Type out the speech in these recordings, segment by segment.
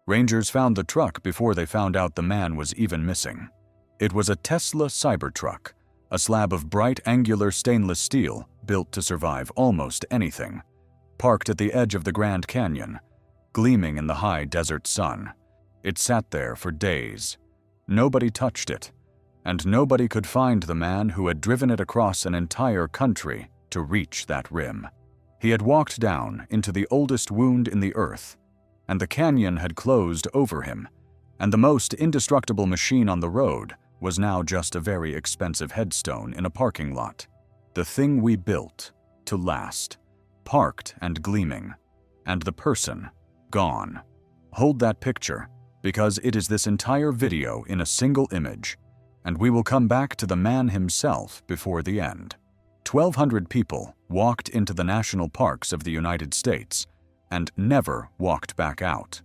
Rangers found the truck before they found out the man was even missing. It was a Tesla Cybertruck, a slab of bright angular stainless steel built to survive almost anything, parked at the edge of the Grand Canyon, gleaming in the high desert sun. It sat there for days. Nobody touched it, and nobody could find the man who had driven it across an entire country to reach that rim. He had walked down into the oldest wound in the earth, and the canyon had closed over him, and the most indestructible machine on the road was now just a very expensive headstone in a parking lot. The thing we built to last, parked and gleaming, and the person gone. Hold that picture, because it is this entire video in a single image, and we will come back to the man himself before the end. 1,200 people walked into the national parks of the United States and never walked back out.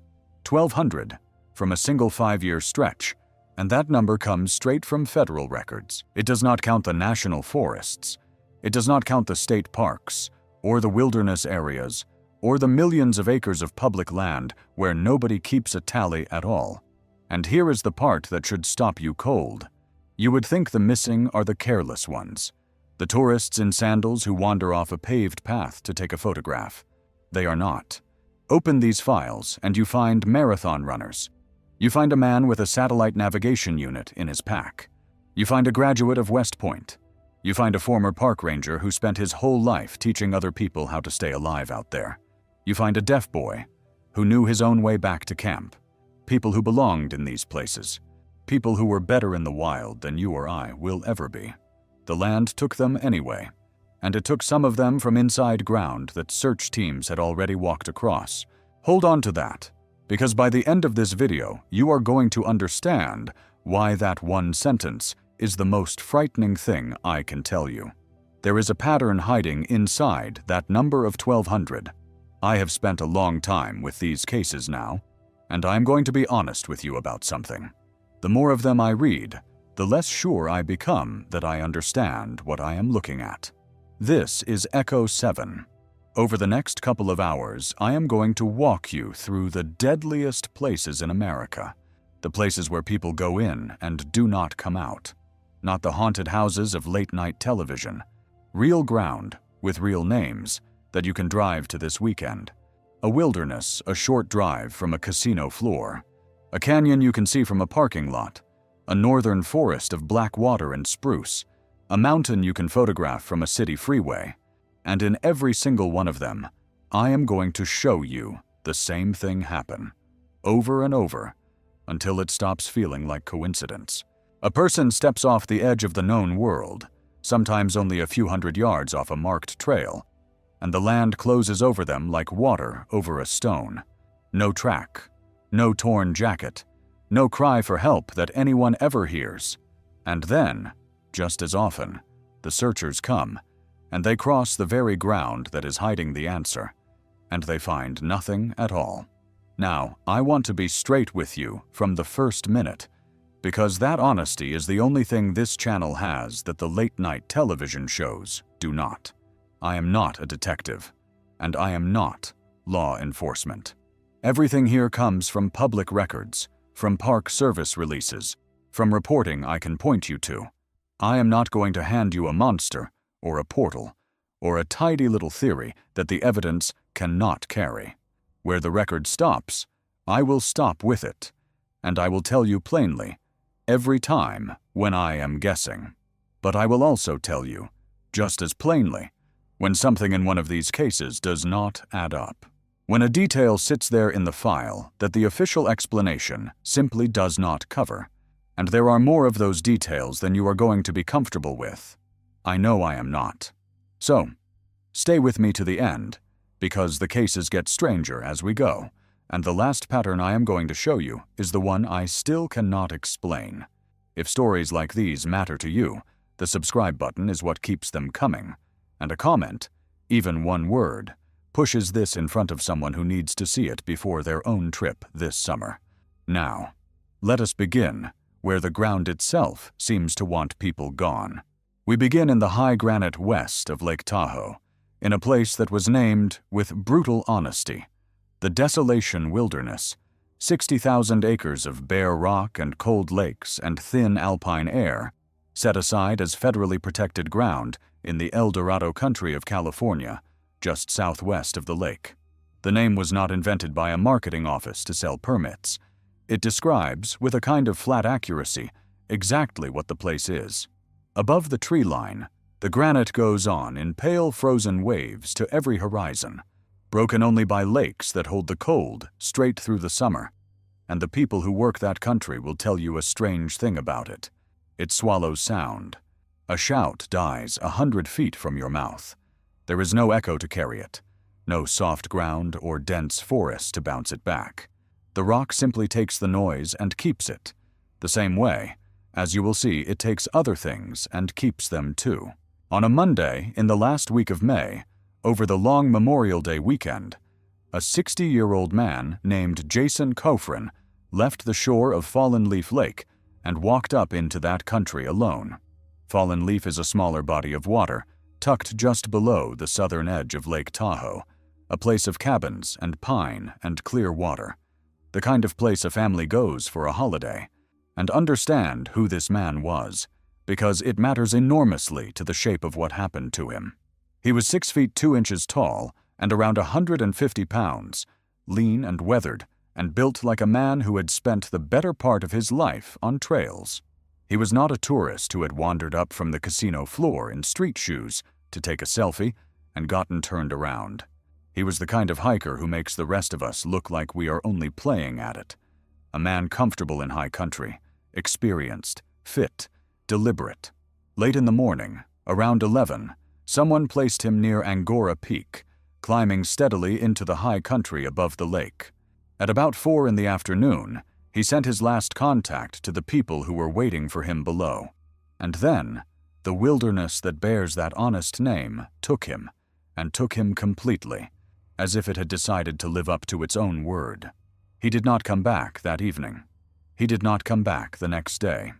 1,200 from a single 5-year stretch, and that number comes straight from federal records. It does not count the national forests. It does not count the state parks, or the wilderness areas, or the millions of acres of public land where nobody keeps a tally at all. And here is the part that should stop you cold. You would think the missing are the careless ones, the tourists in sandals who wander off a paved path to take a photograph. They are not. Open these files and you find marathon runners. You find a man with a satellite navigation unit in his pack. You find a graduate of West Point. You find a former park ranger who spent his whole life teaching other people how to stay alive out there. You find a deaf boy who knew his own way back to camp. People who belonged in these places. People who were better in the wild than you or I will ever be. The land took them anyway, and it took some of them from inside ground that search teams had already walked across. Hold on to that, because by the end of this video, you are going to understand why that one sentence is the most frightening thing I can tell you. There is a pattern hiding inside that number of 1,200. I have spent a long time with these cases now, and I'm going to be honest with you about something. The more of them I read, the less sure I become that I understand what I am looking at. This is Echo 7. Over the next couple of hours, I am going to walk you through the deadliest places in America, the places where people go in and do not come out. Not the haunted houses of late-night television. Real ground, with real names, that you can drive to this weekend. A wilderness a short drive from a casino floor. A canyon you can see from a parking lot. A northern forest of black water and spruce. A mountain you can photograph from a city freeway. And in every single one of them, I am going to show you the same thing happen. Over and over, until it stops feeling like coincidence. A person steps off the edge of the known world, sometimes only a few hundred yards off a marked trail, and the land closes over them like water over a stone. No track, no torn jacket, no cry for help that anyone ever hears. And then, just as often, the searchers come, and they cross the very ground that is hiding the answer, and they find nothing at all. Now, I want to be straight with you from the first minute, because that honesty is the only thing this channel has that the late-night television shows do not. I am not a detective, and I am not law enforcement. Everything here comes from public records, from Park Service releases, from reporting I can point you to. I am not going to hand you a monster, or a portal, or a tidy little theory that the evidence cannot carry. Where the record stops, I will stop with it, and I will tell you plainly, every time when I am guessing. But I will also tell you, just as plainly, when something in one of these cases does not add up. When a detail sits there in the file that the official explanation simply does not cover, and there are more of those details than you are going to be comfortable with. I know I am not. So, stay with me to the end, because the cases get stranger as we go, and the last pattern I am going to show you is the one I still cannot explain. If stories like these matter to you, the subscribe button is what keeps them coming, and a comment, even one word, pushes this in front of someone who needs to see it before their own trip this summer. Now, let us begin where the ground itself seems to want people gone. We begin in the high granite west of Lake Tahoe, in a place that was named with brutal honesty, the Desolation Wilderness, 60,000 acres of bare rock and cold lakes and thin alpine air, set aside as federally protected ground in the El Dorado country of California, just southwest of the lake. The name was not invented by a marketing office to sell permits. It describes, with a kind of flat accuracy, exactly what the place is. Above the tree line, the granite goes on in pale frozen waves to every horizon, broken only by lakes that hold the cold straight through the summer. And the people who work that country will tell you a strange thing about it. It swallows sound. A shout dies 100 feet from your mouth. There is no echo to carry it, no soft ground or dense forest to bounce it back. The rock simply takes the noise and keeps it. The same way, as you will see, it takes other things and keeps them too. On a Monday in the last week of May, over the long Memorial Day weekend, a 60-year-old man named Jason Cofrin left the shore of Fallen Leaf Lake and walked up into that country alone. Fallen Leaf is a smaller body of water, tucked just below the southern edge of Lake Tahoe, a place of cabins and pine and clear water, the kind of place a family goes for a holiday. And understand who this man was, because it matters enormously to the shape of what happened to him. He was 6 feet 2 inches tall and around 150 pounds, lean and weathered, and built like a man who had spent the better part of his life on trails. He was not a tourist who had wandered up from the casino floor in street shoes to take a selfie and gotten turned around. He was the kind of hiker who makes the rest of us look like we are only playing at it. A man comfortable in high country, experienced, fit, deliberate. Late in the morning, around 11, someone placed him near Angora Peak, climbing steadily into the high country above the lake. At about 4 in the afternoon, he sent his last contact to the people who were waiting for him below. And then, the wilderness that bears that honest name took him, and took him completely, as if it had decided to live up to its own word. He did not come back that evening. He did not come back the next day.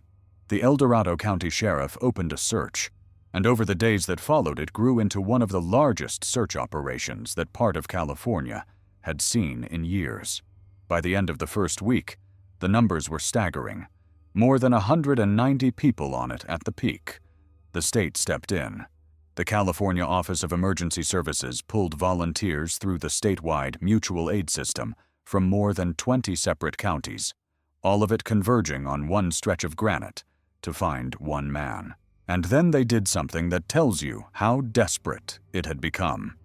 The El Dorado County Sheriff opened a search, and over the days that followed it grew into one of the largest search operations that part of California had seen in years. By the end of the first week, the numbers were staggering. More than 190 people on it at the peak. The state stepped in. The California Office of Emergency Services pulled volunteers through the statewide mutual aid system from more than 20 separate counties, all of it converging on one stretch of granite to find one man. And then they did something that tells you how desperate it had become.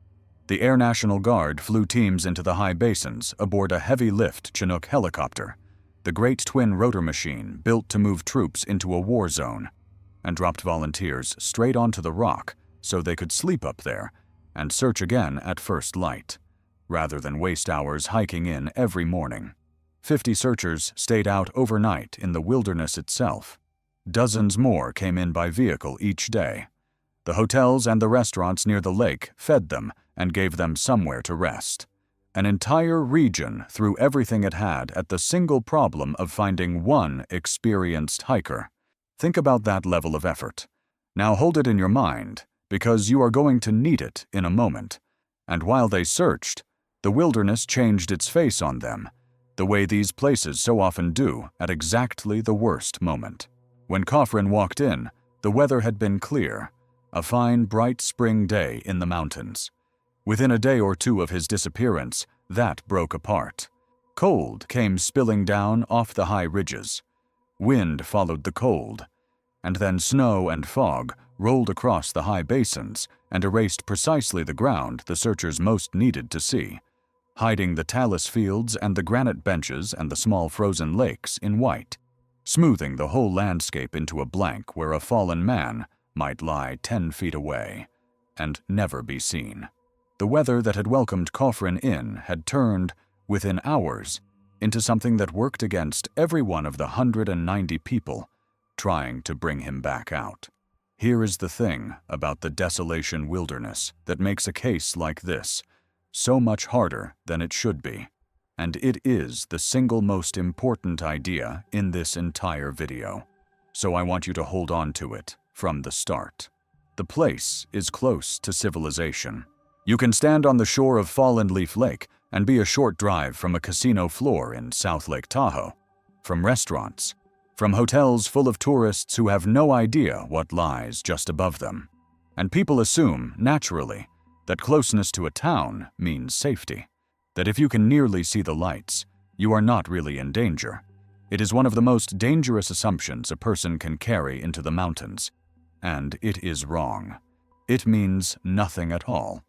The Air National Guard flew teams into the high basins aboard a heavy-lift Chinook helicopter, the great twin-rotor machine built to move troops into a war zone, and dropped volunteers straight onto the rock so they could sleep up there and search again at first light, rather than waste hours hiking in every morning. 50 searchers stayed out overnight in the wilderness itself. Dozens more came in by vehicle each day. The hotels and the restaurants near the lake fed them and gave them somewhere to rest. An entire region threw everything it had at the single problem of finding one experienced hiker. Think about that level of effort. Now hold it in your mind, because you are going to need it in a moment. And while they searched, the wilderness changed its face on them, the way these places so often do at exactly the worst moment. When Cofrin walked in, the weather had been clear, a fine, bright spring day in the mountains. Within a day or two of his disappearance, that broke apart. Cold came spilling down off the high ridges. Wind followed the cold, and then snow and fog rolled across the high basins and erased precisely the ground the searchers most needed to see, hiding the talus fields and the granite benches and the small frozen lakes in white, smoothing the whole landscape into a blank where a fallen man might lie 10 feet away and never be seen. The weather that had welcomed Cofrin in had turned, within hours, into something that worked against every one of the 190 people trying to bring him back out. Here is the thing about the desolation wilderness that makes a case like this so much harder than it should be, and it is the single most important idea in this entire video. So I want you to hold on to it from the start. The place is close to civilization. You can stand on the shore of Fallen Leaf Lake and be a short drive from a casino floor in South Lake Tahoe, from restaurants, from hotels full of tourists who have no idea what lies just above them. And people assume, naturally, that closeness to a town means safety, that if you can nearly see the lights, you are not really in danger. It is one of the most dangerous assumptions a person can carry into the mountains, and it is wrong. It means nothing at all.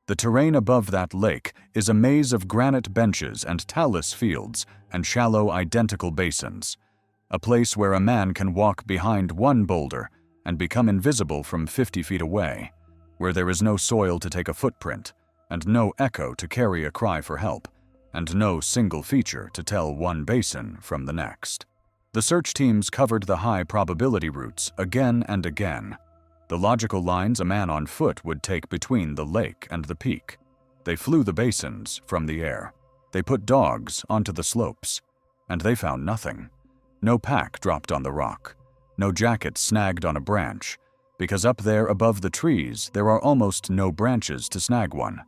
The terrain above that lake is a maze of granite benches and talus fields and shallow identical basins, a place where a man can walk behind one boulder and become invisible from 50 feet away, where there is no soil to take a footprint, and no echo to carry a cry for help, and no single feature to tell one basin from the next. The search teams covered the high probability routes again and again, the logical lines a man on foot would take between the lake and the peak. They flew the basins from the air. They put dogs onto the slopes, and they found nothing. No pack dropped on the rock, no jacket snagged on a branch, because up there above the trees there are almost no branches to snag one,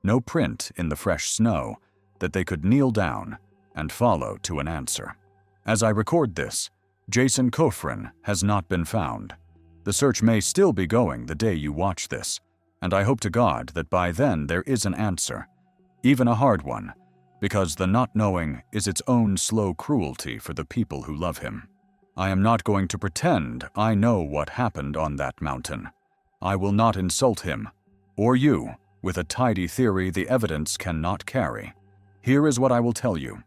no print in the fresh snow that they could kneel down and follow to an answer. As I record this, Jason Kofrin has not been found. The search may still be going the day you watch this, and I hope to God that by then there is an answer, even a hard one, because the not knowing is its own slow cruelty for the people who love him. I am not going to pretend I know what happened on that mountain. I will not insult him, or you, with a tidy theory the evidence cannot carry. Here is what I will tell you.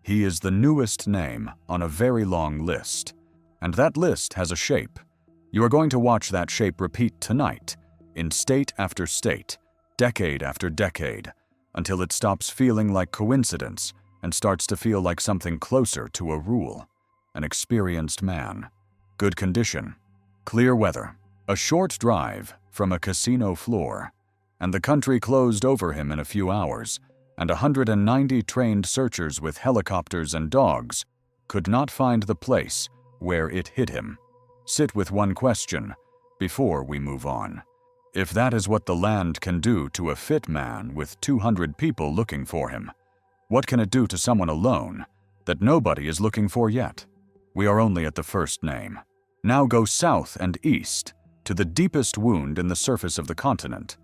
He is the newest name on a very long list, and that list has a shape. You are going to watch that shape repeat tonight, in state after state, decade after decade, until it stops feeling like coincidence and starts to feel like something closer to a rule. An experienced man, good condition, clear weather, a short drive from a casino floor, and the country closed over him in a few hours, and 190 trained searchers with helicopters and dogs could not find the place where it hit him. Sit with one question before we move on. If that is what the land can do to a fit man with 200 people looking for him, what can it do to someone alone that nobody is looking for yet? We are only at the first name. Now go south and east to the deepest wound in the surface of the continent,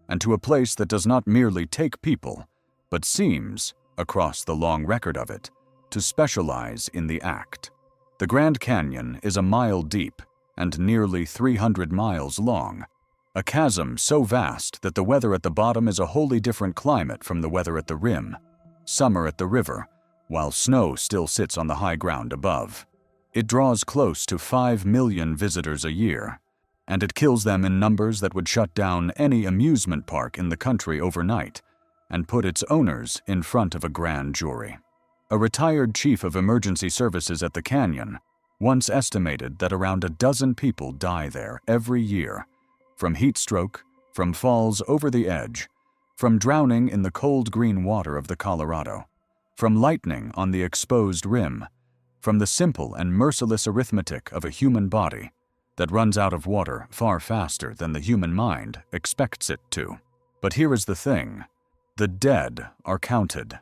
and to a place that does not merely take people, but seems, across the long record of it, to specialize in the act. The Grand Canyon is a mile deep and nearly 300 miles long, a chasm so vast that the weather at the bottom is a wholly different climate from the weather at the rim, summer at the river, while snow still sits on the high ground above. It draws close to 5 million visitors a year, and it kills them in numbers that would shut down any amusement park in the country overnight and put its owners in front of a grand jury. A retired chief of emergency services at the canyon once estimated that around a dozen people die there every year, from heat stroke, from falls over the edge, from drowning in the cold green water of the Colorado, from lightning on the exposed rim, from the simple and merciless arithmetic of a human body that runs out of water far faster than the human mind expects it to. But here is the thing. The dead are counted.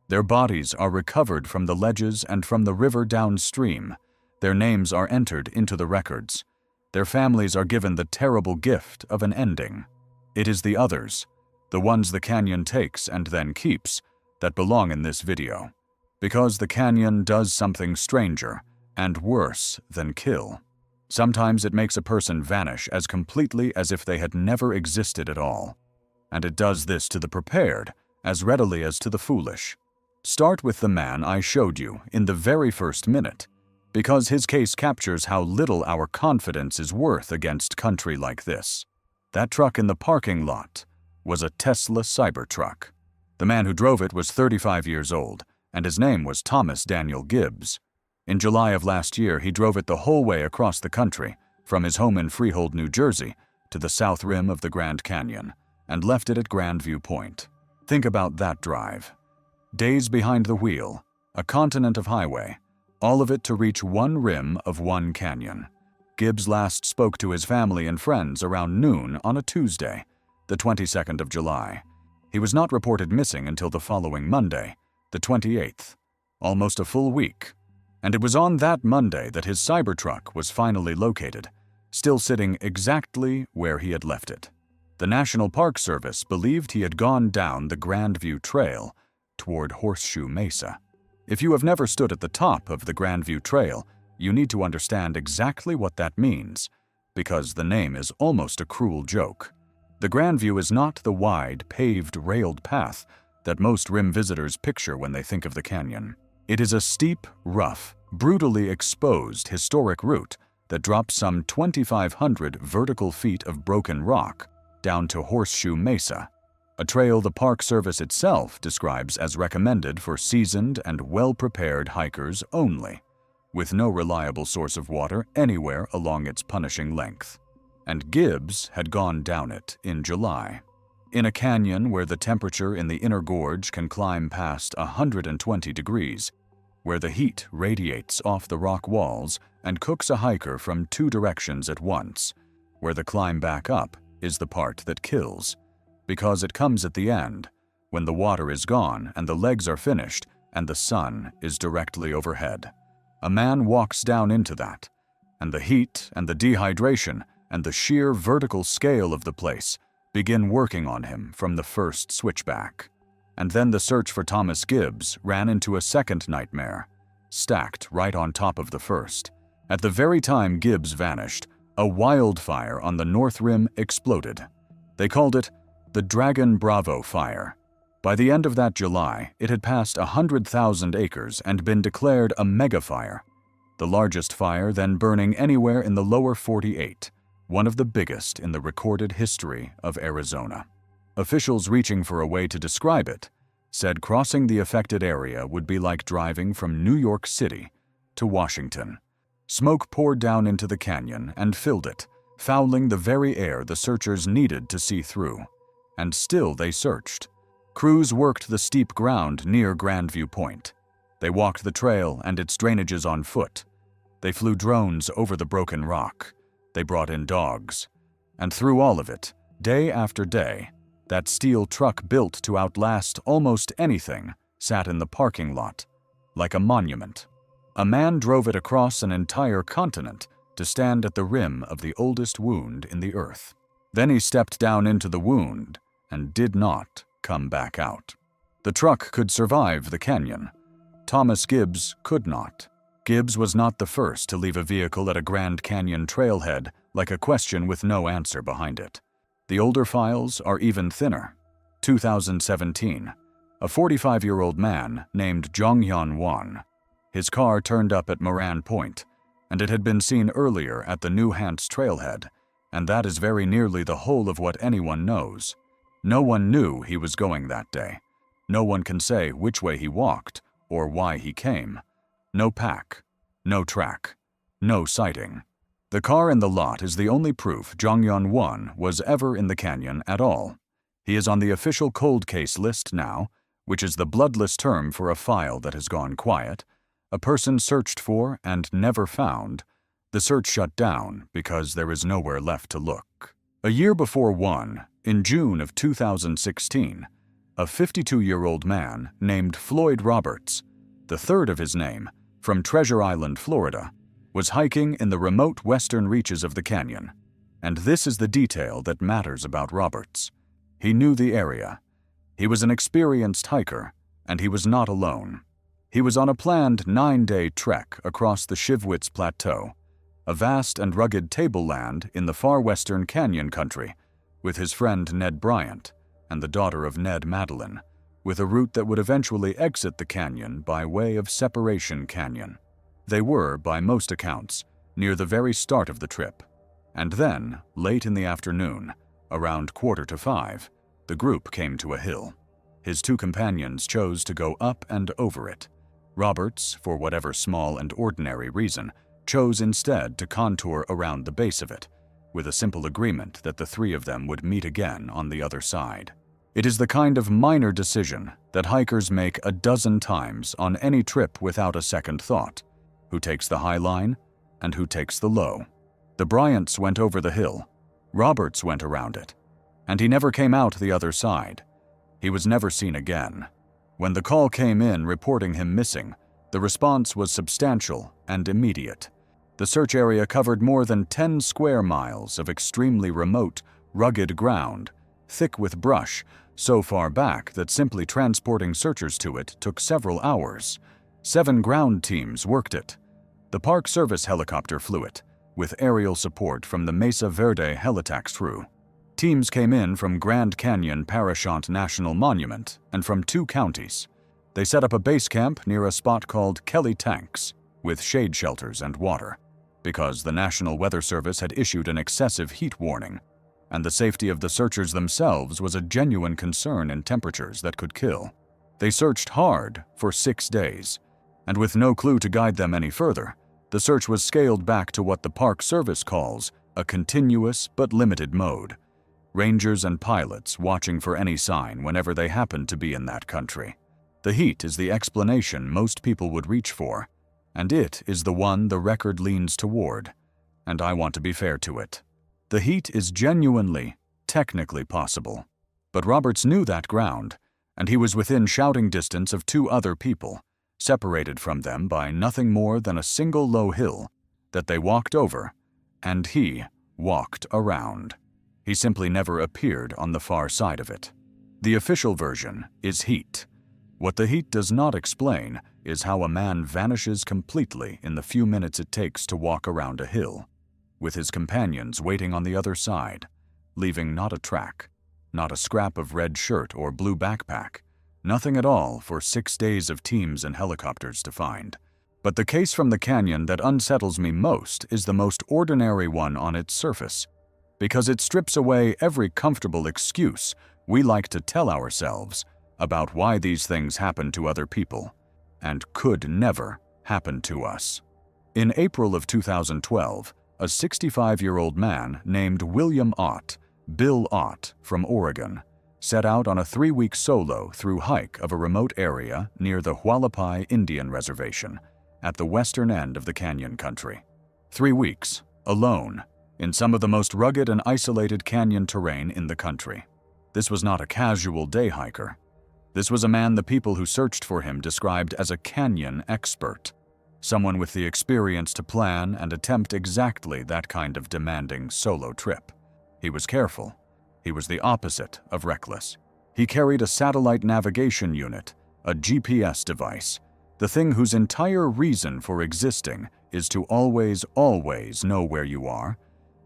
Their bodies are recovered from the ledges and from the river downstream. Their names are entered into the records. Their families are given the terrible gift of an ending. It is the others, the ones the canyon takes and then keeps, that belong in this video. Because the canyon does something stranger and worse than kill. Sometimes it makes a person vanish as completely as if they had never existed at all. And it does this to the prepared as readily as to the foolish. Start with the man I showed you in the very first minute, because his case captures how little our confidence is worth against country like this. That truck in the parking lot was a Tesla Cybertruck. The man who drove it was 35 years old, and his name was Thomas Daniel Gibbs. In July of last year, he drove it the whole way across the country, from his home in Freehold, New Jersey, to the south rim of the Grand Canyon, and left it at Grandview Point. Think about that drive. Days behind the wheel, a continent of highway, all of it to reach one rim of one canyon. Gibbs last spoke to his family and friends around noon on a Tuesday, the 22nd of July. He was not reported missing until the following Monday, the 28th, almost a full week. And it was on that Monday that his Cybertruck was finally located, still sitting exactly where he had left it. The National Park Service believed he had gone down the Grandview Trail toward Horseshoe Mesa. If you have never stood at the top of the Grandview Trail, you need to understand exactly what that means, because the name is almost a cruel joke. The Grandview is not the wide, paved, railed path that most rim visitors picture when they think of the canyon. It is a steep, rough, brutally exposed historic route that drops some 2,500 vertical feet of broken rock down to Horseshoe Mesa, a trail the Park Service itself describes as recommended for seasoned and well-prepared hikers only, with no reliable source of water anywhere along its punishing length. And Gibbs had gone down it in July. In a canyon where the temperature in the inner gorge can climb past 120 degrees, where the heat radiates off the rock walls and cooks a hiker from two directions at once, where the climb back up is the part that kills, because it comes at the end, when the water is gone and the legs are finished and the sun is directly overhead. A man walks down into that, and the heat and the dehydration and the sheer vertical scale of the place begin working on him from the first switchback. And then the search for Thomas Gibbs ran into a second nightmare, stacked right on top of the first. At the very time Gibbs vanished, a wildfire on the North Rim exploded. They called it the Dragon Bravo Fire. By the end of that July, it had passed 100,000 acres and been declared a megafire, the largest fire then burning anywhere in the lower 48, one of the biggest in the recorded history of Arizona. Officials reaching for a way to describe it said crossing the affected area would be like driving from New York City to Washington. Smoke poured down into the canyon and filled it, fouling the very air the searchers needed to see through. And still they searched. Crews worked the steep ground near Grandview Point. They walked the trail and its drainages on foot. They flew drones over the broken rock. They brought in dogs. And through all of it, day after day, that steel truck built to outlast almost anything sat in the parking lot, like a monument. A man drove it across an entire continent to stand at the rim of the oldest wound in the earth. Then he stepped down into the wound and did not come back out. The truck could survive the canyon. Thomas Gibbs could not. Gibbs was not the first to leave a vehicle at a Grand Canyon trailhead like a question with no answer behind it. The older files are even thinner. 2017. A 45-year-old man named Jonghyun Won. His car turned up at Moran Point, and it had been seen earlier at the New Hants trailhead, and that is very nearly the whole of what anyone knows. No one knew he was going that day. No one can say which way he walked or why he came. No pack, no track, no sighting. The car in the lot is the only proof Jonghyun Won was ever in the canyon at all. He is on the official cold case list now, which is the bloodless term for a file that has gone quiet, a person searched for and never found, the search shut down because there is nowhere left to look. A year before Won, in June of 2016, a 52-year-old man named Floyd Roberts, the third of his name, from Treasure Island, Florida, was hiking in the remote western reaches of the canyon. And this is the detail that matters about Roberts. He knew the area. He was an experienced hiker, and he was not alone. He was on a planned 9-day trek across the Shivwitz Plateau, a vast and rugged tableland in the far western canyon country, with his friend Ned Bryant and the daughter of Ned, Madeline, with a route that would eventually exit the canyon by way of Separation Canyon. They were, by most accounts, near the very start of the trip. And then, late in the afternoon, around 4:45, the group came to a hill. His two companions chose to go up and over it. Roberts, for whatever small and ordinary reason, chose instead to contour around the base of it, with a simple agreement that the three of them would meet again on the other side. It is the kind of minor decision that hikers make a dozen times on any trip without a second thought. Who takes the high line and who takes the low? The Bryants went over the hill. Roberts went around it. And he never came out the other side. He was never seen again. When the call came in reporting him missing, the response was substantial and immediate. The search area covered more than 10 square miles of extremely remote, rugged ground, thick with brush, so far back that simply transporting searchers to it took several hours. 7 ground teams worked it. The Park Service helicopter flew it, with aerial support from the Mesa Verde helitax crew. Teams came in from Grand Canyon Parashant National Monument and from 2 counties. They set up a base camp near a spot called Kelly Tanks, with shade shelters and water, because the National Weather Service had issued an excessive heat warning, and the safety of the searchers themselves was a genuine concern in temperatures that could kill. They searched hard for 6 days, and with no clue to guide them any further, the search was scaled back to what the Park Service calls a continuous but limited mode. Rangers and pilots watching for any sign whenever they happened to be in that country. The heat is the explanation most people would reach for, and it is the one the record leans toward, and I want to be fair to it. The heat is genuinely, technically possible, but Roberts knew that ground, and he was within shouting distance of 2 other people, separated from them by nothing more than a single low hill that they walked over, and he walked around. He simply never appeared on the far side of it. The official version is heat. What the heat does not explain is how a man vanishes completely in the few minutes it takes to walk around a hill, with his companions waiting on the other side, leaving not a track, not a scrap of red shirt or blue backpack, nothing at all for 6 days of teams and helicopters to find. But the case from the canyon that unsettles me most is the most ordinary one on its surface, because it strips away every comfortable excuse we like to tell ourselves about why these things happen to other people and could never happen to us. In April of 2012, a 65-year-old man named William Ott, Bill Ott, from Oregon, set out on a 3-week solo through hike of a remote area near the Hualapai Indian Reservation at the western end of the canyon country. 3 weeks, alone, in some of the most rugged and isolated canyon terrain in the country. This was not a casual day hiker. This was a man the people who searched for him described as a canyon expert, someone with the experience to plan and attempt exactly that kind of demanding solo trip. He was careful. He was the opposite of reckless. He carried a satellite navigation unit, a GPS device, the thing whose entire reason for existing is to always know where you are,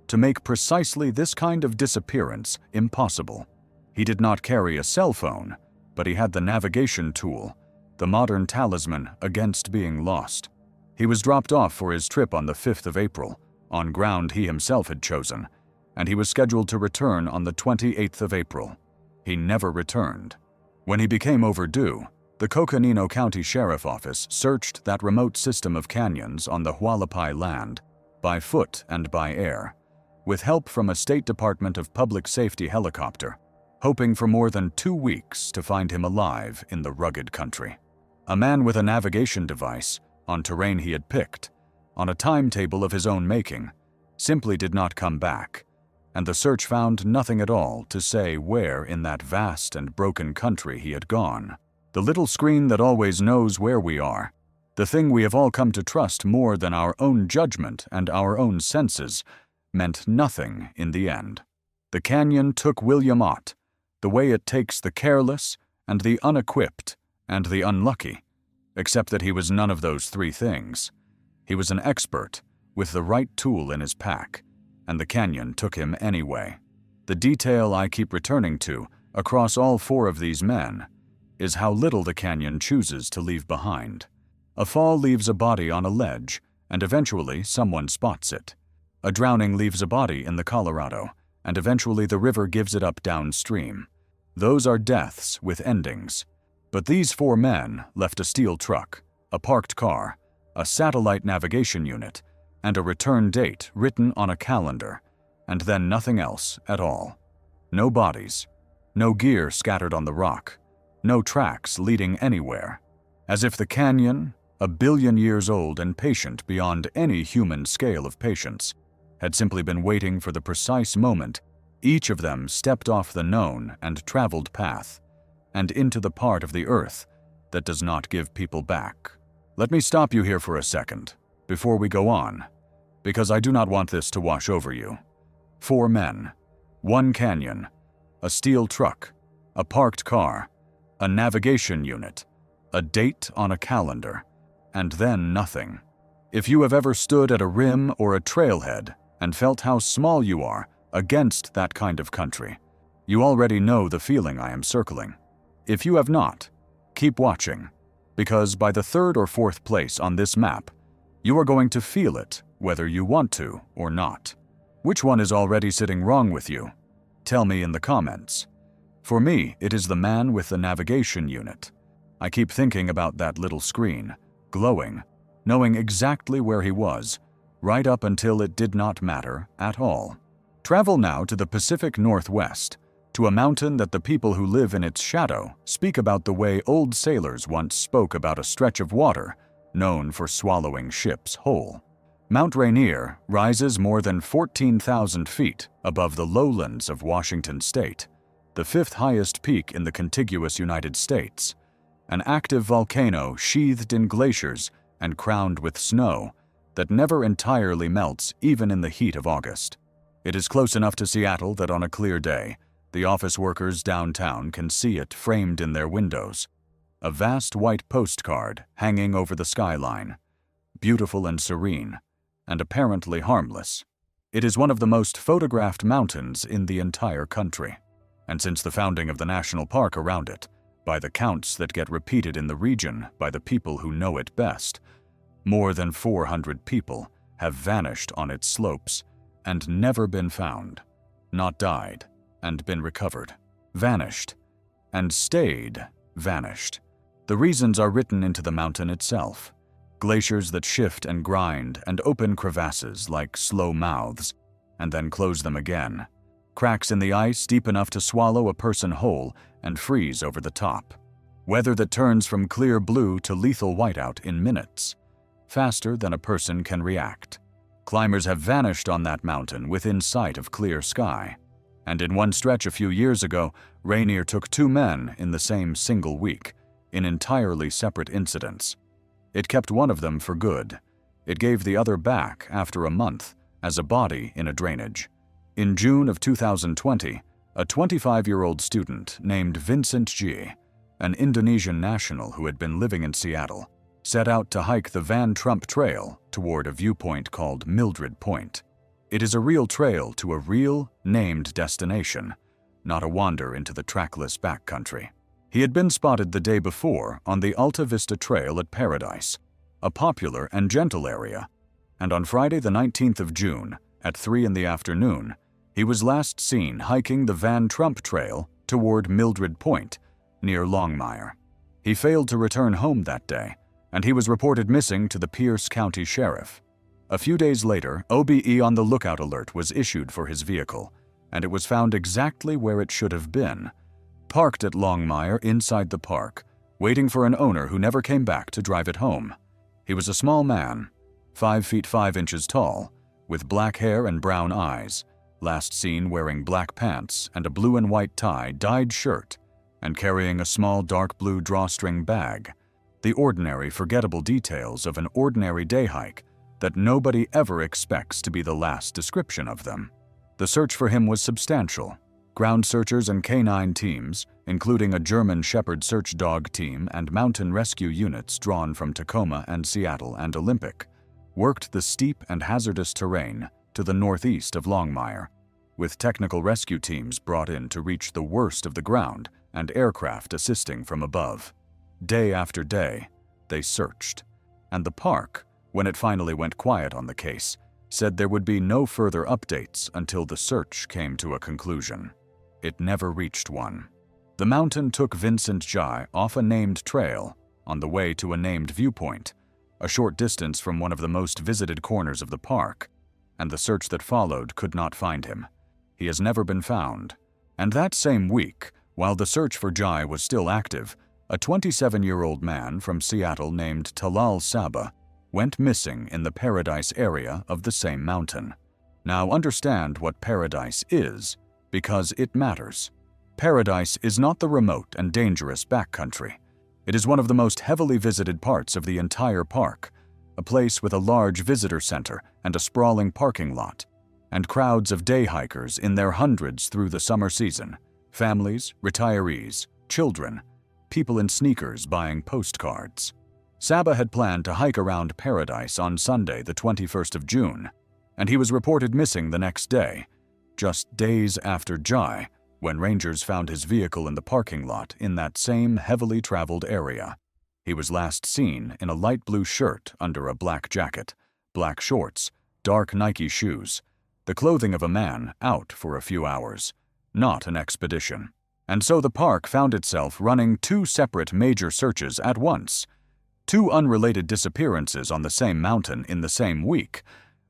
to make precisely this kind of disappearance impossible. He did not carry a cell phone, but he had the navigation tool, the modern talisman against being lost. He was dropped off for his trip on the 5th of April, on ground he himself had chosen, and he was scheduled to return on the 28th of April. He never returned. When he became overdue, the Coconino County Sheriff Office searched that remote system of canyons on the Hualapai land, by foot and by air, with help from a State Department of Public Safety helicopter, hoping for more than 2 weeks to find him alive in the rugged country. A man with a navigation device, on terrain he had picked, on a timetable of his own making, simply did not come back, and the search found nothing at all to say where in that vast and broken country he had gone. The little screen that always knows where we are, the thing we have all come to trust more than our own judgment and our own senses, meant nothing in the end. The canyon took William Ott, the way it takes the careless and the unequipped and the unlucky, except that he was none of those 3 things. He was an expert with the right tool in his pack, and the canyon took him anyway. The detail I keep returning to across all 4 of these men is how little the canyon chooses to leave behind. A fall leaves a body on a ledge, and eventually someone spots it. A drowning leaves a body in the Colorado, and eventually the river gives it up downstream. Those are deaths with endings. But these 4 men left a steel truck, a parked car, a satellite navigation unit, and a return date written on a calendar, and then nothing else at all. No bodies, no gear scattered on the rock, no tracks leading anywhere. As if the canyon, a billion years old and patient beyond any human scale of patience, had simply been waiting for the precise moment each of them stepped off the known and traveled path, and into the part of the earth that does not give people back. Let me stop you here for a second, before we go on, because I do not want this to wash over you. 4 men, 1 canyon, a steel truck, a parked car, a navigation unit, a date on a calendar, and then nothing. If you have ever stood at a rim or a trailhead and felt how small you are against that kind of country, you already know the feeling I am circling. If you have not, keep watching, because by the 3rd or 4th place on this map, you are going to feel it whether you want to or not. Which one is already sitting wrong with you? Tell me in the comments. For me, it is the man with the navigation unit. I keep thinking about that little screen, glowing, knowing exactly where he was, right up until it did not matter at all. Travel now to the Pacific Northwest, to a mountain that the people who live in its shadow speak about the way old sailors once spoke about a stretch of water known for swallowing ships whole. Mount Rainier rises more than 14,000 feet above the lowlands of Washington State, the 5th highest peak in the contiguous United States, an active volcano sheathed in glaciers and crowned with snow that never entirely melts even in the heat of August. It is close enough to Seattle that on a clear day, the office workers downtown can see it framed in their windows, a vast white postcard hanging over the skyline, beautiful and serene, and apparently harmless. It is one of the most photographed mountains in the entire country, and since the founding of the national park around it, by the counts that get repeated in the region by the people who know it best, more than 400 people have vanished on its slopes and never been found, not died and been recovered, vanished, and stayed vanished. The reasons are written into the mountain itself. Glaciers that shift and grind and open crevasses like slow mouths, and then close them again. Cracks in the ice deep enough to swallow a person whole and freeze over the top. Weather that turns from clear blue to lethal whiteout in minutes, faster than a person can react. Climbers have vanished on that mountain within sight of clear sky. And in one stretch a few years ago, Rainier took 2 men in the same single week, in entirely separate incidents. It kept one of them for good. It gave the other back after a month as a body in a drainage. In June of 2020, a 25-year-old student named Vincent G., an Indonesian national who had been living in Seattle, set out to hike the Van Trump Trail toward a viewpoint called Mildred Point. It is a real trail to a real, named destination, not a wander into the trackless backcountry. He had been spotted the day before on the Alta Vista Trail at Paradise, a popular and gentle area, and on Friday the 19th of June, at 3 in the afternoon, he was last seen hiking the Van Trump Trail toward Mildred Point, near Longmire. He failed to return home that day, and he was reported missing to the Pierce County Sheriff. A few days later, OBE on the lookout alert was issued for his vehicle, and it was found exactly where it should have been, parked at Longmire inside the park, waiting for an owner who never came back to drive it home. He was a small man, 5 feet 5 inches tall, with black hair and brown eyes, last seen wearing black pants and a blue and white tie dyed shirt, and carrying a small dark blue drawstring bag, the ordinary forgettable details of an ordinary day hike that nobody ever expects to be the last description of them. The search for him was substantial. Ground searchers and canine teams, including a German Shepherd search dog team and mountain rescue units drawn from Tacoma and Seattle and Olympic, worked the steep and hazardous terrain to the northeast of Longmire, with technical rescue teams brought in to reach the worst of the ground and aircraft assisting from above. Day after day, they searched, and the park, when it finally went quiet on the case, said there would be no further updates until the search came to a conclusion. It never reached one. The mountain took Vincent Jai off a named trail on the way to a named viewpoint, a short distance from one of the most visited corners of the park, and the search that followed could not find him. He has never been found. And that same week, while the search for Jai was still active, a 27-year-old man from Seattle named Talal Saba went missing in the Paradise area of the same mountain. Now understand what Paradise is, because it matters. Paradise is not the remote and dangerous backcountry. It is one of the most heavily visited parts of the entire park, a place with a large visitor center and a sprawling parking lot, and crowds of day hikers in their hundreds through the summer season. Families, retirees, children, people in sneakers buying postcards. Saba had planned to hike around Paradise on Sunday, the 21st of June, and he was reported missing the next day, just days after Jai, when rangers found his vehicle in the parking lot in that same heavily traveled area. He was last seen in a light blue shirt under a black jacket, black shorts, dark Nike shoes, the clothing of a man out for a few hours, not an expedition. And so the park found itself running two separate major searches at once, two unrelated disappearances on the same mountain in the same week,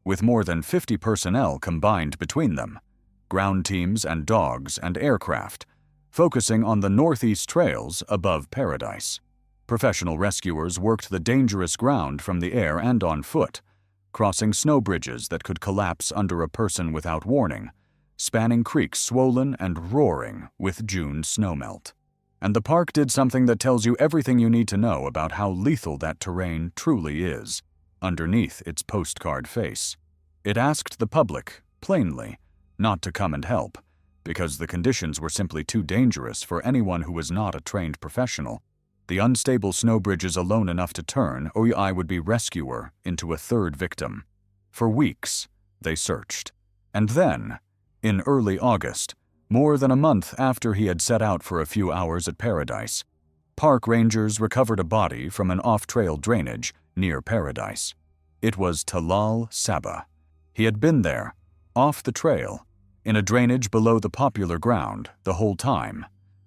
with more than 50 personnel combined between them, ground teams and dogs and aircraft, focusing on the northeast trails above Paradise. Professional rescuers worked the dangerous ground from the air and on foot, crossing snow bridges that could collapse under a person without warning, spanning creeks swollen and roaring with June snowmelt. And the park did something that tells you everything you need to know about how lethal that terrain truly is, underneath its postcard face. It asked the public, plainly, not to come and help, because the conditions were simply too dangerous for anyone who was not a trained professional. The unstable snow bridges alone enough to turn OEI would-be rescuer into a third victim. For weeks, they searched. And then, in early August, more than a month after he had set out for a few hours at Paradise, park rangers recovered a body from an off-trail drainage near Paradise. It was Talal Saba. He had been there, off the trail, in a drainage below the popular ground the whole time.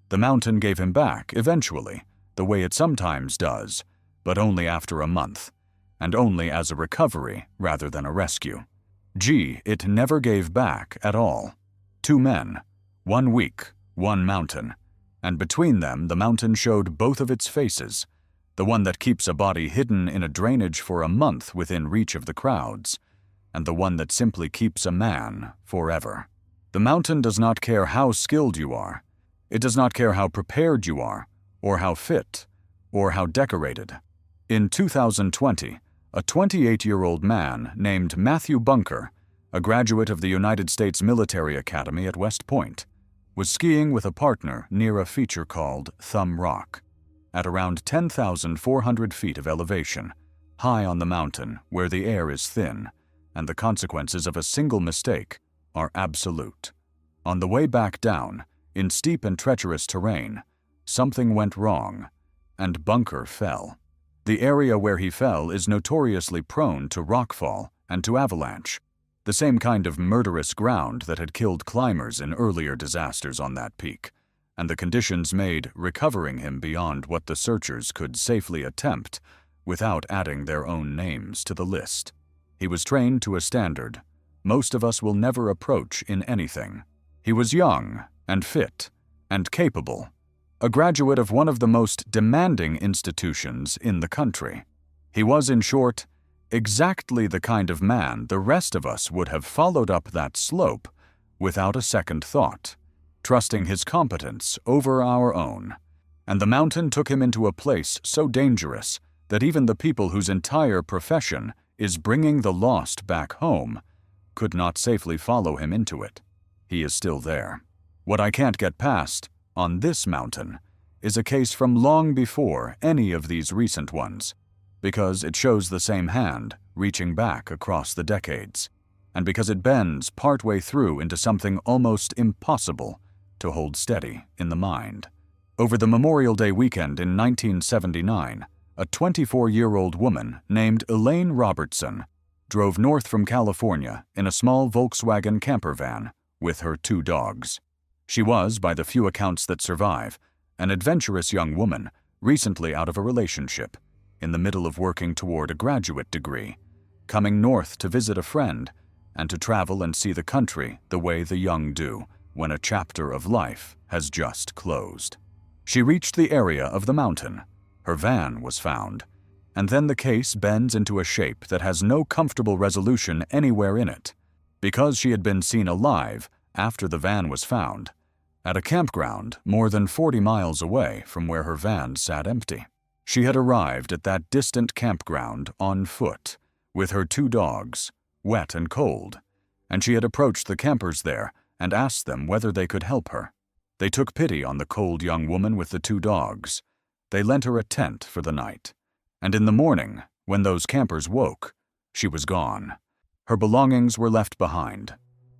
The mountain gave him back, eventually, the way it sometimes does, but only after a month, and only as a recovery rather than a rescue. It never gave back at all. Two men, 1 week, one mountain, and between them the mountain showed both of its faces, the one that keeps a body hidden in a drainage for a month within reach of the crowds, and the one that simply keeps a man forever. The mountain does not care how skilled you are. It does not care how prepared you are, or how fit, or how decorated. In 2020, a 28-year-old man named Matthew Bunker, a graduate of the United States Military Academy at West Point, was skiing with a partner near a feature called Thumb Rock, at around 10,400 feet of elevation, high on the mountain where the air is thin, and the consequences of a single mistake are absolute. On the way back down, in steep and treacherous terrain, something went wrong, and Bunker fell. The area where he fell is notoriously prone to rockfall and to avalanche, the same kind of murderous ground that had killed climbers in earlier disasters on that peak, and the conditions made recovering him beyond what the searchers could safely attempt without adding their own names to the list. He was trained to a standard most of us will never approach in anything. He was young and fit and capable, a graduate of one of the most demanding institutions in the country. He was, in short, exactly the kind of man the rest of us would have followed up that slope without a second thought, trusting his competence over our own. And the mountain took him into a place so dangerous that even the people whose entire profession is bringing the lost back home could not safely follow him into it. He is still there. What I can't get past, on this mountain, is a case from long before any of these recent ones, because it shows the same hand reaching back across the decades, and because it bends partway through into something almost impossible to hold steady in the mind. Over the Memorial Day weekend in 1979, a 24-year-old woman named Elaine Robertson drove north from California in a small Volkswagen camper van with her 2 dogs. She was, by the few accounts that survive, an adventurous young woman recently out of a relationship, in the middle of working toward a graduate degree, coming north to visit a friend and to travel and see the country the way the young do when a chapter of life has just closed. She reached the area of the mountain. Her van was found, and then the case bends into a shape that has no comfortable resolution anywhere in it. Because she had been seen alive after the van was found, at a campground more than 40 miles away from where her van sat empty. She had arrived at that distant campground on foot, with her 2 dogs, wet and cold, and she had approached the campers there and asked them whether they could help her. They took pity on the cold young woman with the 2 dogs. They lent her a tent for the night, and in the morning, when those campers woke, she was gone. Her belongings were left behind.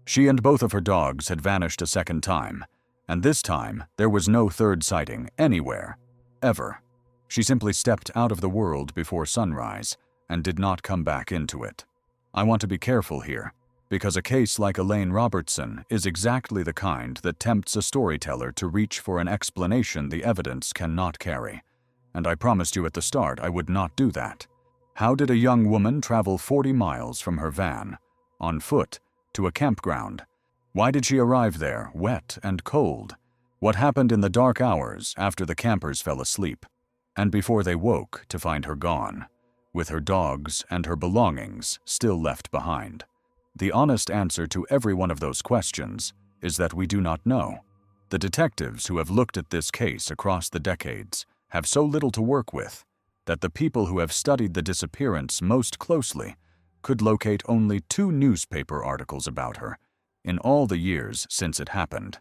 She and both of her dogs had vanished a second time, and this time there was no third sighting anywhere, ever. She simply stepped out of the world before sunrise and did not come back into it. I want to be careful here, because a case like Elaine Robertson is exactly the kind that tempts a storyteller to reach for an explanation the evidence cannot carry. And I promised you at the start I would not do that. How did a young woman travel 40 miles from her van, on foot, to a campground? Why did she arrive there, wet and cold? What happened in the dark hours after the campers fell asleep, and before they woke to find her gone, with her dogs and her belongings still left behind? The honest answer to every one of those questions is that we do not know. The detectives who have looked at this case across the decades have so little to work with that the people who have studied the disappearance most closely could locate only 2 newspaper articles about her in all the years since it happened.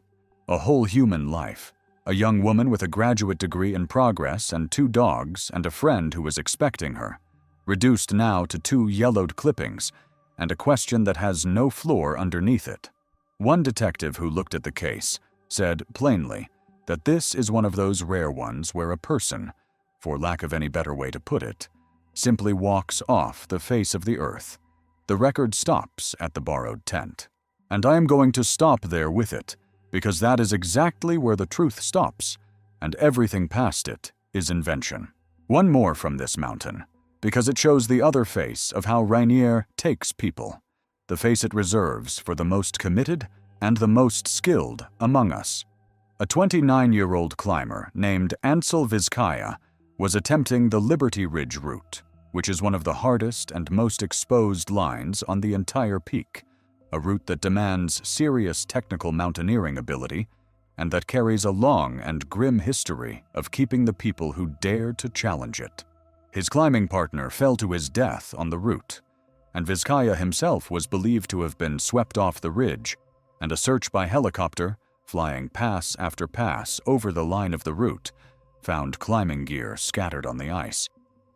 A whole human life, a young woman with a graduate degree in progress and 2 dogs and a friend who was expecting her, reduced now to 2 yellowed clippings and a question that has no floor underneath it. One detective who looked at the case said plainly that this is one of those rare ones where a person, for lack of any better way to put it, simply walks off the face of the earth. The record stops at the borrowed tent. And I am going to stop there with it, because that is exactly where the truth stops, and everything past it is invention. One more from this mountain, because it shows the other face of how Rainier takes people, the face it reserves for the most committed and the most skilled among us. A 29-year-old climber named Ansel Vizcaya was attempting the Liberty Ridge route, which is one of the hardest and most exposed lines on the entire peak, a route that demands serious technical mountaineering ability and that carries a long and grim history of keeping the people who dared to challenge it. His climbing partner fell to his death on the route, and Vizcaya himself was believed to have been swept off the ridge, and a search by helicopter, flying pass after pass over the line of the route, found climbing gear scattered on the ice,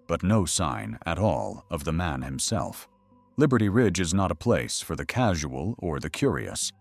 but no sign at all of the man himself. Liberty Ridge is not a place for the casual or the curious.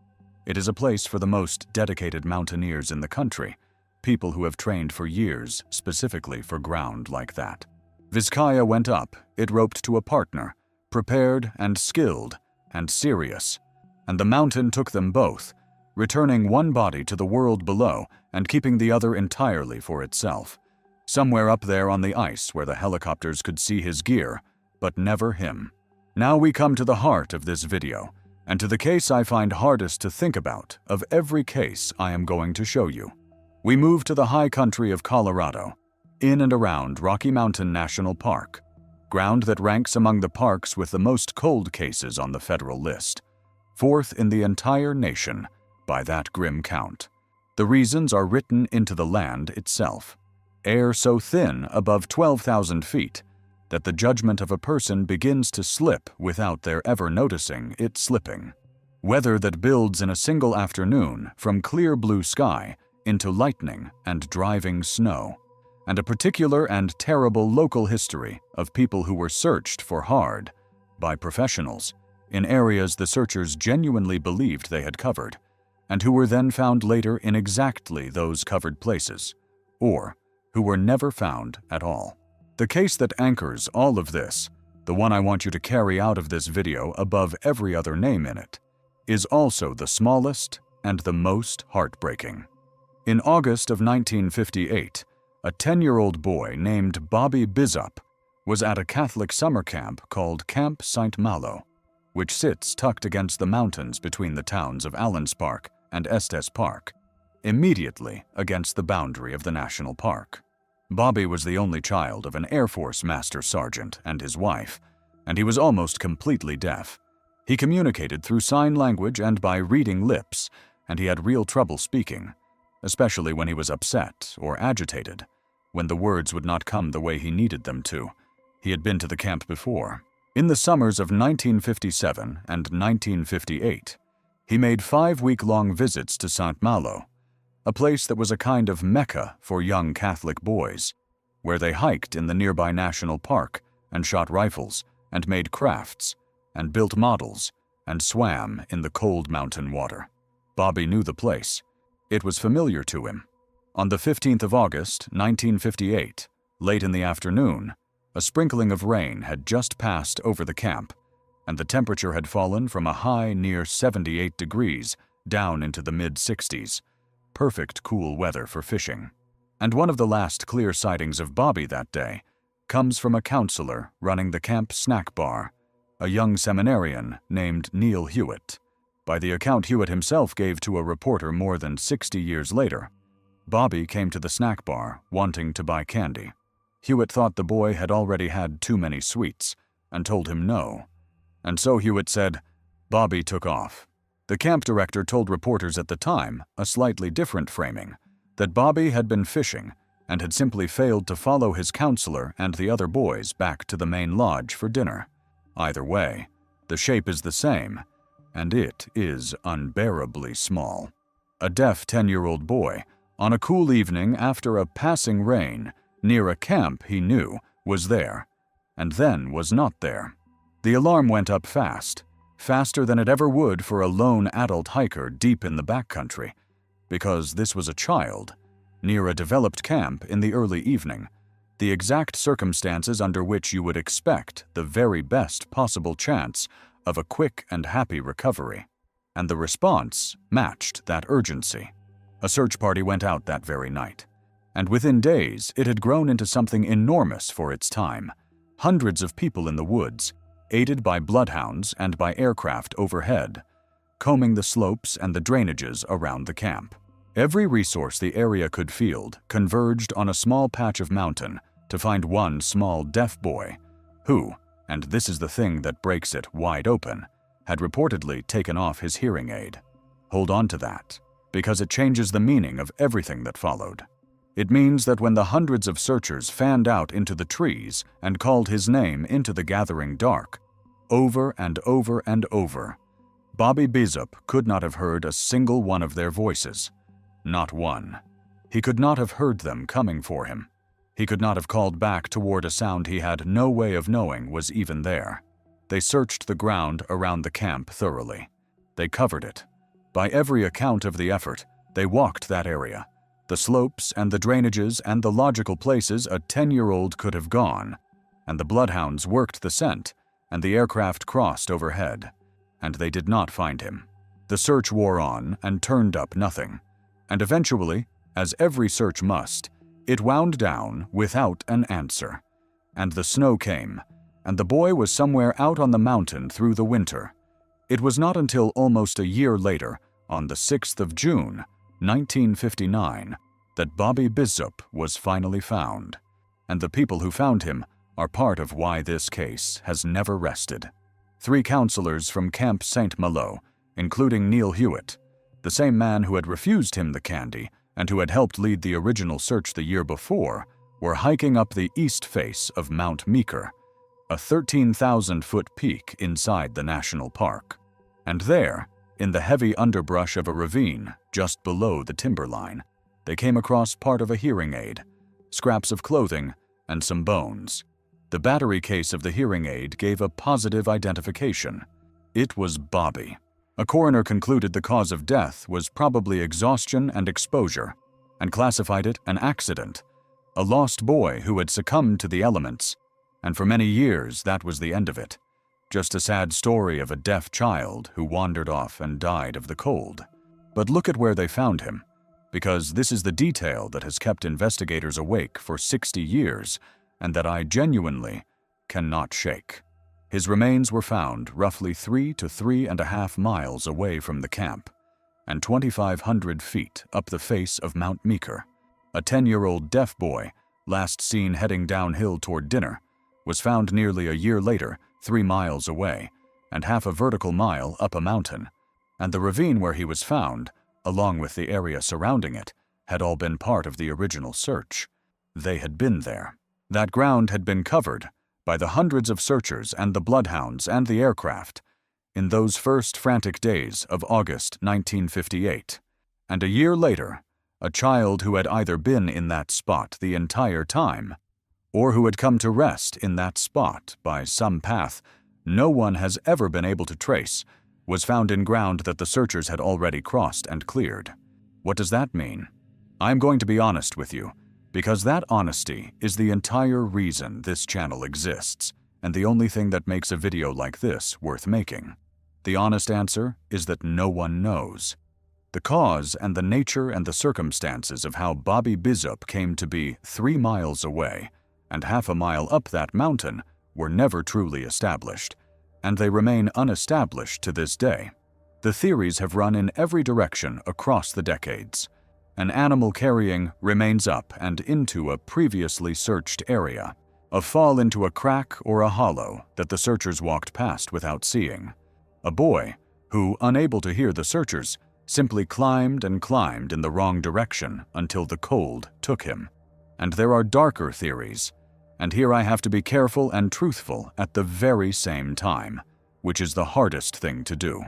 It is a place for the most dedicated mountaineers in the country, people who have trained for years specifically for ground like that. Vizcaya went up, it roped to a partner, prepared and skilled and serious, and the mountain took them both, returning one body to the world below and keeping the other entirely for itself, somewhere up there on the ice where the helicopters could see his gear, but never him. Now we come to the heart of this video, and to the case I find hardest to think about of every case I am going to show you. We move to the high country of Colorado, in and around Rocky Mountain National Park, ground that ranks among the parks with the most cold cases on the federal list, 4th in the entire nation by that grim count. The reasons are written into the land itself. Air so thin above 12,000 feet that the judgment of a person begins to slip without their ever noticing it slipping. Weather that builds in a single afternoon from clear blue sky into lightning and driving snow, and a particular and terrible local history of people who were searched for hard by professionals in areas the searchers genuinely believed they had covered, and who were then found later in exactly those covered places, or who were never found at all. The case that anchors all of this, the one I want you to carry out of this video above every other name in it, is also the smallest and the most heartbreaking. In August of 1958, a 10-year-old boy named Bobby Bizup was at a Catholic summer camp called Camp St. Malo, which sits tucked against the mountains between the towns of Allens Park and Estes Park, immediately against the boundary of the national park. Bobby was the only child of an Air Force master sergeant and his wife, and he was almost completely deaf. He communicated through sign language and by reading lips, and he had real trouble speaking, especially when he was upset or agitated, when the words would not come the way he needed them to. He had been to the camp before. In the summers of 1957 and 1958, he made 5-week-long visits to St. Malo, a place that was a kind of mecca for young Catholic boys, where they hiked in the nearby national park and shot rifles and made crafts and built models and swam in the cold mountain water. Bobby knew the place. It was familiar to him. On the 15th of August, 1958, late in the afternoon, a sprinkling of rain had just passed over the camp, and the temperature had fallen from a high near 78 degrees down into the mid-60s. Perfect cool weather for fishing. And one of the last clear sightings of Bobby that day comes from a counselor running the camp snack bar, a young seminarian named Neil Hewitt. By the account Hewitt himself gave to a reporter more than 60 years later, Bobby came to the snack bar wanting to buy candy. Hewitt thought the boy had already had too many sweets and told him no. And so Hewitt said, Bobby took off. The camp director told reporters at the time a slightly different framing, that Bobby had been fishing and had simply failed to follow his counselor and the other boys back to the main lodge for dinner. Either way, the shape is the same, and it is unbearably small. A deaf 10-year-old boy, on a cool evening after a passing rain, near a camp he knew was there, and then was not there. The alarm went up fast, faster than it ever would for a lone adult hiker deep in the backcountry, because this was a child, near a developed camp in the early evening, the exact circumstances under which you would expect the very best possible chance of a quick and happy recovery. And the response matched that urgency. A search party went out that very night, and within days it had grown into something enormous for its time. Hundreds of people in the woods, aided by bloodhounds and by aircraft overhead, combing the slopes and the drainages around the camp. Every resource the area could field converged on a small patch of mountain to find one small deaf boy who, and this is the thing that breaks it wide open, had reportedly taken off his hearing aid. Hold on to that, because it changes the meaning of everything that followed. It means that when the hundreds of searchers fanned out into the trees and called his name into the gathering dark, over and over and over, Bobby Bizup could not have heard a single one of their voices. Not one. He could not have heard them coming for him. He could not have called back toward a sound he had no way of knowing was even there. They searched the ground around the camp thoroughly. They covered it. By every account of the effort, they walked that area, the slopes and the drainages and the logical places a 10-year-old could have gone, and the bloodhounds worked the scent, and the aircraft crossed overhead, and they did not find him. The search wore on and turned up nothing, and eventually, as every search must, it wound down without an answer, and the snow came, and the boy was somewhere out on the mountain through the winter. It was not until almost a year later, on the 6th of June, 1959, that Bobby Bizup was finally found, and the people who found him are part of why this case has never rested. 3 counselors from Camp St. Malo, including Neil Hewitt, the same man who had refused him the candy and who had helped lead the original search the year before, were hiking up the east face of Mount Meeker, a 13,000-foot peak inside the national park. And there, in the heavy underbrush of a ravine just below the timberline, they came across part of a hearing aid, scraps of clothing, and some bones. The battery case of the hearing aid gave a positive identification. It was Bobby. A coroner concluded the cause of death was probably exhaustion and exposure, and classified it an accident, a lost boy who had succumbed to the elements, and for many years that was the end of it. Just a sad story of a deaf child who wandered off and died of the cold. But look at where they found him, because this is the detail that has kept investigators awake for 60 years and that I genuinely cannot shake. His remains were found roughly 3 to 3.5 miles away from the camp, and 2,500 feet up the face of Mount Meeker. A 10-year-old deaf boy, last seen heading downhill toward dinner, was found nearly a year later 3 miles away, and half a vertical mile up a mountain, and the ravine where he was found, along with the area surrounding it, had all been part of the original search. They had been there. That ground had been covered by the hundreds of searchers and the bloodhounds and the aircraft in those first frantic days of August 1958. And a year later, a child who had either been in that spot the entire time or who had come to rest in that spot by some path no one has ever been able to trace was found in ground that the searchers had already crossed and cleared. What does that mean? I'm going to be honest with you, because that honesty is the entire reason this channel exists, and the only thing that makes a video like this worth making. The honest answer is that no one knows. The cause and the nature and the circumstances of how Bobby Bizup came to be 3 miles away and half a mile up that mountain were never truly established, and they remain unestablished to this day. The theories have run in every direction across the decades. An animal carrying remains up and into a previously searched area, a fall into a crack or a hollow that the searchers walked past without seeing. A boy who, unable to hear the searchers, simply climbed and climbed in the wrong direction until the cold took him. And there are darker theories, and here I have to be careful and truthful at the very same time, which is the hardest thing to do.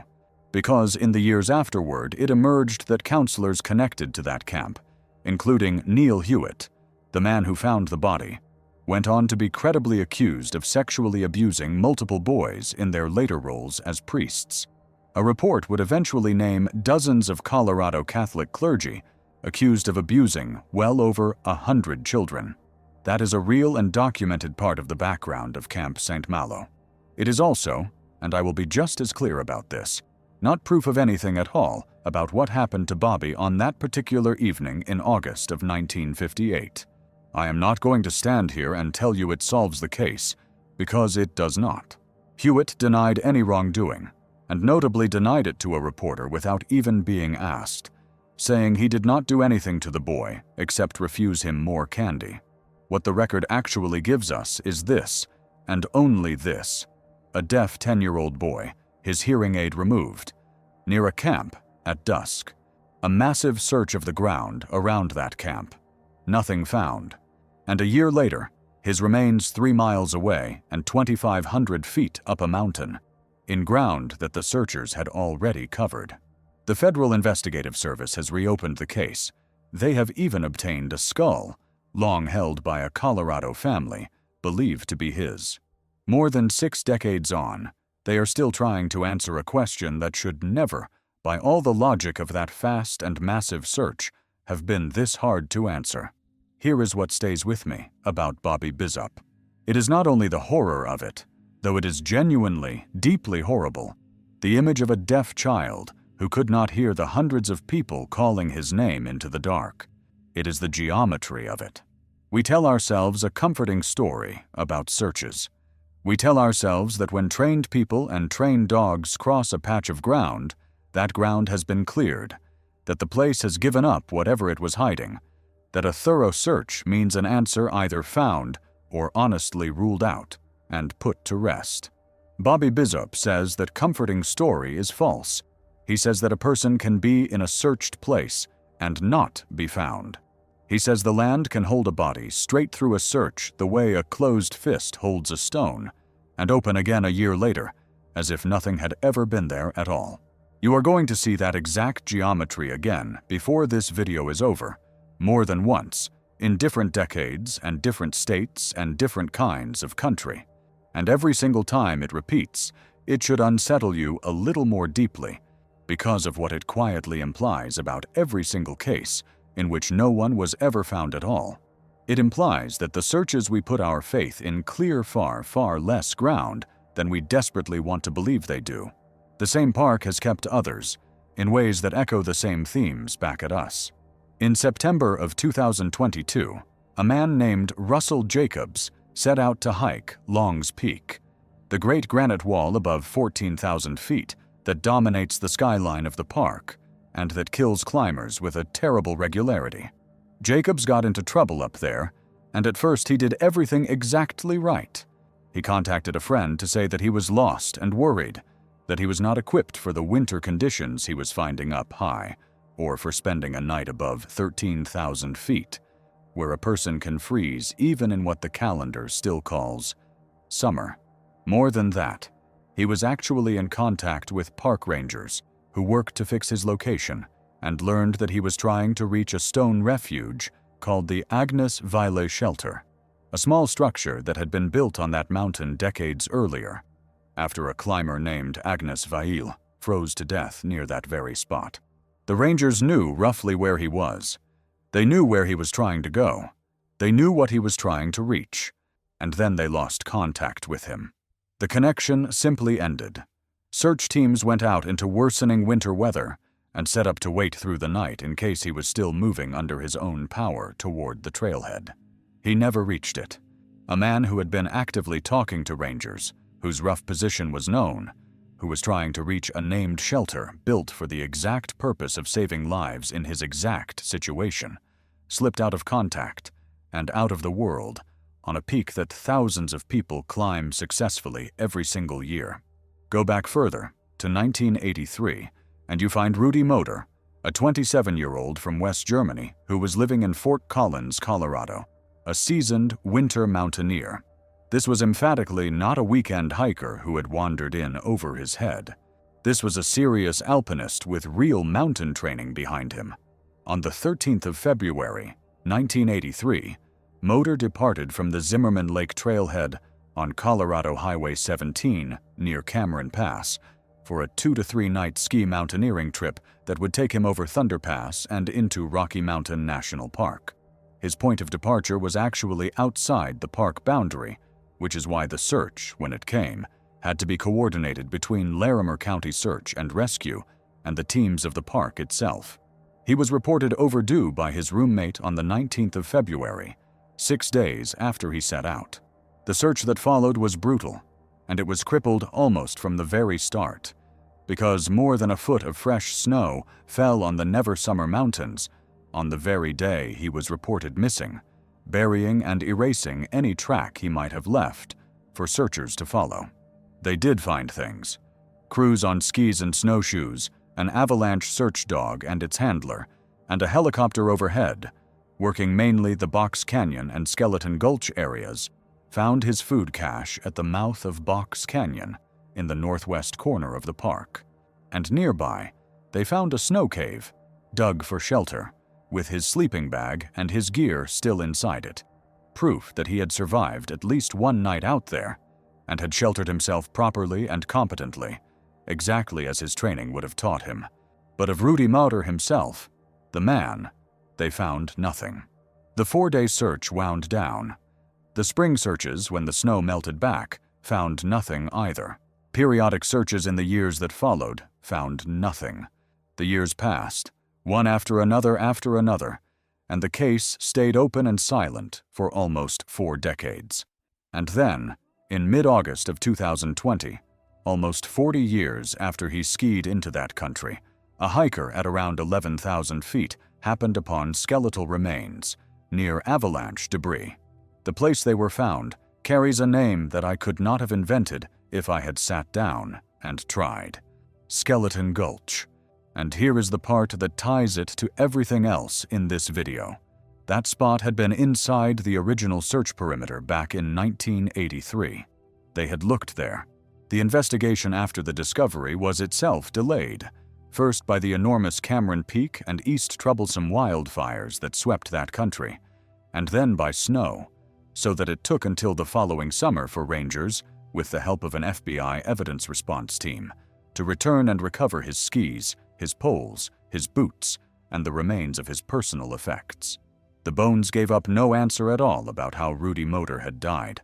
Because in the years afterward, it emerged that counselors connected to that camp, including Neil Hewitt, the man who found the body, went on to be credibly accused of sexually abusing multiple boys in their later roles as priests. A report would eventually name dozens of Colorado Catholic clergy accused of abusing well over 100 children. That is a real and documented part of the background of Camp St. Malo. It is also, and I will be just as clear about this, not proof of anything at all about what happened to Bobby on that particular evening in August of 1958. I am not going to stand here and tell you it solves the case, because it does not. Hewitt denied any wrongdoing, and notably denied it to a reporter without even being asked, saying he did not do anything to the boy except refuse him more candy. What the record actually gives us is this, and only this: a deaf 10-year-old boy, his hearing aid removed, near a camp at dusk. A massive search of the ground around that camp. Nothing found. And a year later, his remains 3 miles away and 2,500 feet up a mountain, in ground that the searchers had already covered. The Federal Investigative Service has reopened the case. They have even obtained a skull, long held by a Colorado family, believed to be his. More than 6 decades on, they are still trying to answer a question that should never, by all the logic of that fast and massive search, have been this hard to answer. Here is what stays with me about Bobby Bizup. It is not only the horror of it, though it is genuinely, deeply horrible, the image of a deaf child who could not hear the hundreds of people calling his name into the dark. It is the geometry of it. We tell ourselves a comforting story about searches. We tell ourselves that when trained people and trained dogs cross a patch of ground, that ground has been cleared, that the place has given up whatever it was hiding, that a thorough search means an answer either found or honestly ruled out and put to rest. Bobby Bizup says that comforting story is false. He says that a person can be in a searched place and not be found. He says the land can hold a body straight through a search the way a closed fist holds a stone, and open again a year later, as if nothing had ever been there at all. You are going to see that exact geometry again before this video is over, more than once, in different decades and different states and different kinds of country. And every single time it repeats, it should unsettle you a little more deeply, because of what it quietly implies about every single case in which no one was ever found at all. It implies that the searches we put our faith in clear far, far less ground than we desperately want to believe they do. The same park has kept others, in ways that echo the same themes back at us. In September of 2022, a man named Russell Jacobs set out to hike Long's Peak, the great granite wall above 14,000 feet that dominates the skyline of the park and that kills climbers with a terrible regularity. Jacobs got into trouble up there, and at first he did everything exactly right. He contacted a friend to say that he was lost and worried, that he was not equipped for the winter conditions he was finding up high, or for spending a night above 13,000 feet, where a person can freeze even in what the calendar still calls summer. More than that, he was actually in contact with park rangers who worked to fix his location and learned that he was trying to reach a stone refuge called the Agnes Weil Shelter, a small structure that had been built on that mountain decades earlier, after a climber named Agnes Weil froze to death near that very spot. The rangers knew roughly where he was. They knew where he was trying to go. They knew what he was trying to reach. And then they lost contact with him. The connection simply ended. Search teams went out into worsening winter weather and set up to wait through the night in case he was still moving under his own power toward the trailhead. He never reached it. A man who had been actively talking to rangers, whose rough position was known, who was trying to reach a named shelter built for the exact purpose of saving lives in his exact situation, slipped out of contact and out of the world on a peak that thousands of people climb successfully every single year. Go back further to 1983, and you find Rudy Moder, a 27-year-old from West Germany who was living in Fort Collins, Colorado, a seasoned winter mountaineer. This was emphatically not a weekend hiker who had wandered in over his head. This was a serious alpinist with real mountain training behind him. On the 13th of February, 1983, Moder departed from the Zimmerman Lake trailhead on Colorado Highway 17 near Cameron Pass for a 2 to 3 night ski mountaineering trip that would take him over Thunder Pass and into Rocky Mountain National Park. His point of departure was actually outside the park boundary, which is why the search, when it came, had to be coordinated between Larimer County Search and Rescue and the teams of the park itself. He was reported overdue by his roommate on the 19th of February, 6 days after he set out. The search that followed was brutal, and it was crippled almost from the very start, because more than a foot of fresh snow fell on the Never Summer Mountains on the very day he was reported missing, burying and erasing any track he might have left for searchers to follow. They did find things: crews on skis and snowshoes, an avalanche search dog and its handler, and a helicopter overhead, working mainly the Box Canyon and Skeleton Gulch areas, found his food cache at the mouth of Box Canyon in the northwest corner of the park. And nearby, they found a snow cave, dug for shelter, with his sleeping bag and his gear still inside it, proof that he had survived at least one night out there and had sheltered himself properly and competently, exactly as his training would have taught him. But of Rudy Moder himself, the man, they found nothing. The 4-day search wound down. The spring searches, when the snow melted back, found nothing either. Periodic searches in the years that followed found nothing. The years passed, one after another, and the case stayed open and silent for almost 4 decades. And then, in mid-August of 2020, almost 40 years after he skied into that country, a hiker at around 11,000 feet happened upon skeletal remains near avalanche debris. The place they were found carries a name that I could not have invented if I had sat down and tried: Skeleton Gulch. And here is the part that ties it to everything else in this video. That spot had been inside the original search perimeter back in 1983. They had looked there. The investigation after the discovery was itself delayed, first by the enormous Cameron Peak and East Troublesome wildfires that swept that country, and then by snow, so that it took until the following summer for rangers, with the help of an FBI evidence response team, to return and recover his skis, his poles, his boots, and the remains of his personal effects. The bones gave up no answer at all about how Rudy Moder had died,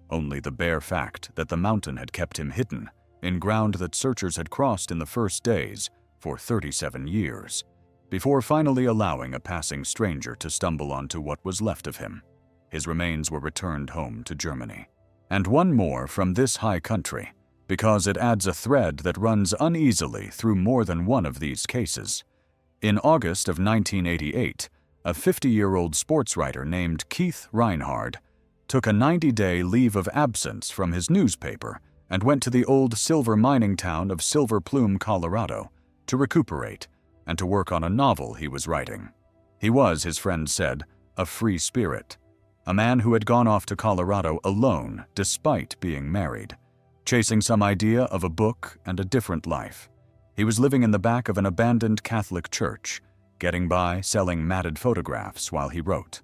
only the bare fact that the mountain had kept him hidden in ground that searchers had crossed in the first days for 37 years, before finally allowing a passing stranger to stumble onto what was left of him. His remains were returned home to Germany. And one more from this high country, because it adds a thread that runs uneasily through more than one of these cases. In August of 1988, a 50-year-old sports writer named Keith Reinhard took a 90-day leave of absence from his newspaper and went to the old silver mining town of Silver Plume, Colorado, to recuperate and to work on a novel he was writing. He was, his friend said, a free spirit, a man who had gone off to Colorado alone despite being married, chasing some idea of a book and a different life. He was living in the back of an abandoned Catholic church, getting by selling matted photographs while he wrote.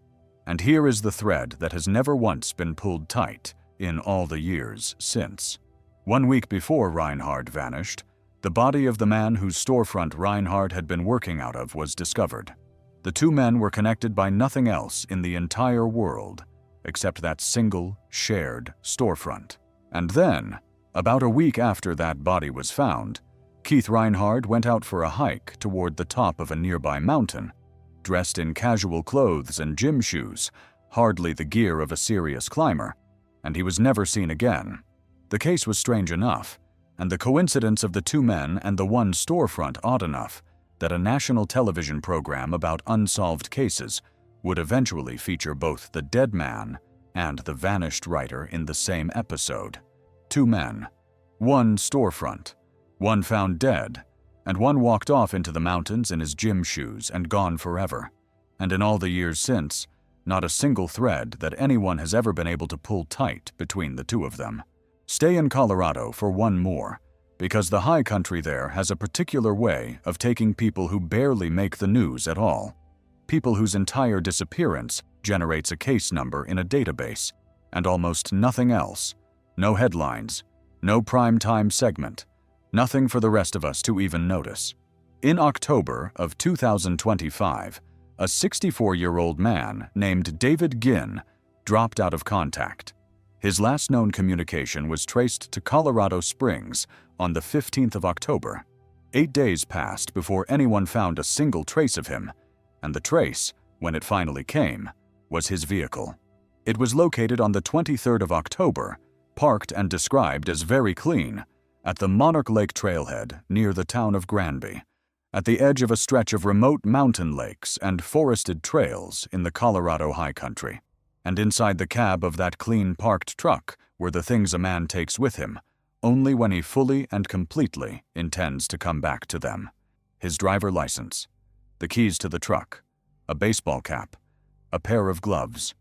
And here is the thread that has never once been pulled tight in all the years since. 1 week before Reinhard vanished, the body of the man whose storefront Reinhard had been working out of was discovered. The two men were connected by nothing else in the entire world except that single, shared storefront. And then, about a week after that body was found, Keith Reinhard went out for a hike toward the top of a nearby mountain, dressed in casual clothes and gym shoes, hardly the gear of a serious climber, and he was never seen again. The case was strange enough, and the coincidence of the two men and the one storefront odd enough, that a national television program about unsolved cases would eventually feature both the dead man and the vanished writer in the same episode. Two men, one storefront, one found dead, and one walked off into the mountains in his gym shoes and gone forever. And in all the years since, not a single thread that anyone has ever been able to pull tight between the two of them. Stay in Colorado for one more, because the high country there has a particular way of taking people who barely make the news at all, people whose entire disappearance generates a case number in a database, and almost nothing else. No headlines, no prime-time segment, nothing for the rest of us to even notice. In October of 2025, a 64-year-old man named David Ginn dropped out of contact. His last known communication was traced to Colorado Springs on the 15th of October. 8 days passed before anyone found a single trace of him, and the trace, when it finally came, was his vehicle. It was located on the 23rd of October, parked and described as very clean, at the Monarch Lake trailhead near the town of Granby, at the edge of a stretch of remote mountain lakes and forested trails in the Colorado high country. And inside the cab of that clean parked truck were the things a man takes with him, only when he fully and completely intends to come back to them. His driver license, the keys to the truck, a baseball cap, a pair of gloves,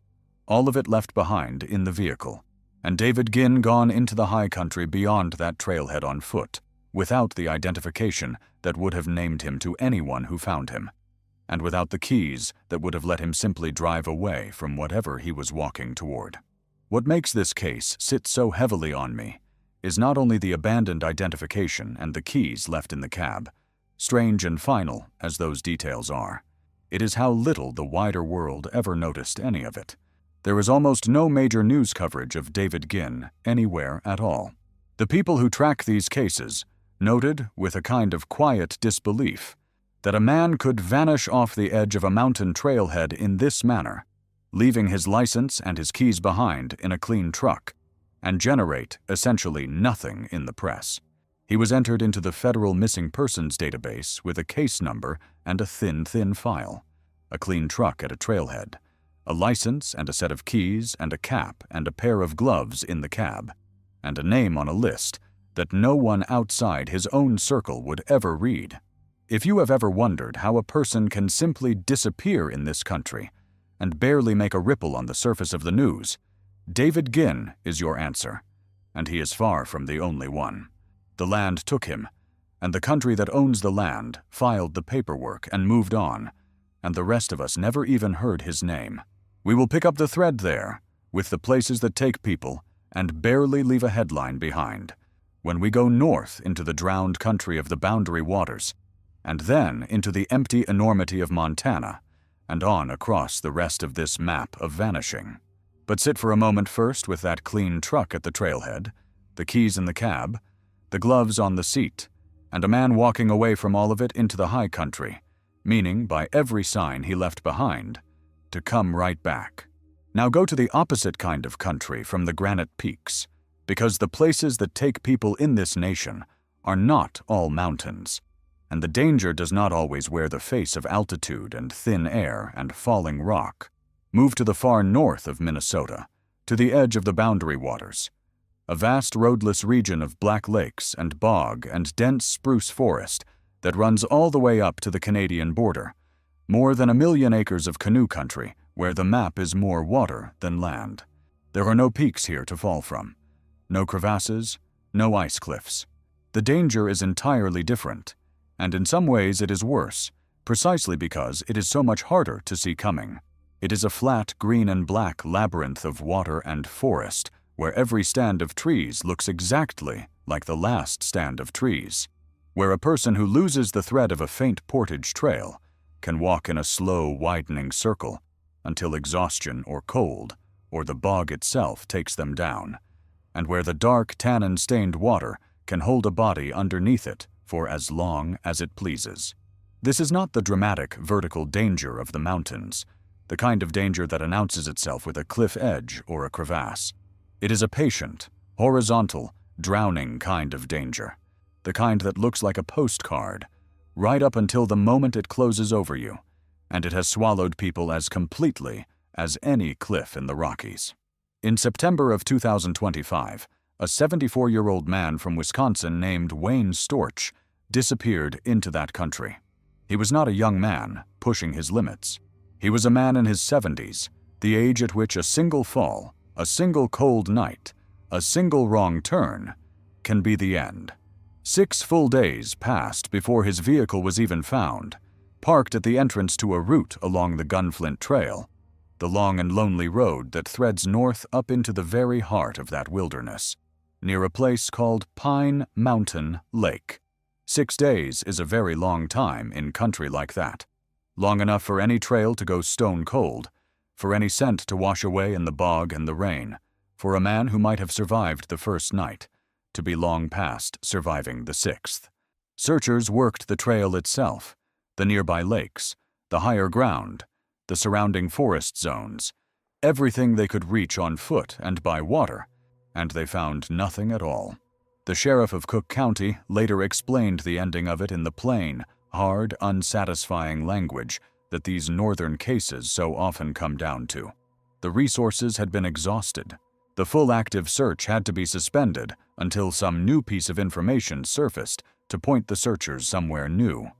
all of it left behind in the vehicle. And David Ginn gone into the high country beyond that trailhead on foot, without the identification that would have named him to anyone who found him, and without the keys that would have let him simply drive away from whatever he was walking toward. What makes this case sit so heavily on me is not only the abandoned identification and the keys left in the cab, strange and final as those details are. It is how little the wider world ever noticed any of it. There was almost no major news coverage of David Ginn anywhere at all. The people who track these cases noted, with a kind of quiet disbelief, that a man could vanish off the edge of a mountain trailhead in this manner, leaving his license and his keys behind in a clean truck, and generate essentially nothing in the press. He was entered into the federal missing persons database with a case number and a thin file, a clean truck at a trailhead, a license and a set of keys and a cap and a pair of gloves in the cab, and a name on a list that no one outside his own circle would ever read. If you have ever wondered how a person can simply disappear in this country and barely make a ripple on the surface of the news, David Ginn is your answer, and he is far from the only one. The land took him, and the country that owns the land filed the paperwork and moved on, and the rest of us never even heard his name. We will pick up the thread there, with the places that take people, and barely leave a headline behind, when we go north into the drowned country of the Boundary Waters, and then into the empty enormity of Montana, and on across the rest of this map of vanishing. But sit for a moment first with that clean truck at the trailhead, the keys in the cab, the gloves on the seat, and a man walking away from all of it into the high country, meaning, by every sign he left behind, to come right back. Now go to the opposite kind of country from the granite peaks, because the places that take people in this nation are not all mountains, and the danger does not always wear the face of altitude and thin air and falling rock. Move to the far north of Minnesota, to the edge of the Boundary Waters, a vast roadless region of black lakes and bog and dense spruce forest that runs all the way up to the Canadian border. More than 1 million acres of canoe country, where the map is more water than land. There are no peaks here to fall from. No crevasses, no ice cliffs. The danger is entirely different, and in some ways it is worse, precisely because it is so much harder to see coming. It is a flat green and black labyrinth of water and forest, where every stand of trees looks exactly like the last stand of trees, where a person who loses the thread of a faint portage trail can walk in a slow, widening circle until exhaustion or cold, or the bog itself takes them down, and where the dark, tannin-stained water can hold a body underneath it for as long as it pleases. This is not the dramatic, vertical danger of the mountains, the kind of danger that announces itself with a cliff edge or a crevasse. It is a patient, horizontal, drowning kind of danger, the kind that looks like a postcard, right up until the moment it closes over you, and it has swallowed people as completely as any cliff in the Rockies. In September of 2025, a 74-year-old man from Wisconsin named Wayne Storch disappeared into that country. He was not a young man pushing his limits. He was a man in his 70s, the age at which a single fall, a single cold night, a single wrong turn can be the end. 6 full days passed before his vehicle was even found, parked at the entrance to a route along the Gunflint Trail, the long and lonely road that threads north up into the very heart of that wilderness, near a place called Pine Mountain Lake. 6 days is a very long time in country like that, long enough for any trail to go stone cold, for any scent to wash away in the bog and the rain, for a man who might have survived the first night to be long past surviving the 6th. Searchers worked the trail itself, the nearby lakes, the higher ground, the surrounding forest zones, everything they could reach on foot and by water, and they found nothing at all. The sheriff of Cook County later explained the ending of it in the plain, hard, unsatisfying language that these northern cases so often come down to. The resources had been exhausted. The full active search had to be suspended until some new piece of information surfaced to point the searchers somewhere new.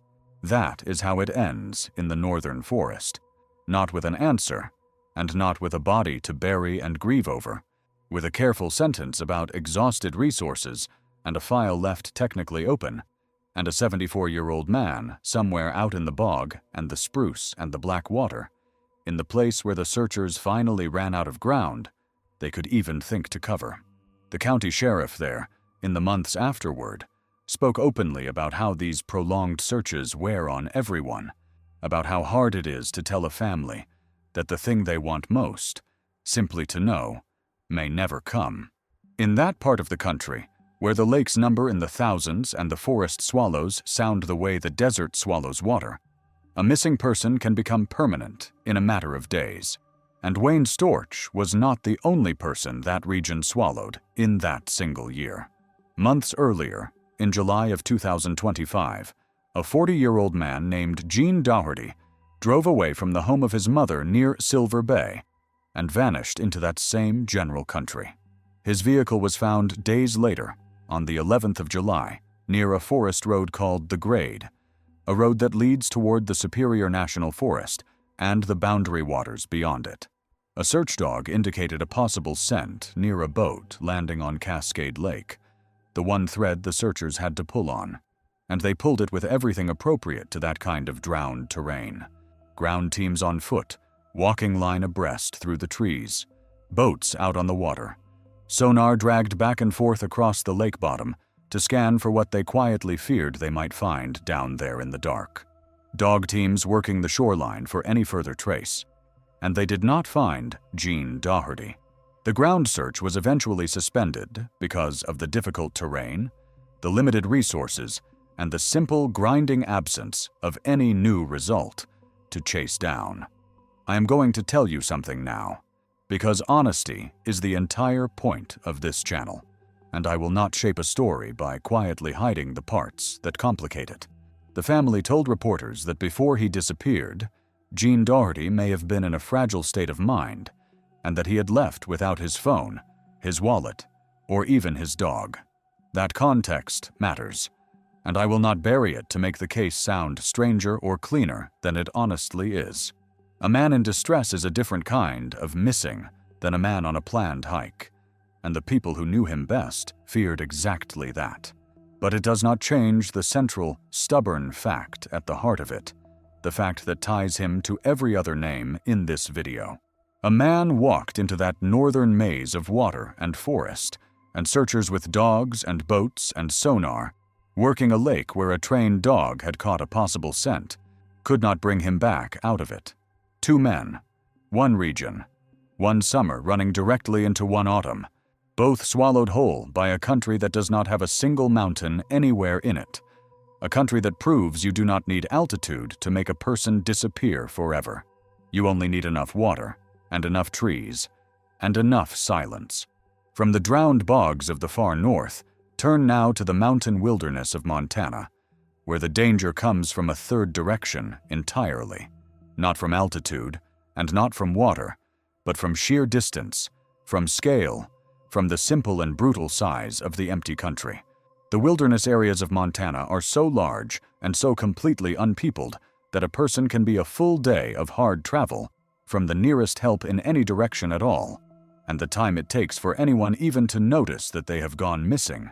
That is how it ends in the northern forest. Not with an answer, and not with a body to bury and grieve over, with a careful sentence about exhausted resources and a file left technically open, and a 74-year-old man somewhere out in the bog and the spruce and the black water, in the place where the searchers finally ran out of ground they could even think to cover. The county sheriff there, in the months afterward, spoke openly about how these prolonged searches wear on everyone, about how hard it is to tell a family that the thing they want most, simply to know, may never come. In that part of the country, where the lakes number in the thousands and the forest swallows sound the way the desert swallows water, a missing person can become permanent in a matter of days. And Wayne Storch was not the only person that region swallowed in that single year. Months earlier, in July of 2025, a 40-year-old man named Gene Doherty drove away from the home of his mother near Silver Bay and vanished into that same general country. His vehicle was found days later, on the 11th of July, near a forest road called the Grade, a road that leads toward the Superior National Forest and the boundary waters beyond it. A search dog indicated a possible scent near a boat landing on Cascade Lake, the one thread the searchers had to pull on, and they pulled it with everything appropriate to that kind of drowned terrain. Ground teams on foot, walking line abreast through the trees, boats out on the water, sonar dragged back and forth across the lake bottom to scan for what they quietly feared they might find down there in the dark. Dog teams working the shoreline for any further trace. And they did not find Gene Doherty. The ground search was eventually suspended because of the difficult terrain, the limited resources, and the simple, grinding absence of any new result to chase down. I am going to tell you something now, because honesty is the entire point of this channel, and I will not shape a story by quietly hiding the parts that complicate it. The family told reporters that before he disappeared, Gene Doherty may have been in a fragile state of mind, and that he had left without his phone, his wallet, or even his dog. That context matters. and I will not bury it to make the case sound stranger or cleaner than it honestly is. A man in distress is a different kind of missing than a man on a planned hike, and the people who knew him best feared exactly that. But it does not change the central, stubborn fact at the heart of it, the fact that ties him to every other name in this video. A man walked into that northern maze of water and forest, and searchers with dogs and boats and sonar, working a lake where a trained dog had caught a possible scent, could not bring him back out of it. 2 men, 1 region, 1 summer running directly into 1 autumn, both swallowed whole by a country that does not have a single mountain anywhere in it, a country that proves you do not need altitude to make a person disappear forever. You only need enough water, and enough trees, and enough silence. From the drowned bogs of the far north, turn now to the mountain wilderness of Montana, where the danger comes from a third direction entirely, not from altitude, and not from water, but from sheer distance, from scale, from the simple and brutal size of the empty country. The wilderness areas of Montana are so large and so completely unpeopled that a person can be a full day of hard travel from the nearest help in any direction at all, and the time it takes for anyone even to notice that they have gone missing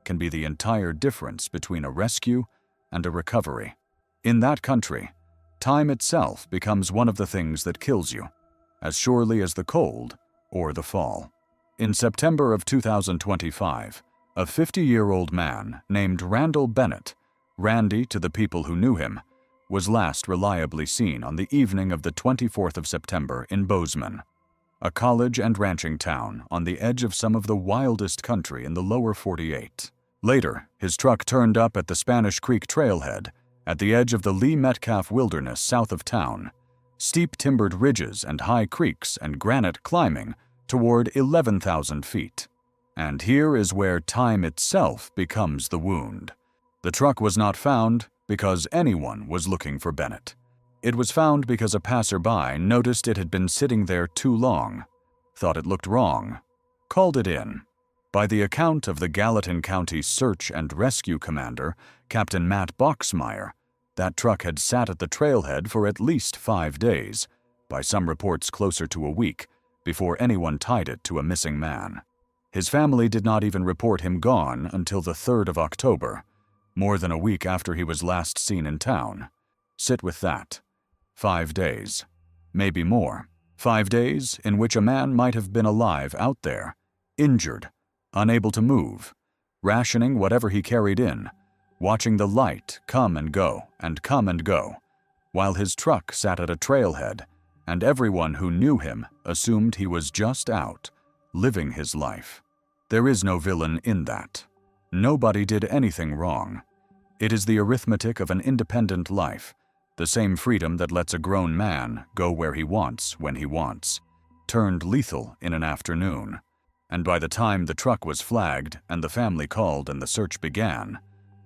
can be the entire difference between a rescue and a recovery. In that country, time itself becomes one of the things that kills you, as surely as the cold or the fall. In September of 2025, a 50-year-old man named Randall Bennett, Randy to the people who knew him, was last reliably seen on the evening of the 24th of September in Bozeman, a college and ranching town on the edge of some of the wildest country in the lower 48. Later, his truck turned up at the Spanish Creek trailhead at the edge of the Lee Metcalf Wilderness south of town, steep timbered ridges and high creeks and granite climbing toward 11,000 feet. And here is where time itself becomes the wound. The truck was not found because anyone was looking for Bennett. It was found because a passerby noticed it had been sitting there too long, thought it looked wrong, called it in. By the account of the Gallatin County Search and Rescue Commander, Captain Matt Boxmeyer, that truck had sat at the trailhead for at least 5 days, by some reports closer to a week, before anyone tied it to a missing man. His family did not even report him gone until the 3rd of October, more than a week after he was last seen in town. Sit with that. 5 days. Maybe more. 5 days in which a man might have been alive out there, injured, unable to move, rationing whatever he carried in, watching the light come and go, while his truck sat at a trailhead, and everyone who knew him assumed he was just out, living his life. There is no villain in that. Nobody did anything wrong. It is the arithmetic of an independent life, the same freedom that lets a grown man go where he wants when he wants, turned lethal in an afternoon. And by the time the truck was flagged and the family called and the search began,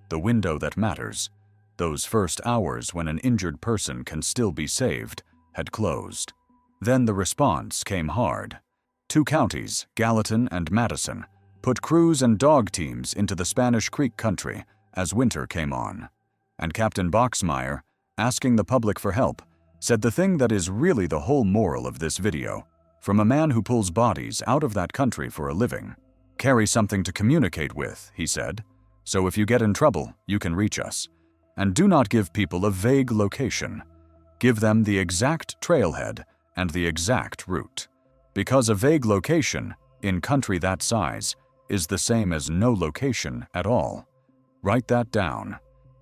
the window that matters, those first hours when an injured person can still be saved, had closed. Then the response came hard. 2 counties, Gallatin and Madison, put crews and dog teams into the Spanish Creek country as winter came on. And Captain Boxmeyer, asking the public for help, said the thing that is really the whole moral of this video, from a man who pulls bodies out of that country for a living. Carry something to communicate with, he said, so if you get in trouble, you can reach us. And do not give people a vague location. Give them the exact trailhead and the exact route. Because a vague location, in country that size, is the same as no location at all. Write that down.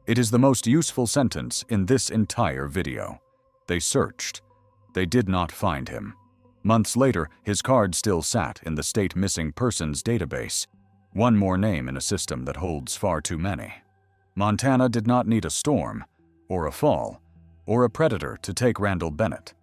It is the most useful sentence in this entire video. They searched. They did not find him. Months later, his card still sat in the state missing persons database, one more name in a system that holds far too many. Montana did not need a storm, or a fall, or a predator to take Randall Bennett.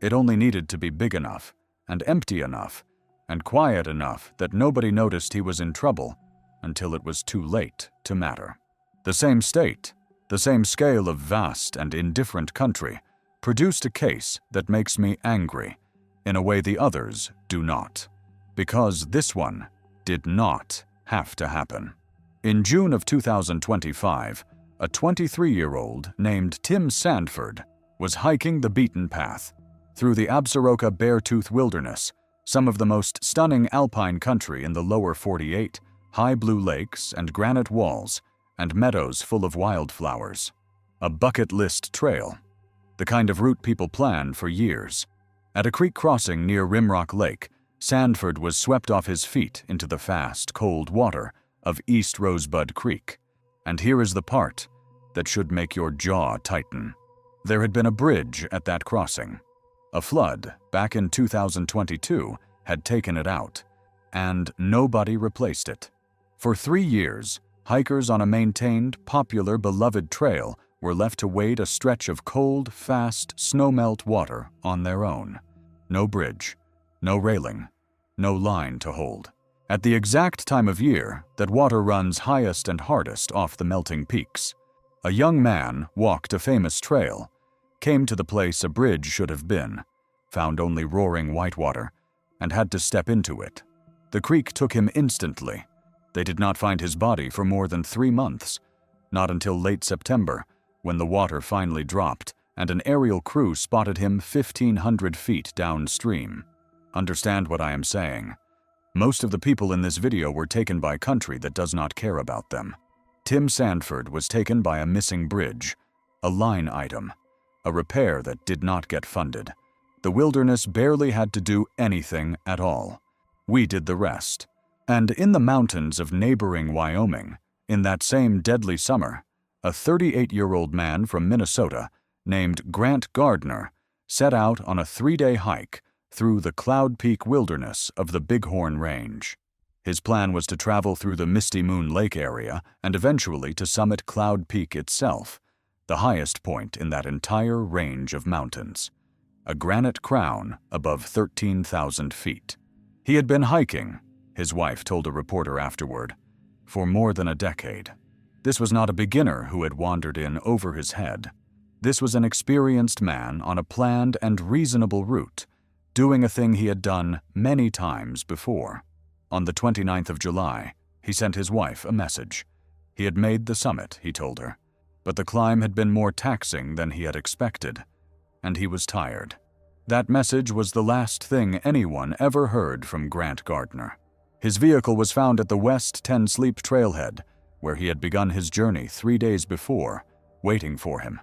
It only needed to be big enough, and empty enough, and quiet enough that nobody noticed he was in trouble until it was too late to matter. The same state, the same scale of vast and indifferent country, produced a case that makes me angry in a way the others do not. Because this one did not have to happen. In June of 2025, a 23-year-old named Tim Sandford was hiking the beaten path through the Absaroka Beartooth Wilderness, some of the most stunning alpine country in the lower 48, high blue lakes and granite walls, and meadows full of wildflowers. A bucket list trail, the kind of route people plan for years. At a creek crossing near Rimrock Lake, Sandford was swept off his feet into the fast, cold water of East Rosebud Creek. And here is the part that should make your jaw tighten. There had been a bridge at that crossing. A flood back in 2022 had taken it out, and nobody replaced it. For 3 years, hikers on a maintained, popular, beloved trail were left to wade a stretch of cold, fast, snowmelt water on their own. No bridge, no railing, no line to hold. At the exact time of year that water runs highest and hardest off the melting peaks, a young man walked a famous trail, came to the place a bridge should have been, found only roaring whitewater, and had to step into it. The creek took him instantly. They did not find his body for more than 3 months, not until late September, when the water finally dropped and an aerial crew spotted him 1,500 feet downstream. Understand what I am saying. Most of the people in this video were taken by country that does not care about them. Tim Sandford was taken by a missing bridge, a line item, a repair that did not get funded. The wilderness barely had to do anything at all. We did the rest. And in the mountains of neighboring Wyoming, in that same deadly summer, a 38-year-old man from Minnesota named Grant Gardner set out on a 3-day hike through the Cloud Peak wilderness of the Bighorn Range. His plan was to travel through the Misty Moon Lake area and eventually to summit Cloud Peak itself, the highest point in that entire range of mountains, a granite crown above 13,000 feet. He had been hiking, his wife told a reporter afterward, for more than a decade. This was not a beginner who had wandered in over his head. This was an experienced man on a planned and reasonable route, doing a thing he had done many times before. On the 29th of July, he sent his wife a message. He had made the summit, he told her, but the climb had been more taxing than he had expected, and he was tired. That message was the last thing anyone ever heard from Grant Gardner. His vehicle was found at the West Ten Sleep trailhead, where he had begun his journey 3 days before, waiting for him.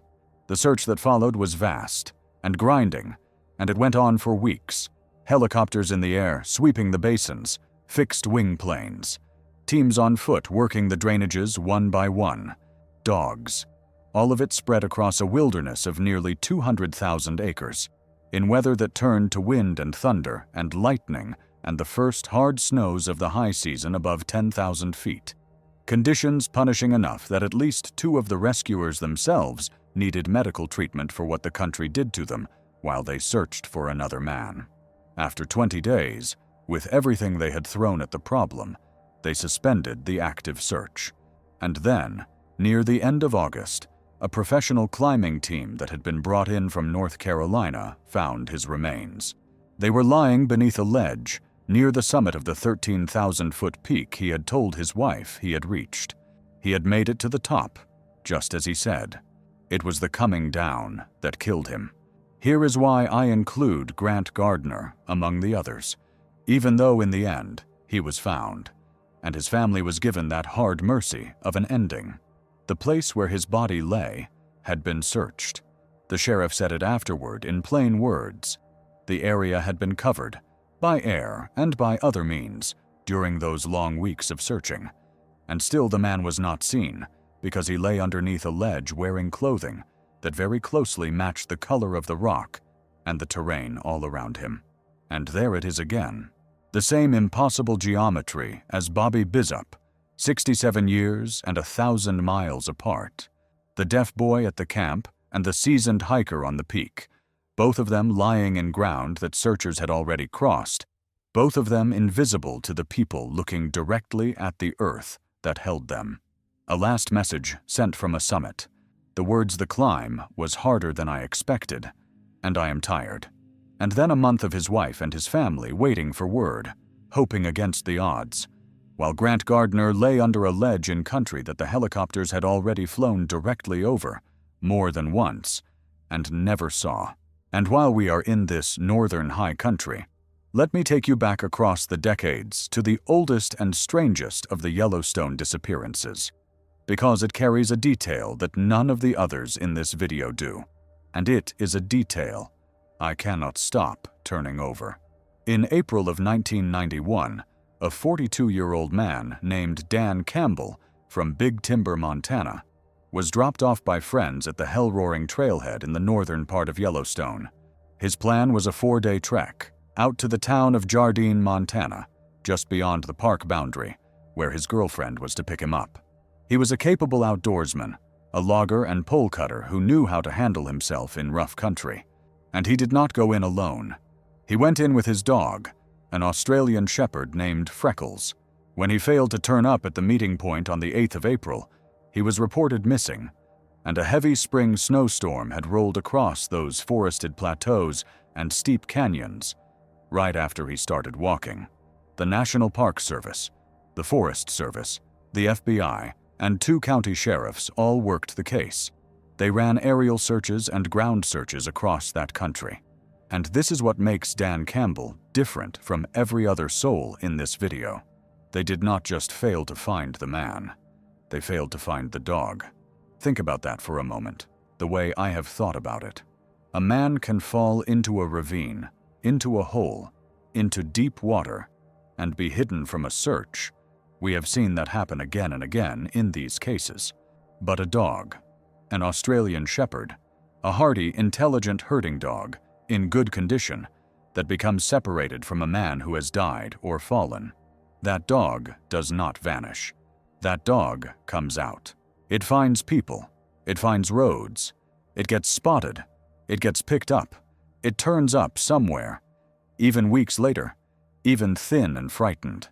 The search that followed was vast and grinding, and it went on for weeks. Helicopters in the air sweeping the basins, fixed wing planes, teams on foot working the drainages one by one, dogs, all of it spread across a wilderness of nearly 200,000 acres, in weather that turned to wind and thunder and lightning and the first hard snows of the high season above 10,000 feet. Conditions punishing enough that at least 2 of the rescuers themselves needed medical treatment for what the country did to them while they searched for another man. After 20 days, with everything they had thrown at the problem, they suspended the active search. And then, near the end of August, a professional climbing team that had been brought in from North Carolina found his remains. They were lying beneath a ledge near the summit of the 13,000-foot peak he had told his wife he had reached. He had made it to the top, just as he said. It was the coming down that killed him. Here is why I include Grant Gardner among the others, even though in the end he was found, and his family was given that hard mercy of an ending. The place where his body lay had been searched. The sheriff said it afterward in plain words. The area had been covered, by air and by other means, during those long weeks of searching, and still the man was not seen because he lay underneath a ledge wearing clothing that very closely matched the color of the rock and the terrain all around him. And there it is again, the same impossible geometry as Bobby Bizup, 67 years and 1,000 miles apart. The deaf boy at the camp and the seasoned hiker on the peak, both of them lying in ground that searchers had already crossed, both of them invisible to the people looking directly at the earth that held them. A last message sent from a summit. The words, "The climb was harder than I expected, and I am tired." And then a month of his wife and his family waiting for word, hoping against the odds. while Grant Gardner lay under a ledge in country that the helicopters had already flown directly over, more than once, and never saw. And while we are in this northern high country, let me take you back across the decades to the oldest and strangest of the Yellowstone disappearances, because it carries a detail that none of the others in this video do, and it is a detail I cannot stop turning over. In April of 1991, a 42-year-old man named Dan Campbell from Big Timber, Montana, was dropped off by friends at the hell-roaring trailhead in the northern part of Yellowstone. His plan was a 4-day trek out to the town of Jardine, Montana, just beyond the park boundary, where his girlfriend was to pick him up. He was a capable outdoorsman, a logger and pole cutter who knew how to handle himself in rough country. And he did not go in alone. He went in with his dog, an Australian shepherd named Freckles. When he failed to turn up at the meeting point on the 8th of April, he was reported missing, and a heavy spring snowstorm had rolled across those forested plateaus and steep canyons right after he started walking. The National Park Service, the Forest Service, the FBI, and 2 county sheriffs all worked the case. They ran aerial searches and ground searches across that country. And this is what makes Dan Campbell different from every other soul in this video. They did not just fail to find the man. They failed to find the dog. Think about that for a moment, the way I have thought about it. A man can fall into a ravine, into a hole, into deep water, and be hidden from a search. We have seen that happen again and again in these cases. But a dog, an Australian shepherd, a hardy, intelligent herding dog, in good condition, that becomes separated from a man who has died or fallen. That dog does not vanish. That dog comes out. It finds people. It finds roads. It gets spotted. It gets picked up. It turns up somewhere, even weeks later, even thin and frightened.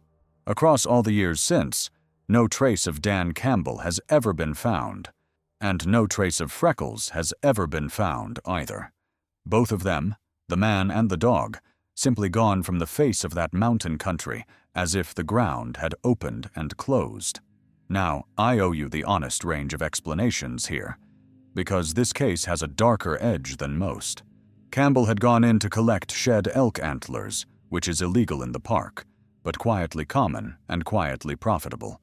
Across all the years since, no trace of Dan Campbell has ever been found, and no trace of Freckles has ever been found either. Both of them, the man and the dog, simply gone from the face of that mountain country as if the ground had opened and closed. Now, I owe you the honest range of explanations here, because this case has a darker edge than most. Campbell had gone in to collect shed elk antlers, which is illegal in the park, but quietly common and quietly profitable,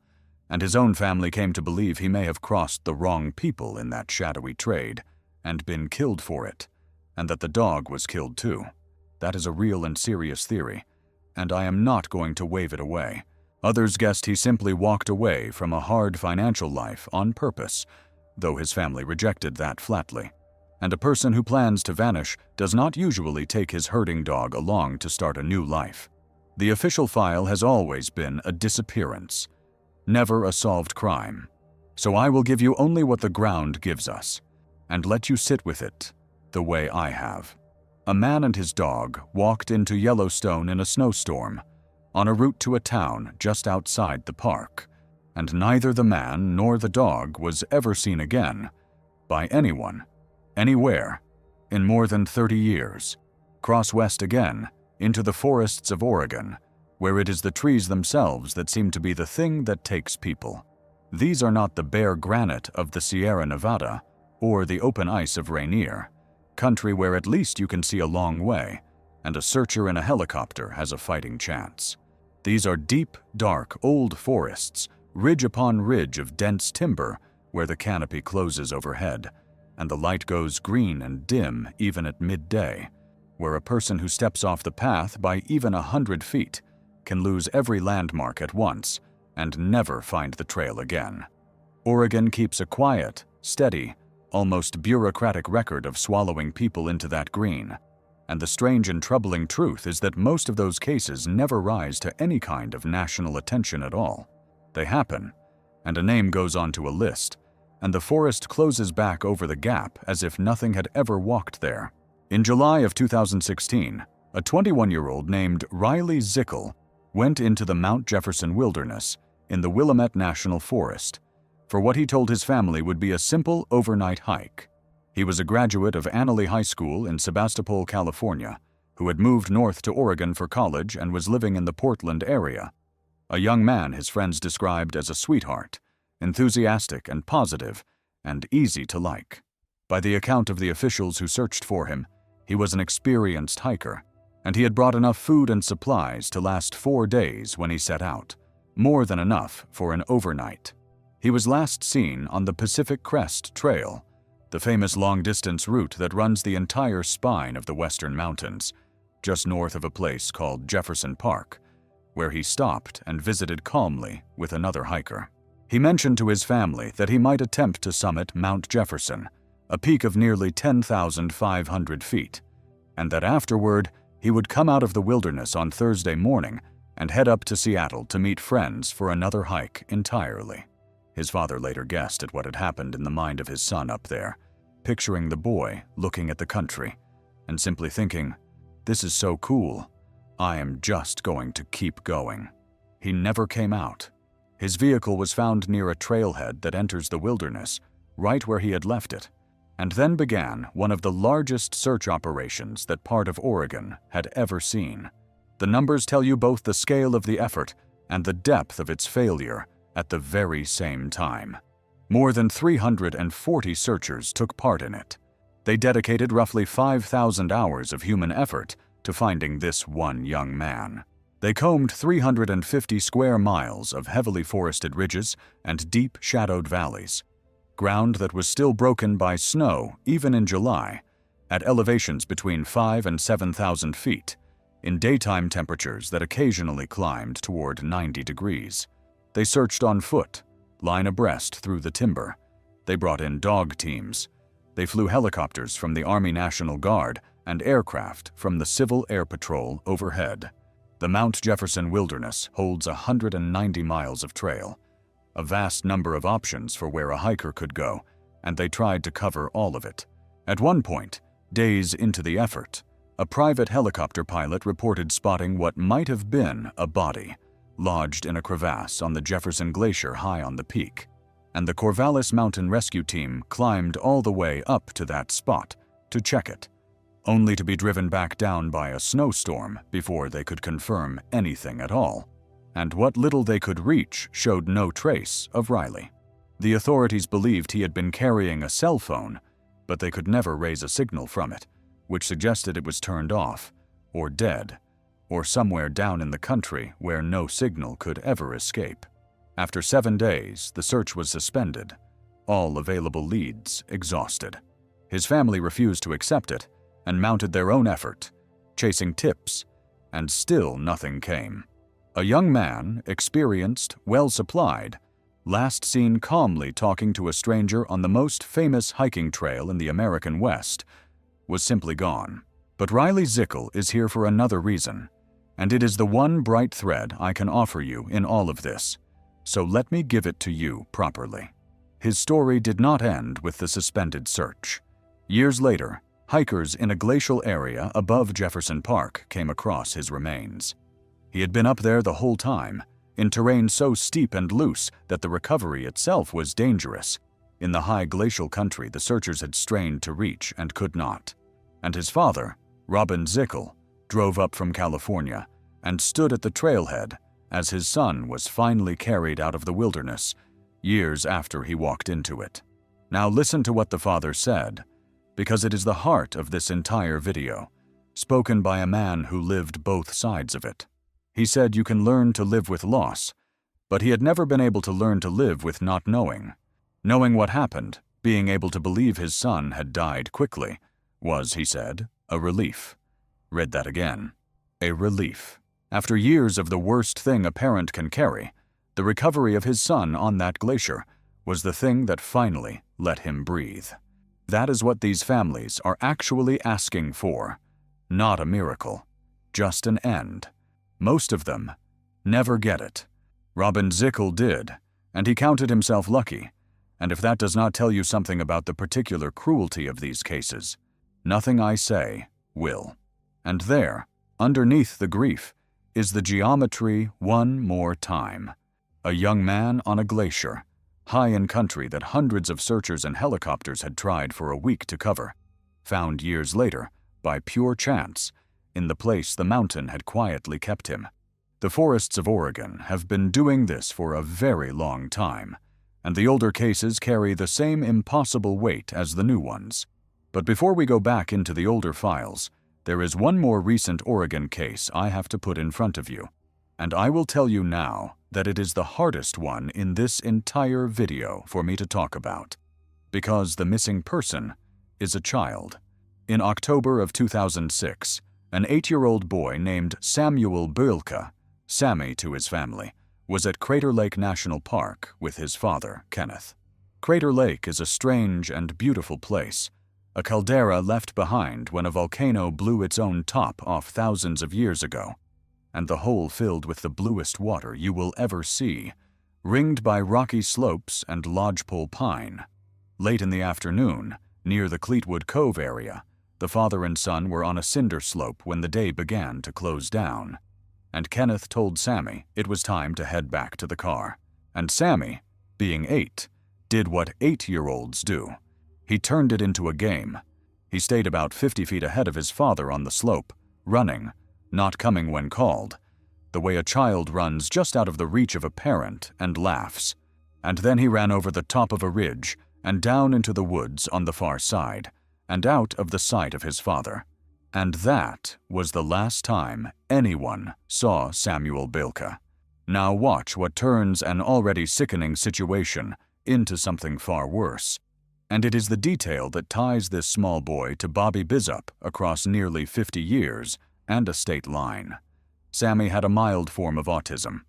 and his own family came to believe he may have crossed the wrong people in that shadowy trade and been killed for it, and that the dog was killed too. That is a real and serious theory, and I am not going to wave it away. Others guessed he simply walked away from a hard financial life on purpose, though his family rejected that flatly. And a person who plans to vanish does not usually take his herding dog along to start a new life. The official file has always been a disappearance, never a solved crime. So I will give you only what the ground gives us, and let you sit with it the way I have. A man and his dog walked into Yellowstone in a snowstorm, on a route to a town just outside the park, and neither the man nor the dog was ever seen again by anyone, anywhere, in more than 30 years. Cross west again, into the forests of Oregon, where it is the trees themselves that seem to be the thing that takes people. These are not the bare granite of the Sierra Nevada or the open ice of Rainier, country where at least you can see a long way, and a searcher in a helicopter has a fighting chance. These are deep, dark, old forests, ridge upon ridge of dense timber where the canopy closes overhead, and the light goes green and dim even at midday, where a person who steps off the path by even 100 feet can lose every landmark at once and never find the trail again. Oregon keeps a quiet, steady, almost bureaucratic record of swallowing people into that green, and the strange and troubling truth is that most of those cases never rise to any kind of national attention at all. They happen, and a name goes onto a list, and the forest closes back over the gap as if nothing had ever walked there. In July of 2016, a 21-year-old named Riley Zickel went into the Mount Jefferson Wilderness in the Willamette National Forest for what he told his family would be a simple overnight hike. He was a graduate of Annaley High School in Sebastopol, California, who had moved north to Oregon for college and was living in the Portland area. A young man his friends described as a sweetheart, enthusiastic and positive, and easy to like. By the account of the officials who searched for him, he was an experienced hiker, and he had brought enough food and supplies to last 4 days when he set out, more than enough for an overnight. He was last seen on the Pacific Crest Trail, the famous long-distance route that runs the entire spine of the Western Mountains, just north of a place called Jefferson Park, where he stopped and visited calmly with another hiker. He mentioned to his family that he might attempt to summit Mount Jefferson, a peak of nearly 10,500 feet, and that afterward he would come out of the wilderness on Thursday morning and head up to Seattle to meet friends for another hike entirely. His father later guessed at what had happened in the mind of his son up there, picturing the boy looking at the country and simply thinking, "This is so cool. I am just going to keep going." He never came out. His vehicle was found near a trailhead that enters the wilderness, right where he had left it, and then began one of the largest search operations that part of Oregon had ever seen. The numbers tell you both the scale of the effort and the depth of its failure at the very same time. More than 340 searchers took part in it. They dedicated roughly 5,000 hours of human effort to finding this one young man. They combed 350 square miles of heavily forested ridges and deep shadowed valleys, ground that was still broken by snow even in July, at elevations between 5,000 and 7,000 feet, in daytime temperatures that occasionally climbed toward 90 degrees. They searched on foot, line abreast through the timber. They brought in dog teams. They flew helicopters from the Army National Guard and aircraft from the Civil Air Patrol overhead. The Mount Jefferson Wilderness holds 190 miles of trail, a vast number of options for where a hiker could go, and they tried to cover all of it. At one point, days into the effort, a private helicopter pilot reported spotting what might have been a body, lodged in a crevasse on the Jefferson Glacier high on the peak, and the Corvallis Mountain Rescue Team climbed all the way up to that spot to check it, only to be driven back down by a snowstorm before they could confirm anything at all. And what little they could reach showed no trace of Riley. The authorities believed he had been carrying a cell phone, but they could never raise a signal from it, which suggested it was turned off, or dead, or somewhere down in the country where no signal could ever escape. After 7 days, the search was suspended, all available leads exhausted. His family refused to accept it and mounted their own effort, chasing tips, and still nothing came. A young man, experienced, well-supplied, last seen calmly talking to a stranger on the most famous hiking trail in the American West, was simply gone. But Riley Zickel is here for another reason, and it is the one bright thread I can offer you in all of this, so let me give it to you properly. His story did not end with the suspended search. Years later, hikers in a glacial area above Jefferson Park came across his remains. He had been up there the whole time, in terrain so steep and loose that the recovery itself was dangerous. In the high glacial country the searchers had strained to reach and could not. And his father, Robin Zickel, drove up from California and stood at the trailhead as his son was finally carried out of the wilderness, years after he walked into it. Now listen to what the father said, because it is the heart of this entire video, spoken by a man who lived both sides of it. He said you can learn to live with loss, but he had never been able to learn to live with not knowing. Knowing what happened, being able to believe his son had died quickly, was, he said, a relief. Read that again. A relief. After years of the worst thing a parent can carry, the recovery of his son on that glacier was the thing that finally let him breathe. That is what these families are actually asking for. Not a miracle, just an end. Most of them never get it. Robin Zickel did, and he counted himself lucky. And if that does not tell you something about the particular cruelty of these cases, nothing I say will. And there, underneath the grief, is the geometry one more time. A young man on a glacier, high in country that hundreds of searchers and helicopters had tried for a week to cover, found years later, by pure chance, in the place the mountain had quietly kept him. The forests of Oregon have been doing this for a very long time, and the older cases carry the same impossible weight as the new ones. But before we go back into the older files, there is one more recent Oregon case I have to put in front of you, and I will tell you now that it is the hardest one in this entire video for me to talk about, because the missing person is a child. In October of 2006, an 8-year-old boy named Samuel Bilka, Sammy to his family, was at Crater Lake National Park with his father, Kenneth. Crater Lake is a strange and beautiful place, a caldera left behind when a volcano blew its own top off thousands of years ago, and the hole filled with the bluest water you will ever see, ringed by rocky slopes and lodgepole pine. Late in the afternoon, near the Cleetwood Cove area, the father and son were on a cinder slope when the day began to close down, and Kenneth told Sammy it was time to head back to the car. And Sammy, being 8, did what 8-year-olds do. He turned it into a game. He stayed about 50 feet ahead of his father on the slope, running, not coming when called, the way a child runs just out of the reach of a parent and laughs. And then he ran over the top of a ridge and down into the woods on the far side, and out of the sight of his father. And that was the last time anyone saw Samuel Bilka. Now watch what turns an already sickening situation into something far worse. And it is the detail that ties this small boy to Bobby Bizup across nearly 50 years and a state line. Sammy had a mild form of autism,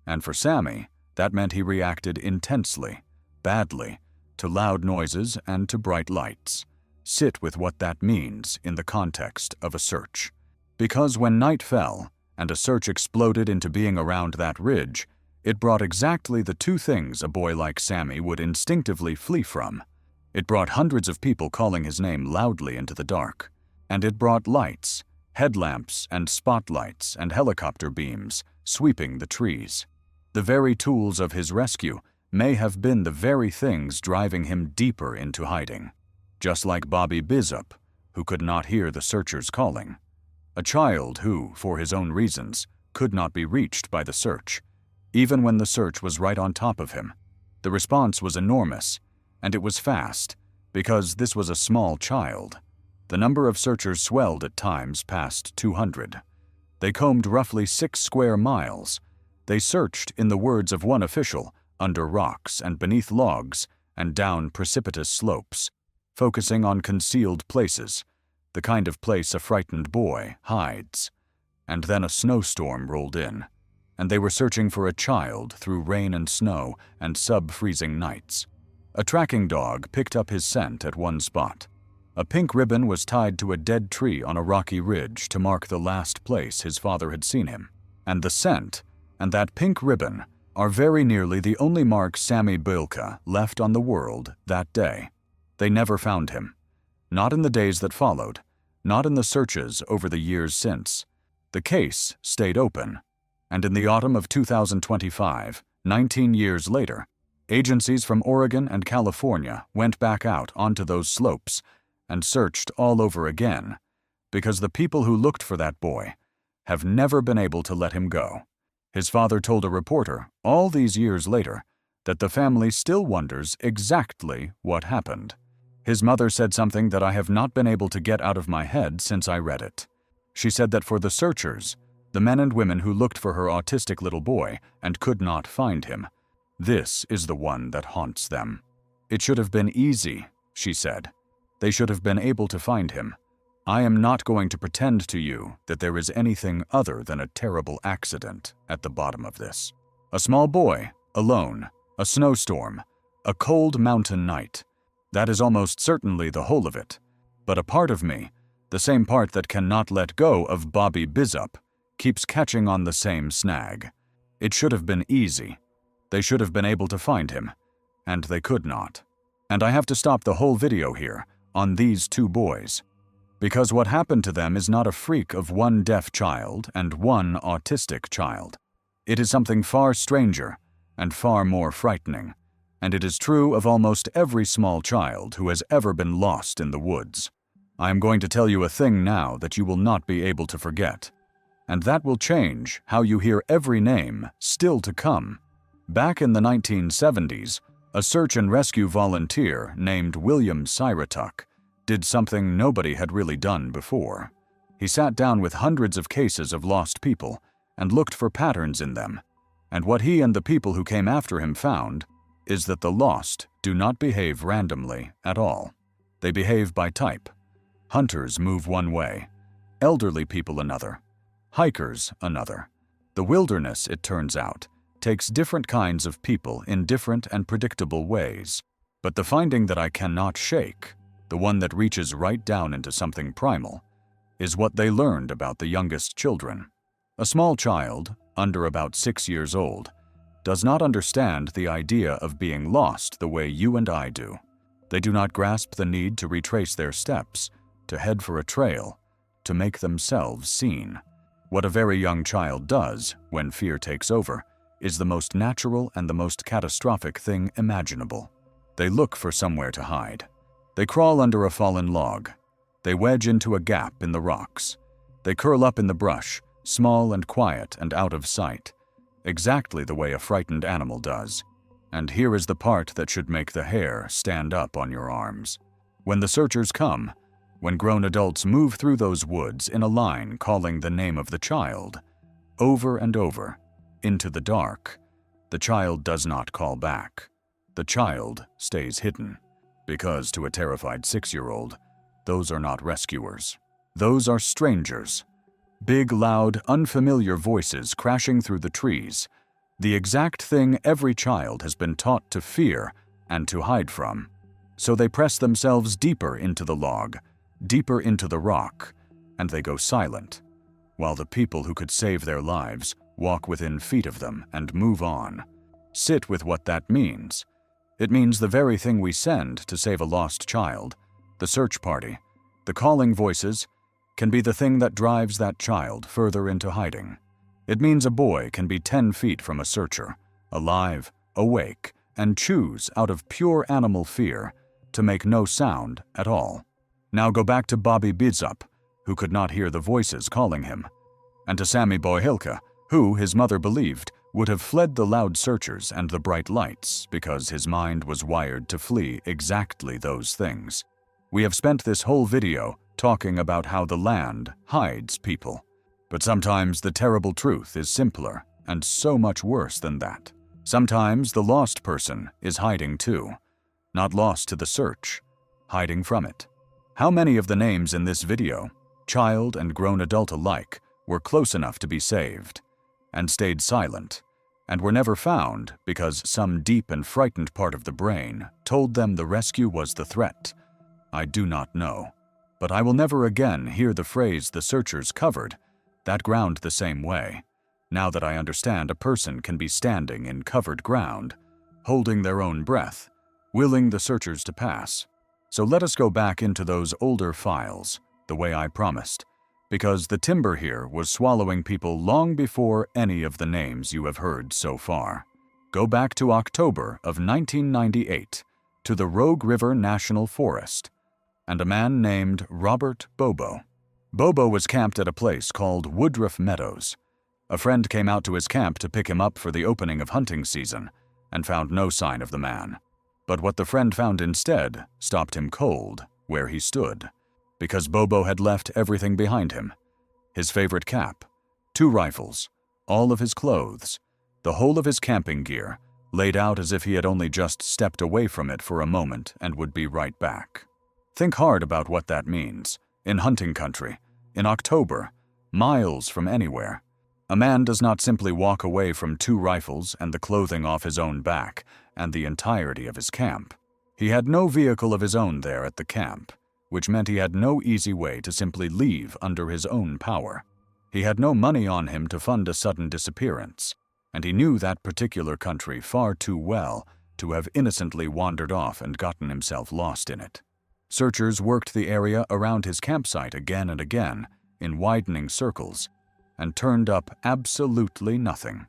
and for Sammy, that meant he reacted intensely, badly, to loud noises and to bright lights. Sit with what that means in the context of a search. Because when night fell and a search exploded into being around that ridge, it brought exactly the two things a boy like Sammy would instinctively flee from. It brought hundreds of people calling his name loudly into the dark, and it brought lights, headlamps and spotlights and helicopter beams sweeping the trees. The very tools of his rescue may have been the very things driving him deeper into hiding. Just like Bobby Bizup, who could not hear the searchers calling. A child who, for his own reasons, could not be reached by the search, even when the search was right on top of him. The response was enormous, and it was fast, because this was a small child. The number of searchers swelled at times past 200. They combed roughly 6 square miles. They searched, in the words of one official, under rocks and beneath logs and down precipitous slopes, focusing on concealed places, the kind of place a frightened boy hides. And then a snowstorm rolled in, and they were searching for a child through rain and snow and sub-freezing nights. A tracking dog picked up his scent at one spot. A pink ribbon was tied to a dead tree on a rocky ridge to mark the last place his father had seen him. And the scent and that pink ribbon are very nearly the only marks Sammy Bilka left on the world that day. They never found him. Not in the days that followed, not in the searches over the years since. The case stayed open, and in the autumn of 2025, 19 years later, agencies from Oregon and California went back out onto those slopes and searched all over again, because the people who looked for that boy have never been able to let him go. His father told a reporter, all these years later, that the family still wonders exactly what happened. His mother said something that I have not been able to get out of my head since I read it. She said that for the searchers, the men and women who looked for her autistic little boy and could not find him, this is the one that haunts them. It should have been easy, she said. They should have been able to find him. I am not going to pretend to you that there is anything other than a terrible accident at the bottom of this. A small boy, alone, a snowstorm, a cold mountain night. That is almost certainly the whole of it. But a part of me, the same part that cannot let go of Bobby Bizup, keeps catching on the same snag. It should have been easy. They should have been able to find him, and they could not. And I have to stop the whole video here on these two boys, because what happened to them is not a freak of one deaf child and one autistic child. It is something far stranger and far more frightening, and it is true of almost every small child who has ever been lost in the woods. I am going to tell you a thing now that you will not be able to forget. And that will change how you hear every name still to come. Back in the 1970s, a search and rescue volunteer named William Siratuck did something nobody had really done before. He sat down with hundreds of cases of lost people and looked for patterns in them. And what he and the people who came after him found is that the lost do not behave randomly at all. They behave by type. Hunters move one way, elderly people another, hikers another. The wilderness, it turns out, takes different kinds of people in different and predictable ways. But the finding that I cannot shake, the one that reaches right down into something primal, is what they learned about the youngest children. A small child, under about 6 years old, does not understand the idea of being lost the way you and I do. They do not grasp the need to retrace their steps, to head for a trail, to make themselves seen. What a very young child does, when fear takes over, is the most natural and the most catastrophic thing imaginable. They look for somewhere to hide. They crawl under a fallen log. They wedge into a gap in the rocks. They curl up in the brush, small and quiet and out of sight, exactly the way a frightened animal does. And here is the part that should make the hair stand up on your arms. When the searchers come, when grown adults move through those woods in a line calling the name of the child, over and over, into the dark, the child does not call back. The child stays hidden, because to a terrified 6-year-old, those are not rescuers. Those are strangers. Big, loud, unfamiliar voices crashing through the trees, the exact thing every child has been taught to fear and to hide from. So they press themselves deeper into the log, deeper into the rock, and they go silent, while the people who could save their lives walk within feet of them and move on. Sit with what that means. It means the very thing we send to save a lost child, the search party, the calling voices, can be the thing that drives that child further into hiding. It means a boy can be 10 feet from a searcher, alive, awake, and choose out of pure animal fear to make no sound at all. Now go back to Bobby Bizup, who could not hear the voices calling him, and to Sammy Boyhilka, who, his mother believed, would have fled the loud searchers and the bright lights because his mind was wired to flee exactly those things. We have spent this whole video talking about how the land hides people. But sometimes the terrible truth is simpler and so much worse than that. Sometimes the lost person is hiding too, not lost to the search, hiding from it. How many of the names in this video, child and grown adult alike, were close enough to be saved, and stayed silent, and were never found because some deep and frightened part of the brain told them the rescue was the threat? I do not know. But I will never again hear the phrase the searchers covered that ground the same way, now that I understand a person can be standing in covered ground, holding their own breath, willing the searchers to pass. So let us go back into those older files, the way I promised, because the timber here was swallowing people long before any of the names you have heard so far. Go back to October of 1998, to the Rogue River National Forest, and a man named Robert Bobo. Bobo was camped at a place called Woodruff Meadows. A friend came out to his camp to pick him up for the opening of hunting season and found no sign of the man. But what the friend found instead stopped him cold where he stood, because Bobo had left everything behind him. His favorite cap, 2 rifles, all of his clothes, the whole of his camping gear, laid out as if he had only just stepped away from it for a moment and would be right back. Think hard about what that means. In hunting country, in October, miles from anywhere. A man does not simply walk away from 2 rifles and the clothing off his own back and the entirety of his camp. He had no vehicle of his own there at the camp, which meant he had no easy way to simply leave under his own power. He had no money on him to fund a sudden disappearance, and he knew that particular country far too well to have innocently wandered off and gotten himself lost in it. Searchers worked the area around his campsite again and again, in widening circles, and turned up absolutely nothing.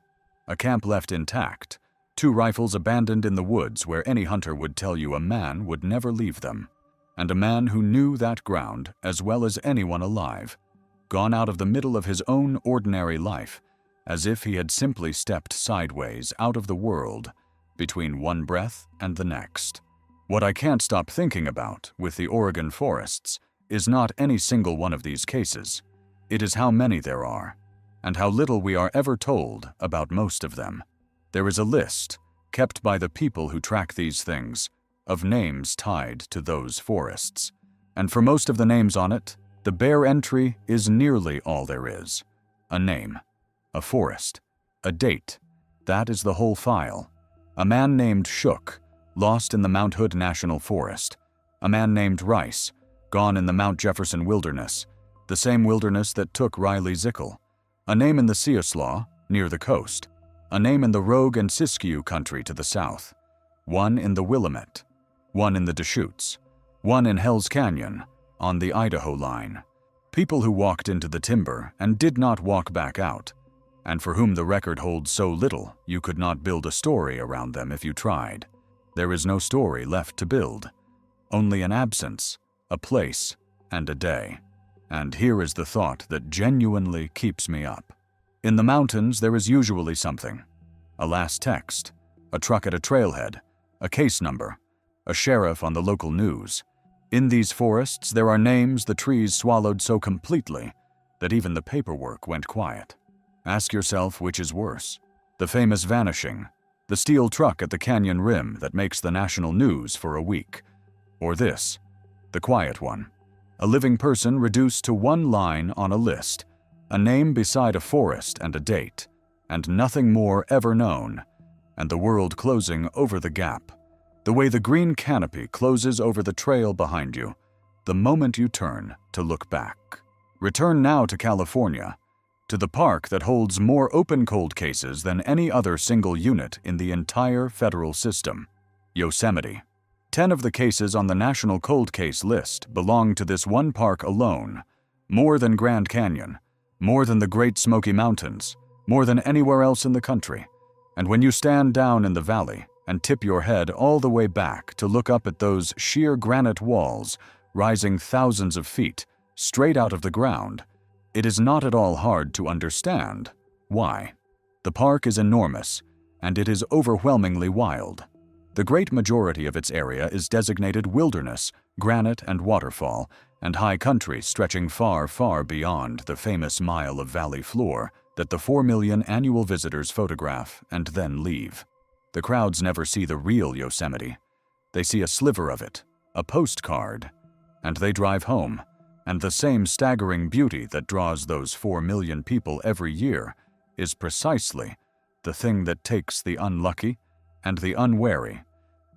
A camp left intact, 2 rifles abandoned in the woods where any hunter would tell you a man would never leave them, and a man who knew that ground as well as anyone alive. gone out of the middle of his own ordinary life, as if he had simply stepped sideways out of the world between one breath and the next. What I can't stop thinking about with the Oregon forests is not any single one of these cases. It is how many there are, and how little we are ever told about most of them. There is a list, kept by the people who track these things, of names tied to those forests. And for most of the names on it, the bare entry is nearly all there is. A name, a forest, a date. That is the whole file. A man named Shook, lost in the Mount Hood National Forest. A man named Rice, gone in the Mount Jefferson Wilderness, the same wilderness that took Riley Zickel. A name in the Siuslaw, near the coast. A name in the Rogue and Siskiyou country to the south. One in the Willamette. One in the Deschutes. One in Hell's Canyon, on the Idaho line. People who walked into the timber and did not walk back out, and for whom the record holds so little you could not build a story around them if you tried. There is no story left to build. Only an absence, a place, and a day. And here is the thought that genuinely keeps me up. In the mountains, there is usually something. A last text, a truck at a trailhead, a case number, a sheriff on the local news. In these forests, there are names the trees swallowed so completely that even the paperwork went quiet. Ask yourself which is worse. The famous vanishing, the steel truck at the canyon rim that makes the national news for a week. Or this, the quiet one. A living person reduced to one line on a list, a name beside a forest and a date, and nothing more ever known, and the world closing over the gap, the way the green canopy closes over the trail behind you, the moment you turn to look back. Return now to California, to the park that holds more open cold cases than any other single unit in the entire federal system, Yosemite. 10 of the cases on the National Cold Case list belong to this one park alone, more than Grand Canyon, more than the Great Smoky Mountains, more than anywhere else in the country. And when you stand down in the valley and tip your head all the way back to look up at those sheer granite walls rising thousands of feet straight out of the ground, it is not at all hard to understand why. The park is enormous, and it is overwhelmingly wild. The great majority of its area is designated wilderness, granite and waterfall, and high country stretching far, far beyond the famous mile of valley floor that the 4 million annual visitors photograph and then leave. The crowds never see the real Yosemite. They see a sliver of it, a postcard, and they drive home, and the same staggering beauty that draws those 4 million people every year is precisely the thing that takes the unlucky and the unwary,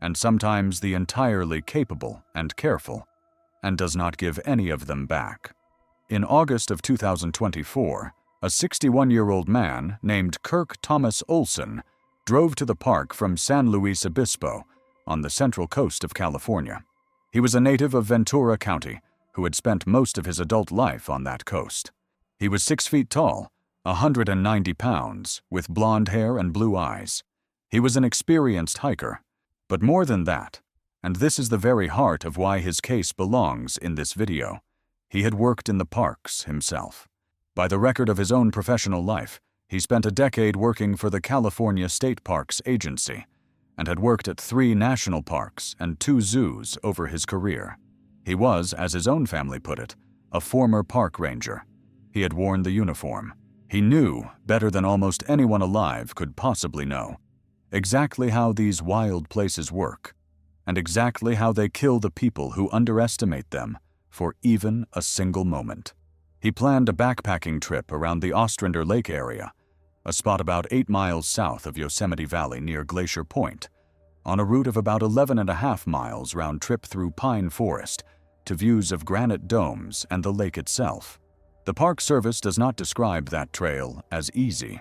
and sometimes the entirely capable and careful, and does not give any of them back. In August of 2024, a 61-year-old man named Kirk Thomas Olson drove to the park from San Luis Obispo on the central coast of California. He was a native of Ventura County who had spent most of his adult life on that coast. He was 6 feet tall, 190 pounds, with blonde hair and blue eyes. He was an experienced hiker, but more than that, and this is the very heart of why his case belongs in this video, he had worked in the parks himself. By the record of his own professional life, he spent a decade working for the California State Parks Agency and had worked at 3 national parks and 2 zoos over his career. He was, as his own family put it, a former park ranger. He had worn the uniform. He knew, better than almost anyone alive could possibly know, exactly how these wild places work, and exactly how they kill the people who underestimate them for even a single moment. He planned a backpacking trip around the Ostrander Lake area, a spot about 8 miles south of Yosemite Valley near Glacier Point, on a route of about 11.5 miles round trip through pine forest to views of granite domes and the lake itself. The Park Service does not describe that trail as easy.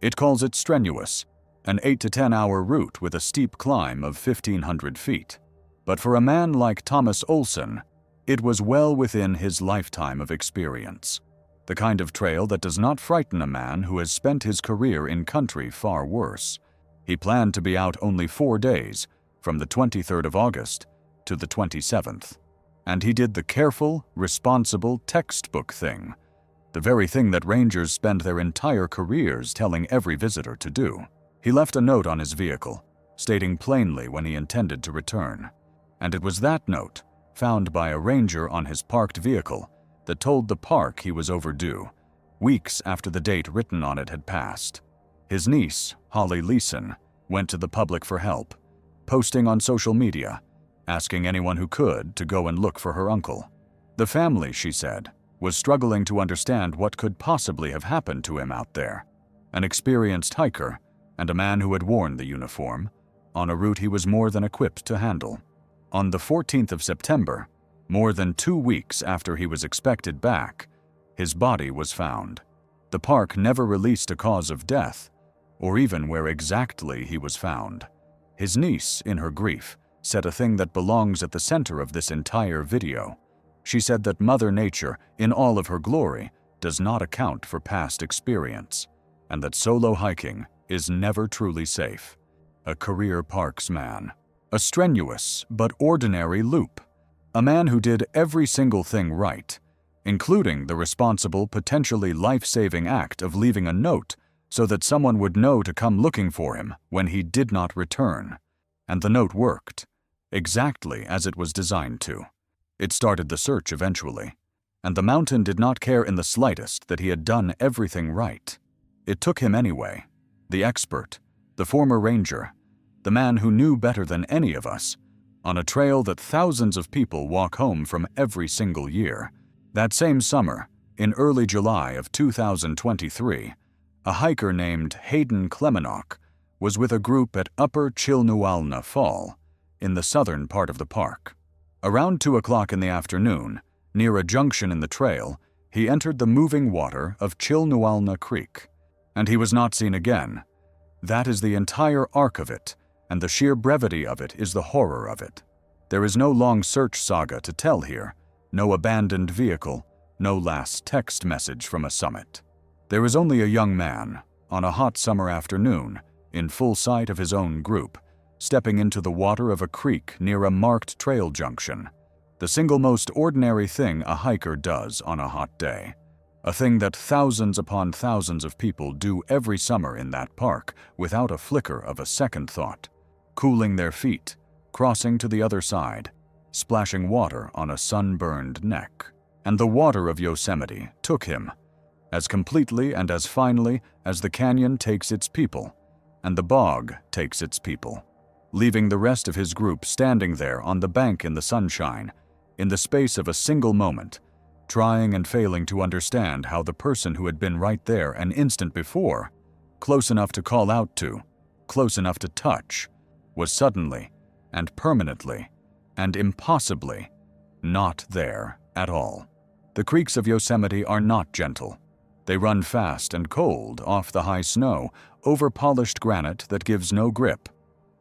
It calls it strenuous, an 8 to 10 hour route with a steep climb of 1,500 feet. But for a man like Thomas Olson, it was well within his lifetime of experience, the kind of trail that does not frighten a man who has spent his career in country far worse. He planned to be out only 4 days, from the 23rd of August to the 27th. And he did the careful, responsible textbook thing. the very thing that rangers spend their entire careers telling every visitor to do. He left a note on his vehicle, stating plainly when he intended to return. And it was that note, found by a ranger on his parked vehicle, that told the park he was overdue, weeks after the date written on it had passed. His niece, Holly Leeson, went to the public for help, posting on social media, asking anyone who could to go and look for her uncle. The family, she said, was struggling to understand what could possibly have happened to him out there. An experienced hiker, and a man who had worn the uniform, on a route he was more than equipped to handle. On the 14th of September, more than 2 weeks after he was expected back, his body was found. The park never released a cause of death, or even where exactly he was found. His niece, in her grief, said a thing that belongs at the center of this entire video. She said that Mother Nature, in all of her glory, does not account for past experience, and that solo hiking is never truly safe. A career parks man. A strenuous but ordinary loop. A man who did every single thing right, including the responsible, potentially life-saving act of leaving a note so that someone would know to come looking for him when he did not return. And the note worked, exactly as it was designed to. It started the search eventually, and the mountain did not care in the slightest that he had done everything right. It took him anyway, the expert, the former ranger, the man who knew better than any of us, on a trail that thousands of people walk home from every single year. That same summer, in early July of 2023, a hiker named Hayden Klemenock was with a group at Upper Chilnualna Fall, in the southern part of the park. Around 2 o'clock in the afternoon, near a junction in the trail, he entered the moving water of Chilnualna Creek, and he was not seen again. That is the entire arc of it, and the sheer brevity of it is the horror of it. There is no long search saga to tell here, no abandoned vehicle, no last text message from a summit. There is only a young man, on a hot summer afternoon, in full sight of his own group, stepping into the water of a creek near a marked trail junction. The single most ordinary thing a hiker does on a hot day. A thing that thousands upon thousands of people do every summer in that park without a flicker of a second thought. Cooling their feet, crossing to the other side, splashing water on a sunburned neck. And the water of Yosemite took him, as completely and as finally as the canyon takes its people, and the bog takes its people, leaving the rest of his group standing there on the bank in the sunshine, in the space of a single moment, trying and failing to understand how the person who had been right there an instant before, close enough to call out to, close enough to touch, was suddenly and permanently and impossibly not there at all. The creeks of Yosemite are not gentle. They run fast and cold off the high snow, over polished granite that gives no grip,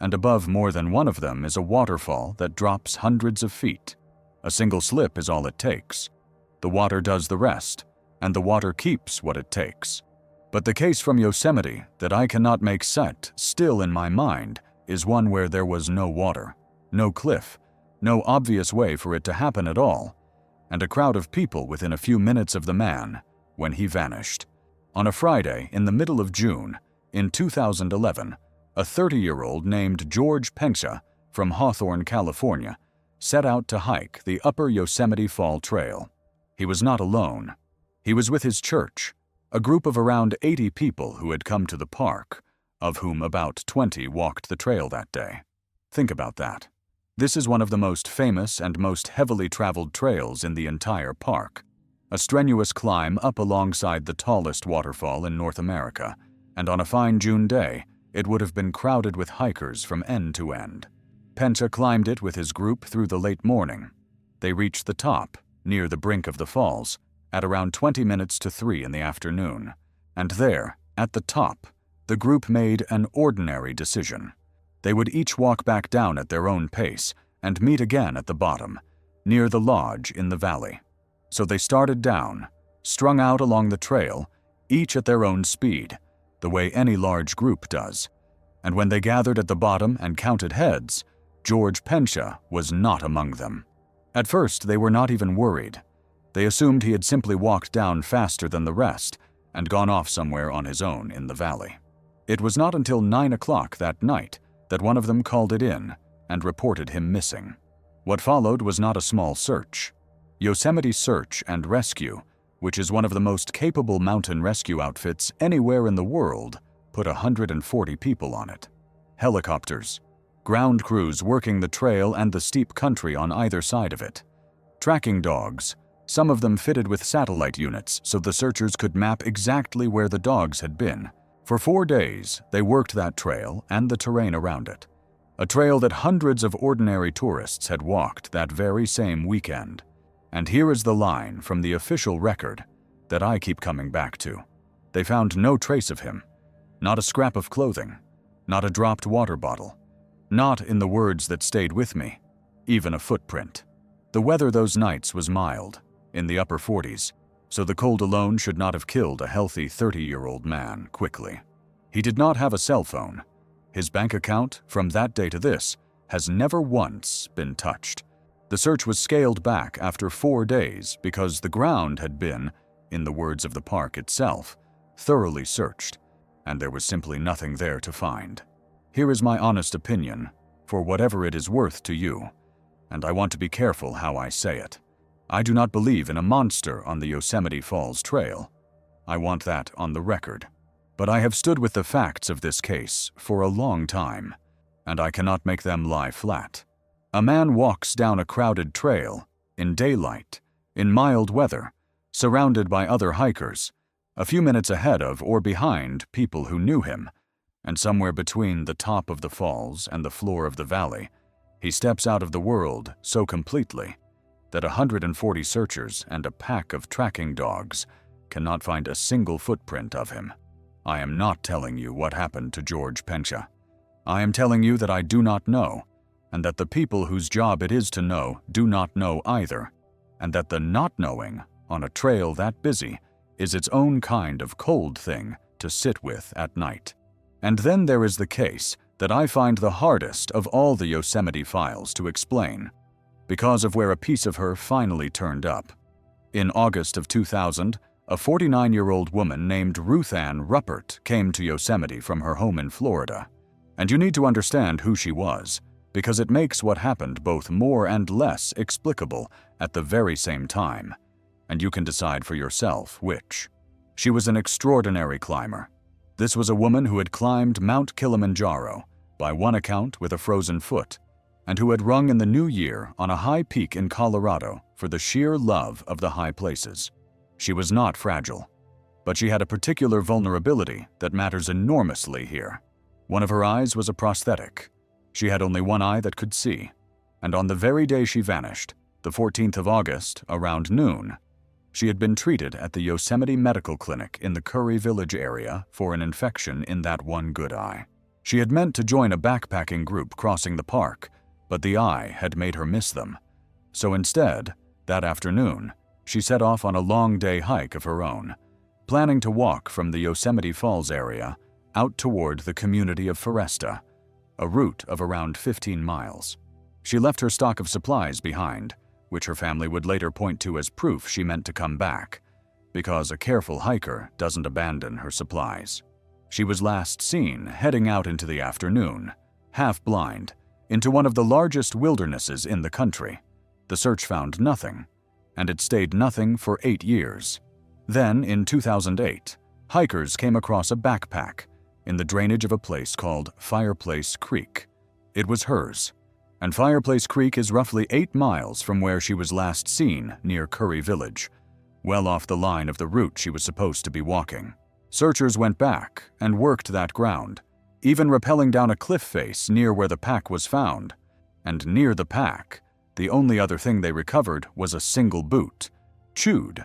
and above more than one of them is a waterfall that drops hundreds of feet. A single slip is all it takes. The water does the rest, and the water keeps what it takes. But the case from Yosemite that I cannot make set still in my mind is one where there was no water, no cliff, no obvious way for it to happen at all, and a crowd of people within a few minutes of the man when he vanished. On a Friday in the middle of June, in 2011, a 30-year-old named George Pencha from Hawthorne, California, set out to hike the Upper Yosemite Fall Trail. He was not alone. He was with his church, a group of around 80 people who had come to the park, of whom about 20 walked the trail that day. Think about that. This is one of the most famous and most heavily traveled trails in the entire park. A strenuous climb up alongside the tallest waterfall in North America, and on a fine June day, it would have been crowded with hikers from end to end. Pencha climbed it with his group through the late morning. They reached the top, near the brink of the falls, at around 20 minutes to 3 in the afternoon. And there, at the top, the group made an ordinary decision. They would each walk back down at their own pace and meet again at the bottom, near the lodge in the valley. So they started down, strung out along the trail, each at their own speed, the way any large group does. And when they gathered at the bottom and counted heads, George Pencha was not among them. At first, they were not even worried. They assumed he had simply walked down faster than the rest and gone off somewhere on his own in the valley. It was not until 9 o'clock that night that one of them called it in and reported him missing. What followed was not a small search. Yosemite Search and Rescue, which is one of the most capable mountain rescue outfits anywhere in the world, put 140 people on it. Helicopters, ground crews working the trail and the steep country on either side of it. Tracking dogs, some of them fitted with satellite units so the searchers could map exactly where the dogs had been. For 4 days, they worked that trail and the terrain around it. A trail that hundreds of ordinary tourists had walked that very same weekend. And here is the line from the official record that I keep coming back to. They found no trace of him. Not a scrap of clothing. Not a dropped water bottle. Not, in the words that stayed with me, even a footprint. The weather those nights was mild, in the upper 40s, so the cold alone should not have killed a healthy 30-year-old man quickly. He did not have a cell phone. His bank account, from that day to this, has never once been touched. The search was scaled back after 4 days because the ground had been, in the words of the park itself, thoroughly searched, and there was simply nothing there to find. Here is my honest opinion, for whatever it is worth to you, and I want to be careful how I say it. I do not believe in a monster on the Yosemite Falls Trail. I want that on the record. But I have stood with the facts of this case for a long time, and I cannot make them lie flat. A man walks down a crowded trail, in daylight, in mild weather, surrounded by other hikers, a few minutes ahead of or behind people who knew him, and somewhere between the top of the falls and the floor of the valley, he steps out of the world so completely that 140 searchers and a pack of tracking dogs cannot find a single footprint of him. I am not telling you what happened to George Pencha. I am telling you that I do not know, and that the people whose job it is to know do not know either, and that the not knowing on a trail that busy is its own kind of cold thing to sit with at night. And then there is the case that I find the hardest of all the Yosemite files to explain, because of where a piece of her finally turned up. In August of 2000, a 49-year-old woman named Ruth Ann Ruppert came to Yosemite from her home in Florida. And you need to understand who she was, because it makes what happened both more and less explicable at the very same time, and you can decide for yourself which. She was an extraordinary climber. This was a woman who had climbed Mount Kilimanjaro, by one account with a frozen foot, and who had rung in the new year on a high peak in Colorado for the sheer love of the high places. She was not fragile, but she had a particular vulnerability that matters enormously here. One of her eyes was a prosthetic. She had only one eye that could see, and on the very day she vanished, the 14th of August, around noon, she had been treated at the Yosemite Medical Clinic in the Curry Village area for an infection in that one good eye. She had meant to join a backpacking group crossing the park, but the eye had made her miss them. So instead, that afternoon, she set off on a long-day hike of her own, planning to walk from the Yosemite Falls area out toward the community of Foresta, a route of around 15 miles. She left her stock of supplies behind, which her family would later point to as proof she meant to come back, because a careful hiker doesn't abandon her supplies. She was last seen heading out into the afternoon, half-blind, into one of the largest wildernesses in the country. The search found nothing, and it stayed nothing for 8 years. Then, in 2008, hikers came across a backpack in the drainage of a place called Fireplace Creek. It was hers, and Fireplace Creek is roughly 8 miles from where she was last seen near Curry Village, well off the line of the route she was supposed to be walking. Searchers went back and worked that ground, even rappelling down a cliff face near where the pack was found. And near the pack, the only other thing they recovered was a single boot, chewed,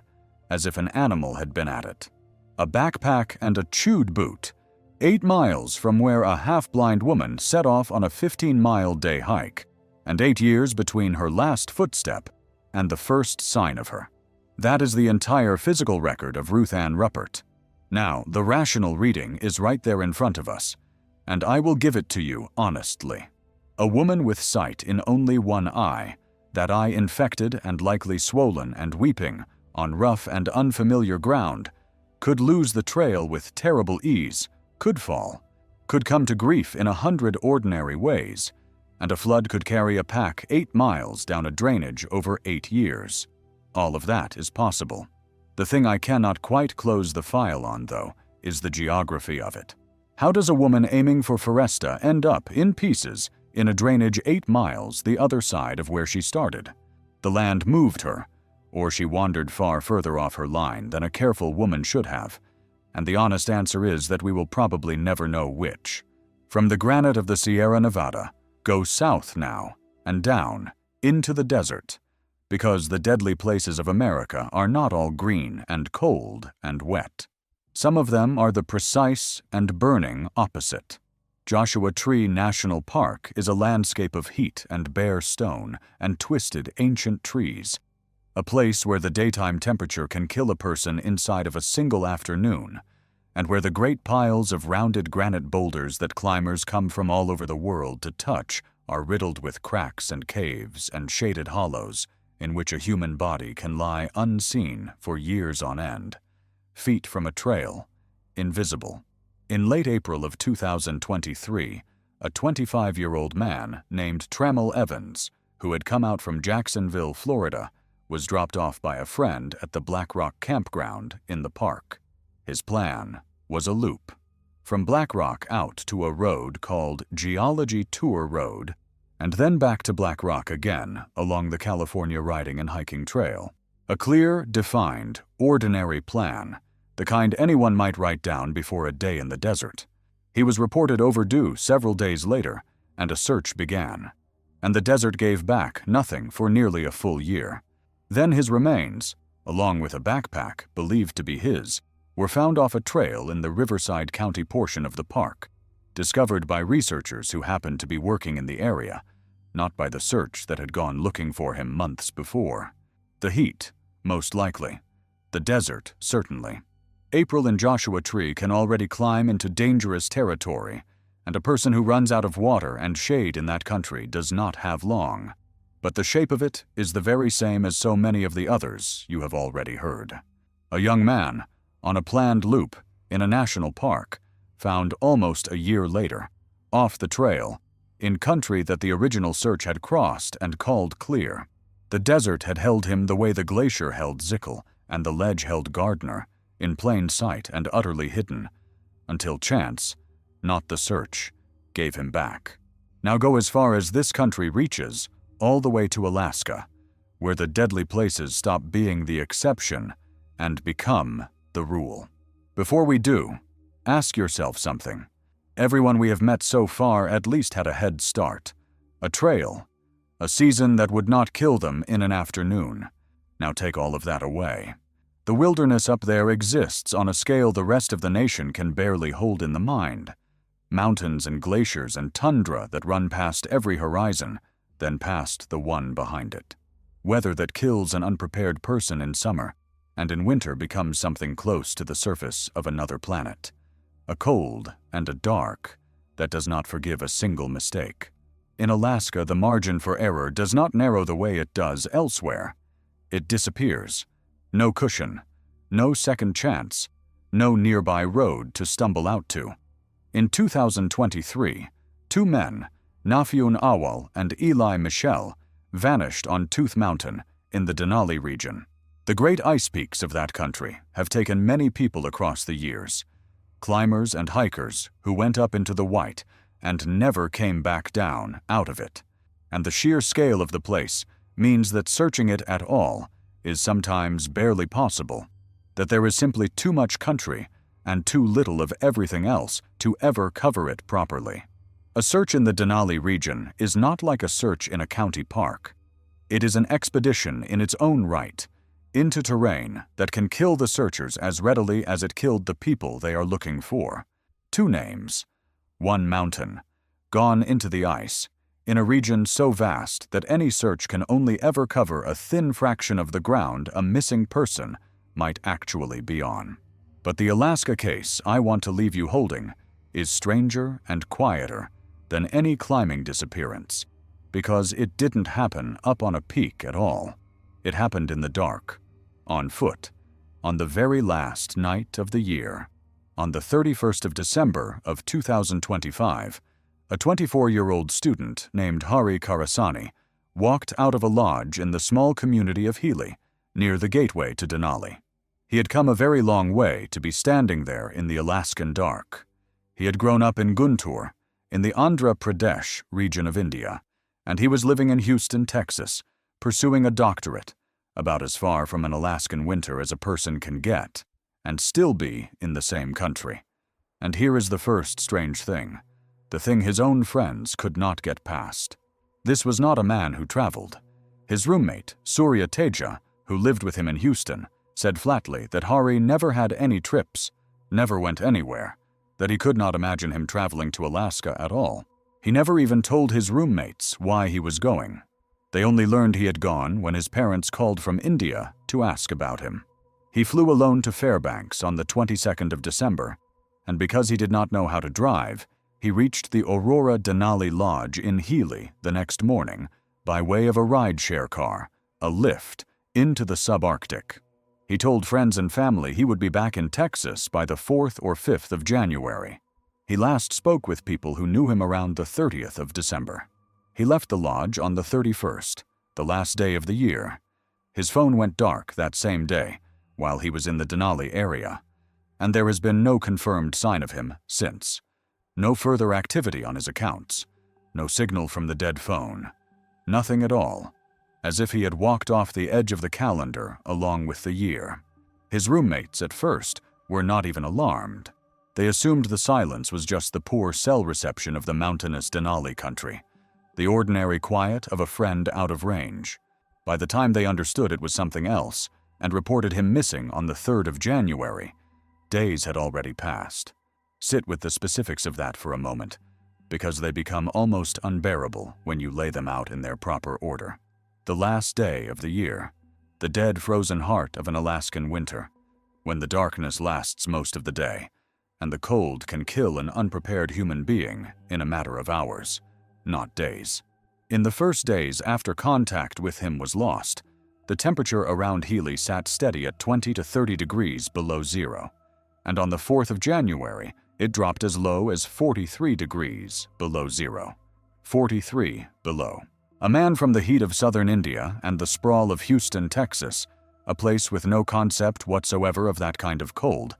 as if an animal had been at it. A backpack and a chewed boot, 8 miles from where a half-blind woman set off on a 15-mile day hike, and 8 years between her last footstep and the first sign of her. That is the entire physical record of Ruth Ann Ruppert. Now, the rational reading is right there in front of us, and I will give it to you honestly. A woman with sight in only one eye, that eye infected and likely swollen and weeping on rough and unfamiliar ground, could lose the trail with terrible ease, could fall, could come to grief in 100 ordinary ways, and a flood could carry a pack 8 miles down a drainage over 8 years. All of that is possible. The thing I cannot quite close the file on, though, is the geography of it. How does a woman aiming for Foresta end up in pieces in a drainage 8 miles the other side of where she started? The land moved her, or she wandered far further off her line than a careful woman should have, and the honest answer is that we will probably never know which. From the granite of the Sierra Nevada, go south now and down into the desert, because the deadly places of America are not all green and cold and wet. Some of them are the precise and burning opposite. Joshua Tree National Park is a landscape of heat and bare stone and twisted ancient trees, a place where the daytime temperature can kill a person inside of a single afternoon, and where the great piles of rounded granite boulders that climbers come from all over the world to touch are riddled with cracks and caves and shaded hollows in which a human body can lie unseen for years on end, feet from a trail, invisible. In late April of 2023, a 25-year-old man named Trammell Evans, who had come out from Jacksonville, Florida, was dropped off by a friend at the Black Rock campground in the park. His plan was a loop, from Black Rock out to a road called Geology Tour Road, and then back to Black Rock again along the California Riding and Hiking Trail. A clear, defined, ordinary plan, the kind anyone might write down before a day in the desert. He was reported overdue several days later, and a search began, and the desert gave back nothing for nearly a full year. Then his remains, along with a backpack believed to be his, were found off a trail in the Riverside County portion of the park, discovered by researchers who happened to be working in the area, not by the search that had gone looking for him months before. The heat, most likely. The desert, certainly. April in Joshua Tree can already climb into dangerous territory, and a person who runs out of water and shade in that country does not have long. But the shape of it is the very same as so many of the others you have already heard. A young man, on a planned loop in a national park, found almost a year later, off the trail, in country that the original search had crossed and called clear. The desert had held him the way the glacier held Zickel and the ledge held Gardner, in plain sight and utterly hidden, until chance, not the search, gave him back. Now go as far as this country reaches, all the way to Alaska, where the deadly places stop being the exception and become the rule. Before we do, ask yourself something. Everyone we have met so far at least had a head start, a trail, a season that would not kill them in an afternoon. Now take all of that away. The wilderness up there exists on a scale the rest of the nation can barely hold in the mind. Mountains and glaciers and tundra that run past every horizon, then past the one behind it. Weather that kills an unprepared person in summer, and in winter becomes something close to the surface of another planet. A cold and a dark that does not forgive a single mistake. In Alaska, the margin for error does not narrow the way it does elsewhere. It disappears. No cushion, no second chance, no nearby road to stumble out to. In 2023, 2 men, Nafyun Awal and Eli Michel, vanished on Tooth Mountain in the Denali region. The great ice peaks of that country have taken many people across the years, climbers and hikers who went up into the white and never came back down out of it. And the sheer scale of the place means that searching it at all is sometimes barely possible, that there is simply too much country and too little of everything else to ever cover it properly. A search in the Denali region is not like a search in a county park. It is an expedition in its own right, into terrain that can kill the searchers as readily as it killed the people they are looking for. 2 names, 1 mountain, gone into the ice, in a region so vast that any search can only ever cover a thin fraction of the ground a missing person might actually be on. But the Alaska case I want to leave you holding is stranger and quieter than any climbing disappearance, because it didn't happen up on a peak at all. It happened in the dark, on foot, on the very last night of the year. On the 31st of December of 2025, a 24-year-old student named Hari Karasani walked out of a lodge in the small community of Healy, near the gateway to Denali. He had come a very long way to be standing there in the Alaskan dark. He had grown up in Guntur, in the Andhra Pradesh region of India, and he was living in Houston, Texas, pursuing a doctorate, about as far from an Alaskan winter as a person can get, and still be in the same country. And here is the first strange thing, the thing his own friends could not get past. This was not a man who traveled. His roommate, Surya Teja, who lived with him in Houston, said flatly that Hari never had any trips, never went anywhere, that he could not imagine him traveling to Alaska at all. He never even told his roommates why he was going. They only learned he had gone when his parents called from India to ask about him. He flew alone to Fairbanks on the 22nd of December, and because he did not know how to drive, he reached the Aurora Denali Lodge in Healy the next morning by way of a rideshare car, a lift, into the subarctic. He told friends and family he would be back in Texas by the 4th or 5th of January. He last spoke with people who knew him around the 30th of December. He left the lodge on the 31st, the last day of the year. His phone went dark that same day, while he was in the Denali area, and there has been no confirmed sign of him since. No further activity on his accounts, no signal from the dead phone, nothing at all, as if he had walked off the edge of the calendar along with the year. His roommates, at first, were not even alarmed. They assumed the silence was just the poor cell reception of the mountainous Denali country, the ordinary quiet of a friend out of range. By the time they understood it was something else, and reported him missing on the 3rd of January, days had already passed. Sit with the specifics of that for a moment, because they become almost unbearable when you lay them out in their proper order. The last day of the year, the dead frozen heart of an Alaskan winter, when the darkness lasts most of the day, and the cold can kill an unprepared human being in a matter of hours, not days. In the first days after contact with him was lost, the temperature around Healy sat steady at 20 to 30 degrees below zero, and on the 4th of January, it dropped as low as 43 degrees below zero. 43 below. A man from the heat of southern India and the sprawl of Houston, Texas, a place with no concept whatsoever of that kind of cold,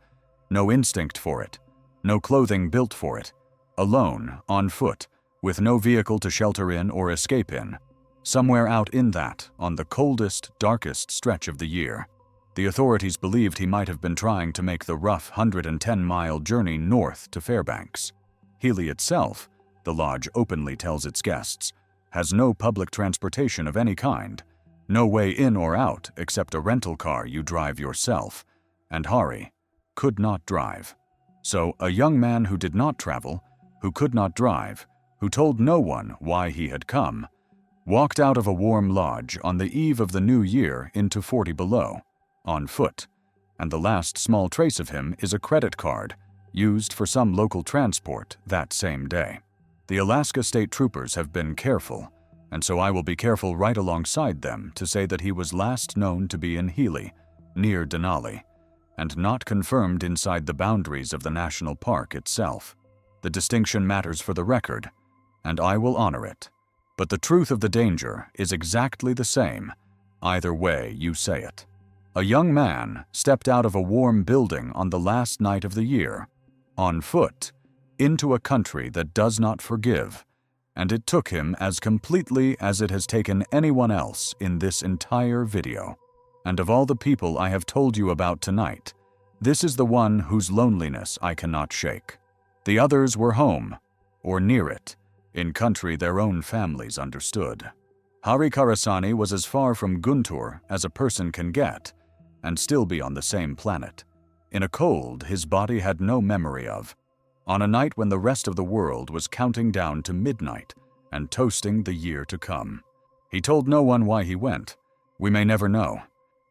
no instinct for it, no clothing built for it, alone, on foot, with no vehicle to shelter in or escape in, somewhere out in that, on the coldest, darkest stretch of the year. The authorities believed he might have been trying to make the rough 110-mile journey north to Fairbanks. Healy itself, the lodge openly tells its guests, has no public transportation of any kind, no way in or out except a rental car you drive yourself, and Hari could not drive. So a young man who did not travel, who could not drive, who told no one why he had come, walked out of a warm lodge on the eve of the new year into 40 below, on foot, and the last small trace of him is a credit card used for some local transport that same day. The Alaska State Troopers have been careful, and so I will be careful right alongside them to say that he was last known to be in Healy, near Denali, and not confirmed inside the boundaries of the national park itself. The distinction matters for the record, and I will honor it. But the truth of the danger is exactly the same, either way you say it. A young man stepped out of a warm building on the last night of the year, on foot, into a country that does not forgive, and it took him as completely as it has taken anyone else in this entire video. And of all the people I have told you about tonight, this is the one whose loneliness I cannot shake. The others were home, or near it, in country their own families understood. Hari Karasani was as far from Guntur as a person can get, and still be on the same planet, in a cold his body had no memory of, on a night when the rest of the world was counting down to midnight and toasting the year to come. He told no one why he went. We may never know.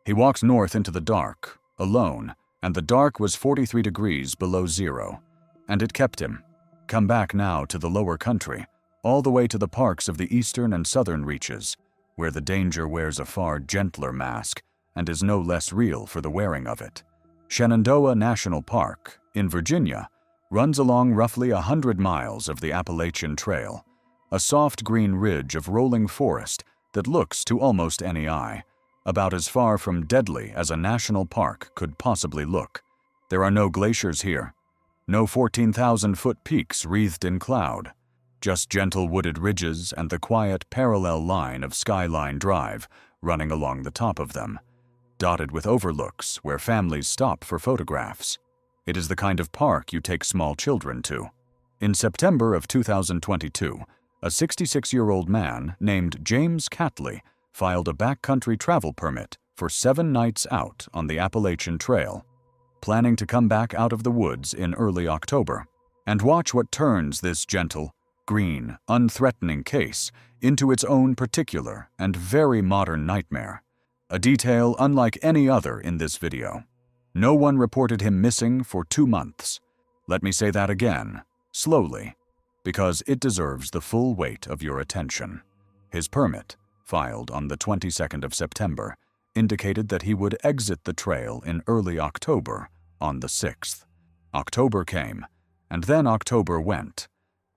He walked north into the dark, alone, and the dark was 43 degrees below zero, and it kept him. Come back now to the lower country, all the way to the parks of the eastern and southern reaches, where the danger wears a far gentler mask and is no less real for the wearing of it. Shenandoah National Park, in Virginia, runs along roughly 100 miles of the Appalachian Trail, a soft green ridge of rolling forest that looks to almost any eye, about as far from deadly as a national park could possibly look. There are no glaciers here, no 14,000-foot peaks wreathed in cloud, just gentle wooded ridges and the quiet parallel line of Skyline Drive running along the top of them, dotted with overlooks where families stop for photographs. It is the kind of park you take small children to. In September of 2022, a 66-year-old man named James Catley filed a backcountry travel permit for 7 nights out on the Appalachian Trail, planning to come back out of the woods in early October. And watch what turns this gentle, green, unthreatening case into its own particular and very modern nightmare, a detail unlike any other in this video. No one reported him missing for 2 months. Let me say that again, slowly, because it deserves the full weight of your attention. His permit, filed on the 22nd of September, indicated that he would exit the trail in early October on the 6th. October came, and then October went.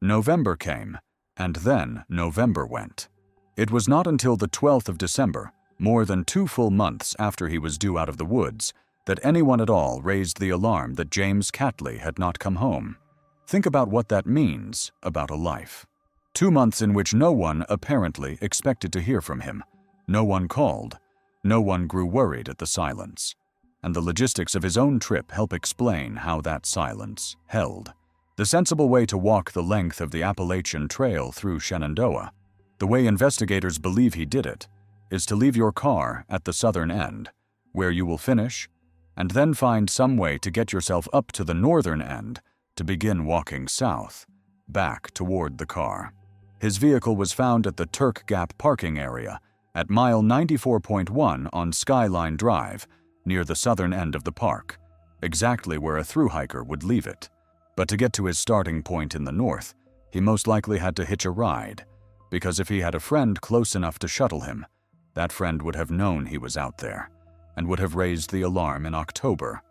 November came, and then November went. It was not until the 12th of December, more than 2 full months after he was due out of the woods, that anyone at all raised the alarm that James Catley had not come home. Think about what that means about a life. 2 months in which no one apparently expected to hear from him. No one called. No one grew worried at the silence. And the logistics of his own trip help explain how that silence held. The sensible way to walk the length of the Appalachian Trail through Shenandoah, the way investigators believe he did it, is to leave your car at the southern end, where you will finish, and then find some way to get yourself up to the northern end to begin walking south, back toward the car. His vehicle was found at the Turk Gap parking area at mile 94.1 on Skyline Drive, near the southern end of the park, exactly where a thru-hiker would leave it. But to get to his starting point in the north, he most likely had to hitch a ride, because if he had a friend close enough to shuttle him, that friend would have known he was out there, and would have raised the alarm in October,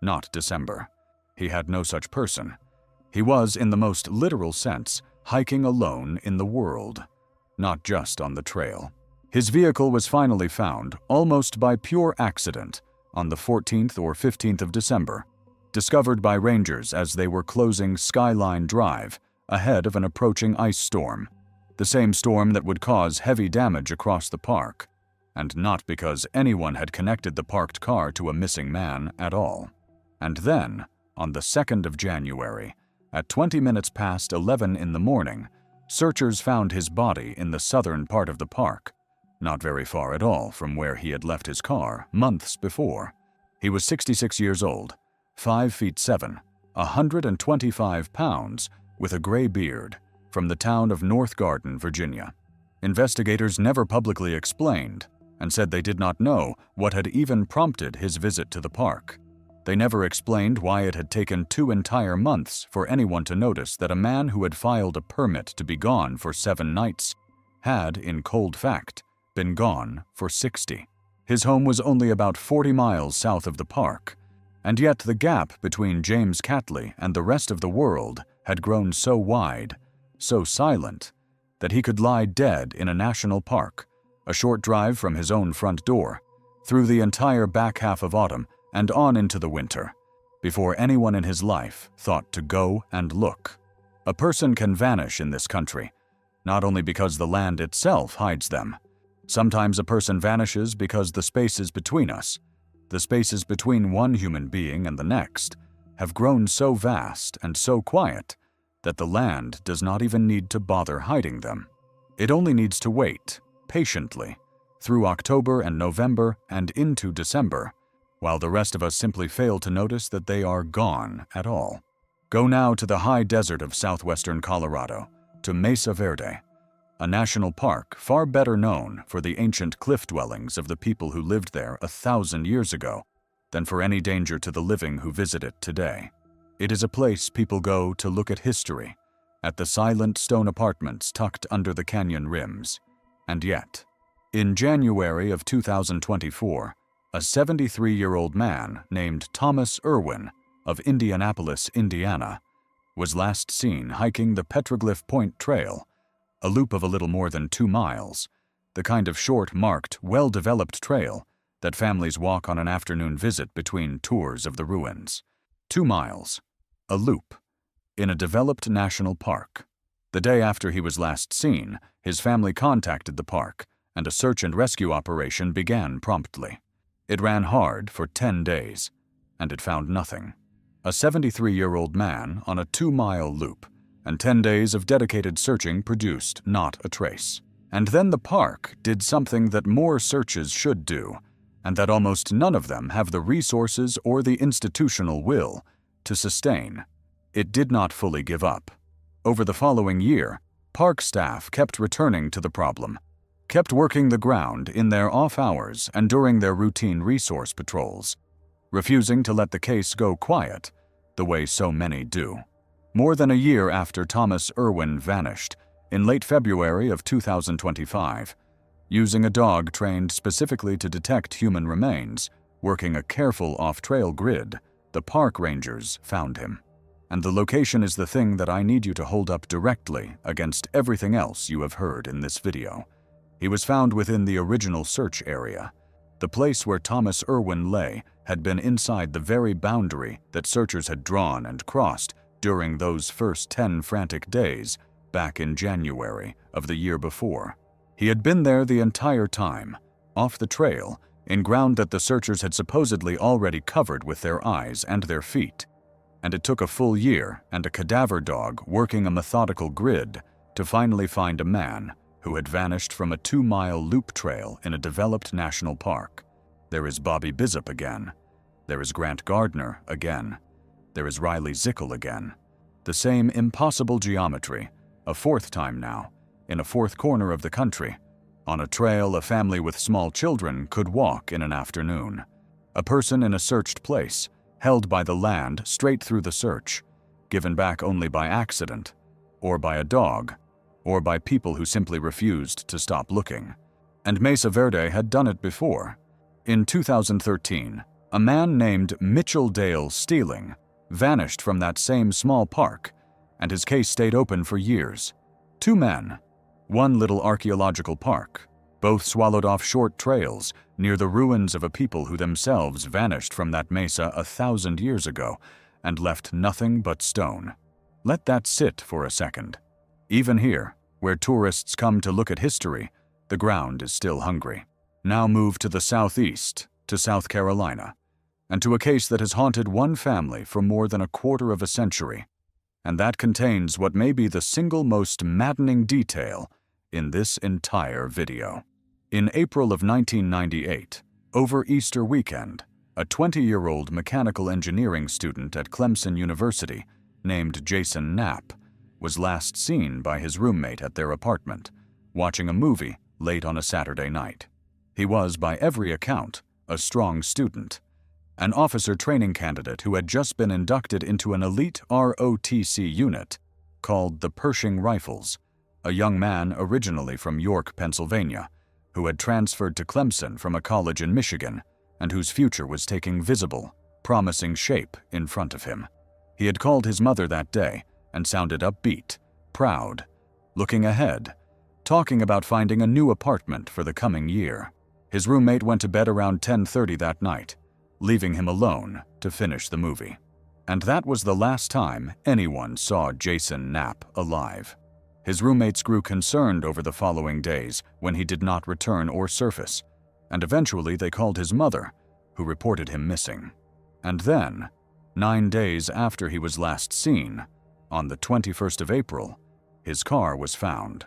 not December. He had no such person. He was, in the most literal sense, hiking alone in the world, not just on the trail. His vehicle was finally found, almost by pure accident, on the 14th or 15th of December, discovered by rangers as they were closing Skyline Drive ahead of an approaching ice storm, the same storm that would cause heavy damage across the park, and not because anyone had connected the parked car to a missing man at all. And then, on the 2nd of January, at 20 minutes past 11 in the morning, searchers found his body in the southern part of the park, not very far at all from where he had left his car months before. He was 66 years old, 5 feet 7, 125 pounds, with a gray beard, from the town of North Garden, Virginia. Investigators never publicly explained, and said they did not know what had even prompted his visit to the park. They never explained why it had taken 2 entire months for anyone to notice that a man who had filed a permit to be gone for 7 nights had, in cold fact, been gone for 60. His home was only about 40 miles south of the park, and yet the gap between James Catley and the rest of the world had grown so wide, so silent, that he could lie dead in a national park, a short drive from his own front door, through the entire back half of autumn and on into the winter, before anyone in his life thought to go and look. A person can vanish in this country, not only because the land itself hides them. Sometimes a person vanishes because the spaces between us, the spaces between one human being and the next, have grown so vast and so quiet that the land does not even need to bother hiding them. It only needs to wait, patiently, through October and November and into December, while the rest of us simply fail to notice that they are gone at all. Go now to the high desert of southwestern Colorado, to Mesa Verde, a national park far better known for the ancient cliff dwellings of the people who lived there 1,000 years ago than for any danger to the living who visit it today. It is a place people go to look at history, at the silent stone apartments tucked under the canyon rims. And yet, in January of 2024, A 73-year-old man named Thomas Irwin of Indianapolis, Indiana, was last seen hiking the Petroglyph Point Trail, a loop of a little more than 2 miles, the kind of short, marked, well-developed trail that families walk on an afternoon visit between tours of the ruins. 2 miles, a loop, in a developed national park. The day after he was last seen, his family contacted the park, and a search and rescue operation began promptly. It ran hard for 10 days, and it found nothing. A 73-year-old man on a 2-mile loop, and 10 days of dedicated searching produced not a trace. And then the park did something that more searches should do, and that almost none of them have the resources or the institutional will to sustain. It did not fully give up. Over the following year, park staff kept returning to the problem, kept working the ground in their off hours and during their routine resource patrols, refusing to let the case go quiet, the way so many do. More than a year after Thomas Irwin vanished, in late February of 2025, using a dog trained specifically to detect human remains, working a careful off-trail grid, the park rangers found him. And the location is the thing that I need you to hold up directly against everything else you have heard in this video. He was found within the original search area. The place where Thomas Irwin lay had been inside the very boundary that searchers had drawn and crossed during those first 10 frantic days back in January of the year before. He had been there the entire time, off the trail, in ground that the searchers had supposedly already covered with their eyes and their feet. And it took a full year and a cadaver dog working a methodical grid to finally find a man who had vanished from a 2-mile loop trail in a developed national park. There is Bobby Bizup again. There is Grant Gardner again. There is Riley Zickel again. The same impossible geometry, a 4th time now, in a 4th corner of the country, on a trail a family with small children could walk in an afternoon. A person in a searched place, held by the land straight through the search, given back only by accident, or by a dog, or by people who simply refused to stop looking. And Mesa Verde had done it before. In 2013, a man named Mitchell Dale Steeling vanished from that same small park, and his case stayed open for years. 2 men, 1 little archaeological park, both swallowed off short trails near the ruins of a people who themselves vanished from that mesa 1,000 years ago and left nothing but stone. Let that sit for a second. Even here, where tourists come to look at history, the ground is still hungry. Now move to the southeast, to South Carolina, and to a case that has haunted one family for more than a quarter of a century, and that contains what may be the single most maddening detail in this entire video. In April of 1998, over Easter weekend, a 20-year-old mechanical engineering student at Clemson University named Jason Knapp was last seen by his roommate at their apartment, watching a movie late on a Saturday night. He was, by every account, a strong student, an officer training candidate who had just been inducted into an elite ROTC unit called the Pershing Rifles, a young man originally from York, Pennsylvania, who had transferred to Clemson from a college in Michigan and whose future was taking visible, promising shape in front of him. He had called his mother that day and sounded upbeat, proud, looking ahead, talking about finding a new apartment for the coming year. His roommate went to bed around 10:30 that night, leaving him alone to finish the movie. And that was the last time anyone saw Jason Knapp alive. His roommates grew concerned over the following days when he did not return or surface, and eventually they called his mother, who reported him missing. And then, 9 days after he was last seen, on the 21st of April, his car was found.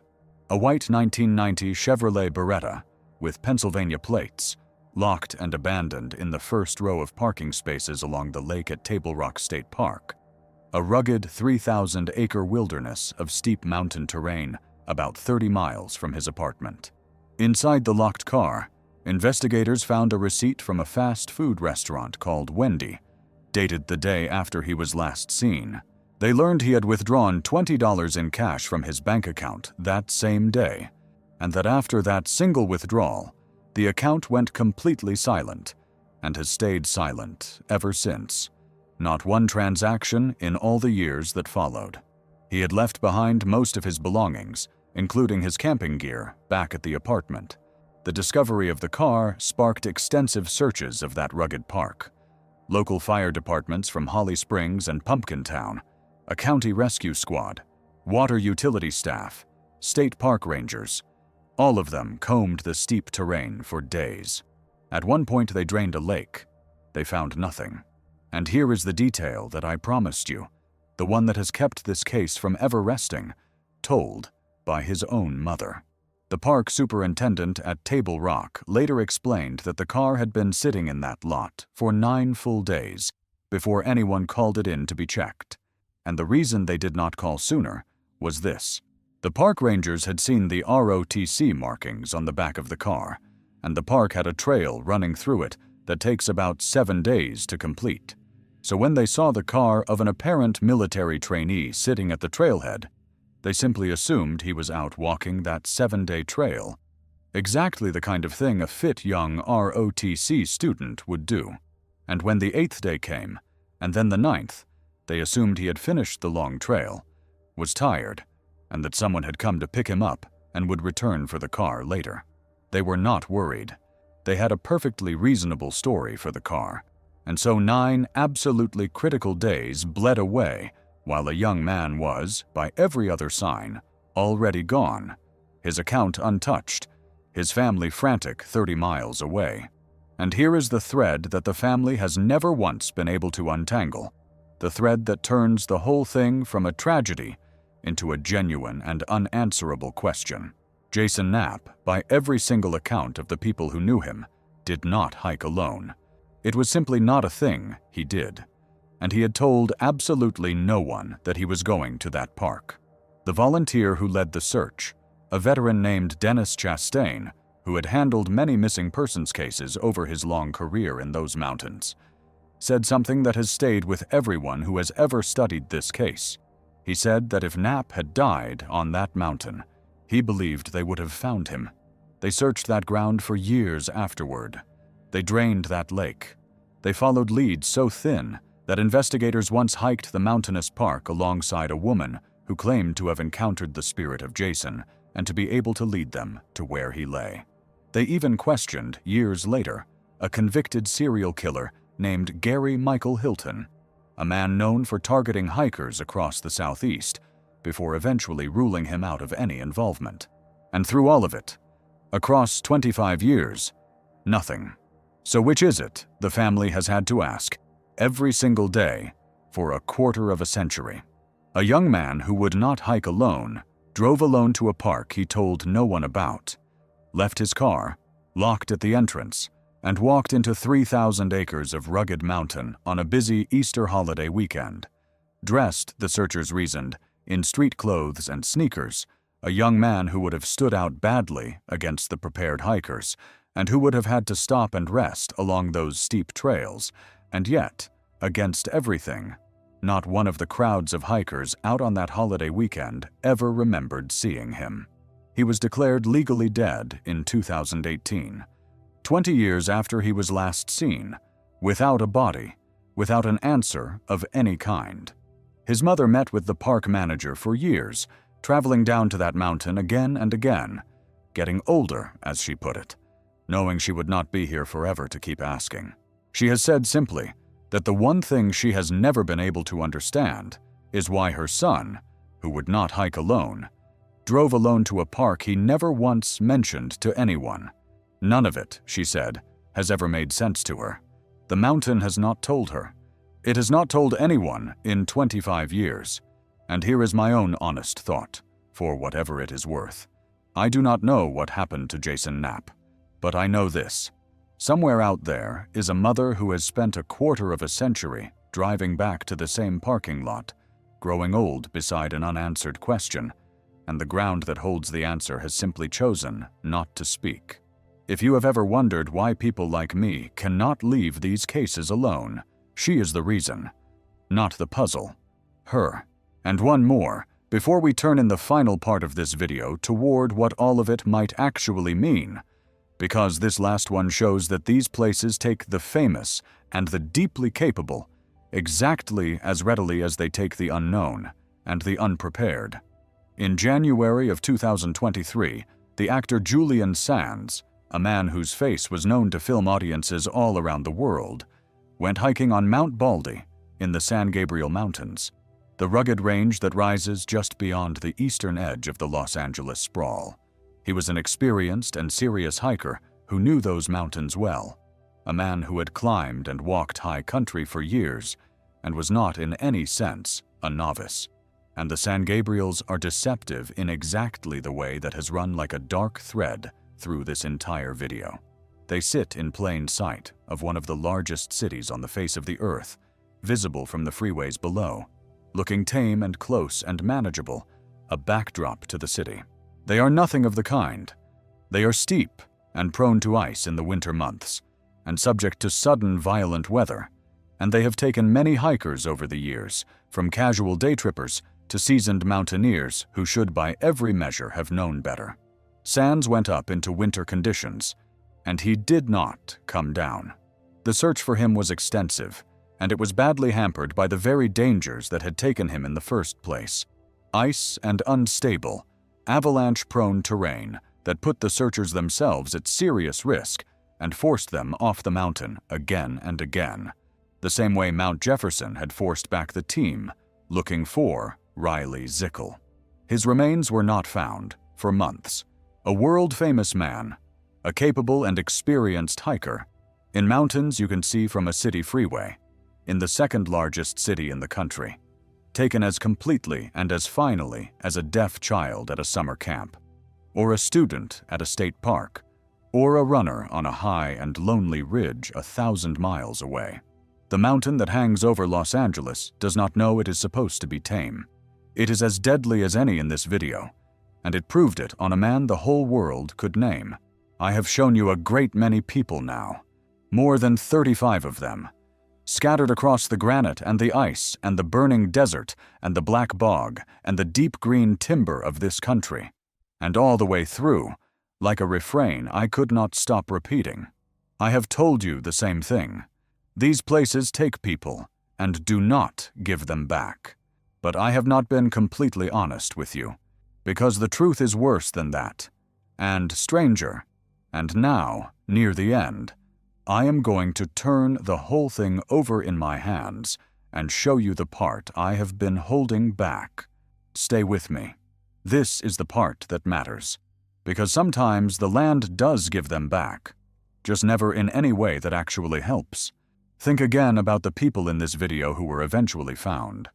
A white 1990 Chevrolet Beretta with Pennsylvania plates, locked and abandoned in the first row of parking spaces along the lake at Table Rock State Park, a rugged 3,000-acre wilderness of steep mountain terrain about 30 miles from his apartment. Inside the locked car, investigators found a receipt from a fast food restaurant called Wendy, dated the day after he was last seen. They learned he had withdrawn $20 in cash from his bank account that same day, and that after that single withdrawal, the account went completely silent, and has stayed silent ever since. Not one transaction in all the years that followed. He had left behind most of his belongings, including his camping gear, back at the apartment. The discovery of the car sparked extensive searches of that rugged park. Local fire departments from Holly Springs and Pumpkin Town, a county rescue squad, water utility staff, state park rangers, all of them combed the steep terrain for days. At one point they drained a lake. They found nothing. And here is the detail that I promised you, the one that has kept this case from ever resting, told by his own mother. The park superintendent at Table Rock later explained that the car had been sitting in that lot for 9 full days before anyone called it in to be checked. And the reason they did not call sooner was this. The park rangers had seen the ROTC markings on the back of the car, and the park had a trail running through it that takes about 7 days to complete. So when they saw the car of an apparent military trainee sitting at the trailhead, they simply assumed he was out walking that 7-day trail. Exactly the kind of thing a fit young ROTC student would do. And when the 8th day came, and then the 9th, they assumed he had finished the long trail, was tired, and that someone had come to pick him up and would return for the car later. They were not worried. They had a perfectly reasonable story for the car, and so 9 absolutely critical days bled away while a young man was, by every other sign, already gone, his account untouched, his family frantic 30 miles away. And here is the thread that the family has never once been able to untangle, the thread that turns the whole thing from a tragedy into a genuine and unanswerable question. Jason Knapp, by every single account of the people who knew him, did not hike alone. It was simply not a thing he did. And he had told absolutely no one that he was going to that park. The volunteer who led the search, a veteran named Dennis Chastain, who had handled many missing persons cases over his long career in those mountains, said something that has stayed with everyone who has ever studied this case. He said that if Knapp had died on that mountain, he believed they would have found him. They searched that ground for years afterward. They drained that lake. They followed leads so thin that investigators once hiked the mountainous park alongside a woman who claimed to have encountered the spirit of Jason and to be able to lead them to where he lay. They even questioned, years later, a convicted serial killer named Gary Michael Hilton, a man known for targeting hikers across the Southeast, before eventually ruling him out of any involvement. And through all of it, across 25 years, nothing. So which is it, the family has had to ask, every single day, for a quarter of a century? A young man who would not hike alone, drove alone to a park he told no one about, left his car, locked at the entrance, and walked into 3,000 acres of rugged mountain on a busy Easter holiday weekend. Dressed, the searchers reasoned, in street clothes and sneakers, a young man who would have stood out badly against the prepared hikers, and who would have had to stop and rest along those steep trails, and yet, against everything, not one of the crowds of hikers out on that holiday weekend ever remembered seeing him. He was declared legally dead in 2018, 20 years after he was last seen, without a body, without an answer of any kind. His mother met with the park manager for years, traveling down to that mountain again and again, getting older, as she put it, knowing she would not be here forever to keep asking. She has said simply that the one thing she has never been able to understand is why her son, who would not hike alone, drove alone to a park he never once mentioned to anyone. None of it, she said, has ever made sense to her. The mountain has not told her. It has not told anyone in 25 years. And here is my own honest thought, for whatever it is worth. I do not know what happened to Jason Knapp, but I know this. Somewhere out there is a mother who has spent a quarter of a century driving back to the same parking lot, growing old beside an unanswered question, and the ground that holds the answer has simply chosen not to speak. If you have ever wondered why people like me cannot leave these cases alone, she is the reason, not the puzzle, her. And one more, before we turn in the final part of this video toward what all of it might actually mean. because this last one shows that these places take the famous and the deeply capable exactly as readily as they take the unknown and the unprepared. In January of 2023, the actor Julian Sands, a man whose face was known to film audiences all around the world, went hiking on Mount Baldy in the San Gabriel Mountains, the rugged range that rises just beyond the eastern edge of the Los Angeles sprawl. He was an experienced and serious hiker who knew those mountains well, a man who had climbed and walked high country for years and was not in any sense a novice. And the San Gabriels are deceptive in exactly the way that has run like a dark thread through this entire video. They sit in plain sight of one of the largest cities on the face of the earth, visible from the freeways below, looking tame and close and manageable, a backdrop to the city. They are nothing of the kind. They are steep and prone to ice in the winter months, and subject to sudden violent weather, and they have taken many hikers over the years, from casual day trippers to seasoned mountaineers who should by every measure have known better. Sands went up into winter conditions, and he did not come down. The search for him was extensive, and it was badly hampered by the very dangers that had taken him in the first place. Ice and unstable, avalanche-prone terrain that put the searchers themselves at serious risk and forced them off the mountain again and again, the same way Mount Jefferson had forced back the team looking for Riley Zickel. His remains were not found for months. A world-famous man, a capable and experienced hiker. In mountains you can see from a city freeway, in the second-largest city in the country, taken as completely and as finally as a deaf child at a summer camp, or a student at a state park, or a runner on a high and lonely ridge 1,000 miles away. The mountain that hangs over Los Angeles does not know it is supposed to be tame. It is as deadly as any in this video, and it proved it on a man the whole world could name. I have shown you a great many people now, more than 35 of them, scattered across the granite and the ice and the burning desert and the black bog and the deep green timber of this country, and all the way through, like a refrain I could not stop repeating. I have told you the same thing. These places take people and do not give them back. But I have not been completely honest with you, because the truth is worse than that, and stranger. And now, near the end, I am going to turn the whole thing over in my hands and show you the part I have been holding back. Stay with me. This is the part that matters, because sometimes the land does give them back, just never in any way that actually helps. Think again about the people in this video who were eventually found.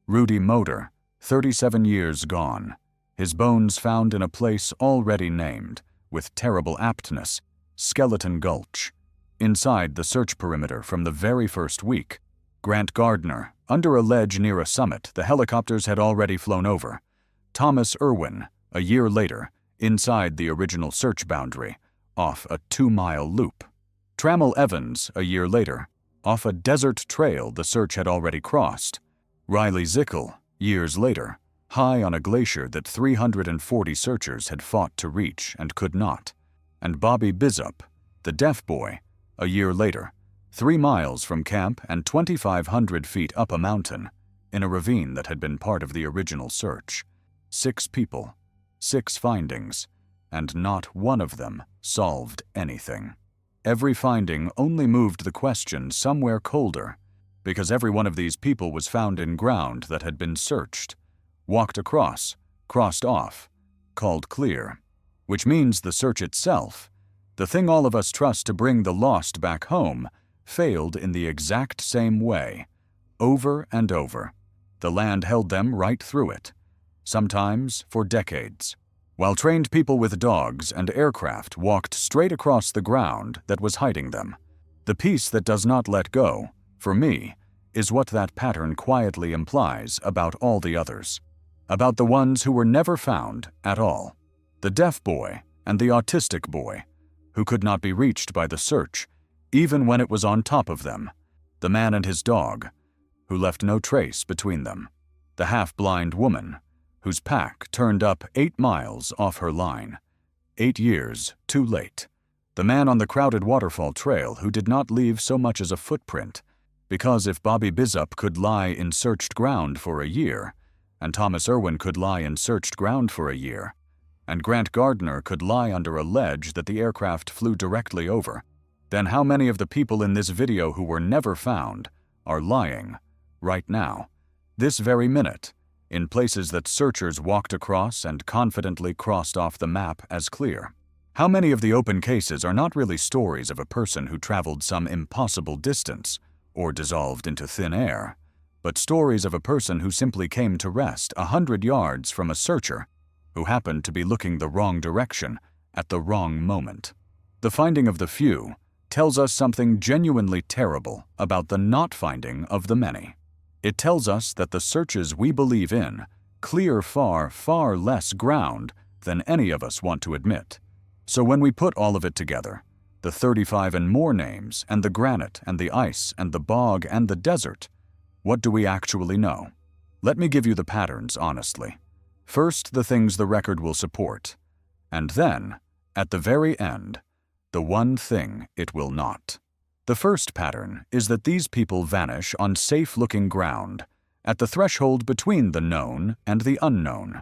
Rudy Moder, 37 years gone, his bones found in a place already named, with terrible aptness, Skeleton Gulch. Inside the search perimeter from the very first week, Grant Gardner, under a ledge near a summit the helicopters had already flown over. Thomas Irwin, a year later, inside the original search boundary, off a 2-mile loop. Trammell Evans, a year later, off a desert trail the search had already crossed. Riley Zickel, years later, high on a glacier that 340 searchers had fought to reach and could not. And Bobby Bizup, the deaf boy, a year later, 3 miles from camp and 2,500 feet up a mountain, in a ravine that had been part of the original search. 6 people, 6 findings, and not one of them solved anything. Every finding only moved the question somewhere colder, because every one of these people was found in ground that had been searched, walked across, crossed off, called clear, which means the search itself, the thing all of us trust to bring the lost back home, failed in the exact same way, over and over. The land held them right through it, sometimes for decades, while trained people with dogs and aircraft walked straight across the ground that was hiding them. The piece that does not let go, for me, is what that pattern quietly implies about all the others, about the ones who were never found at all. The deaf boy and the autistic boy, who could not be reached by the search, even when it was on top of them. The man and his dog, who left no trace between them. The half-blind woman, whose pack turned up 8 miles off her line, 8 years too late. The man on the crowded waterfall trail who did not leave so much as a footprint. Because if Bobby Bizup could lie in searched ground for a year, and Thomas Irwin could lie in searched ground for a year, and Grant Gardner could lie under a ledge that the aircraft flew directly over, then how many of the people in this video who were never found are lying right now, this very minute, in places that searchers walked across and confidently crossed off the map as clear? How many of the open cases are not really stories of a person who traveled some impossible distance or dissolved into thin air, but stories of a person who simply came to rest 100 yards from a searcher who happened to be looking the wrong direction at the wrong moment? The finding of the few tells us something genuinely terrible about the not finding of the many. It tells us that the searches we believe in clear far, far less ground than any of us want to admit. So when we put all of it together, the 35 and more names, and the granite, and the ice, and the bog, and the desert, what do we actually know? Let me give you the patterns honestly. First, the things the record will support, and then, at the very end, the one thing it will not. The first pattern is that these people vanish on safe-looking ground, at the threshold between the known and the unknown,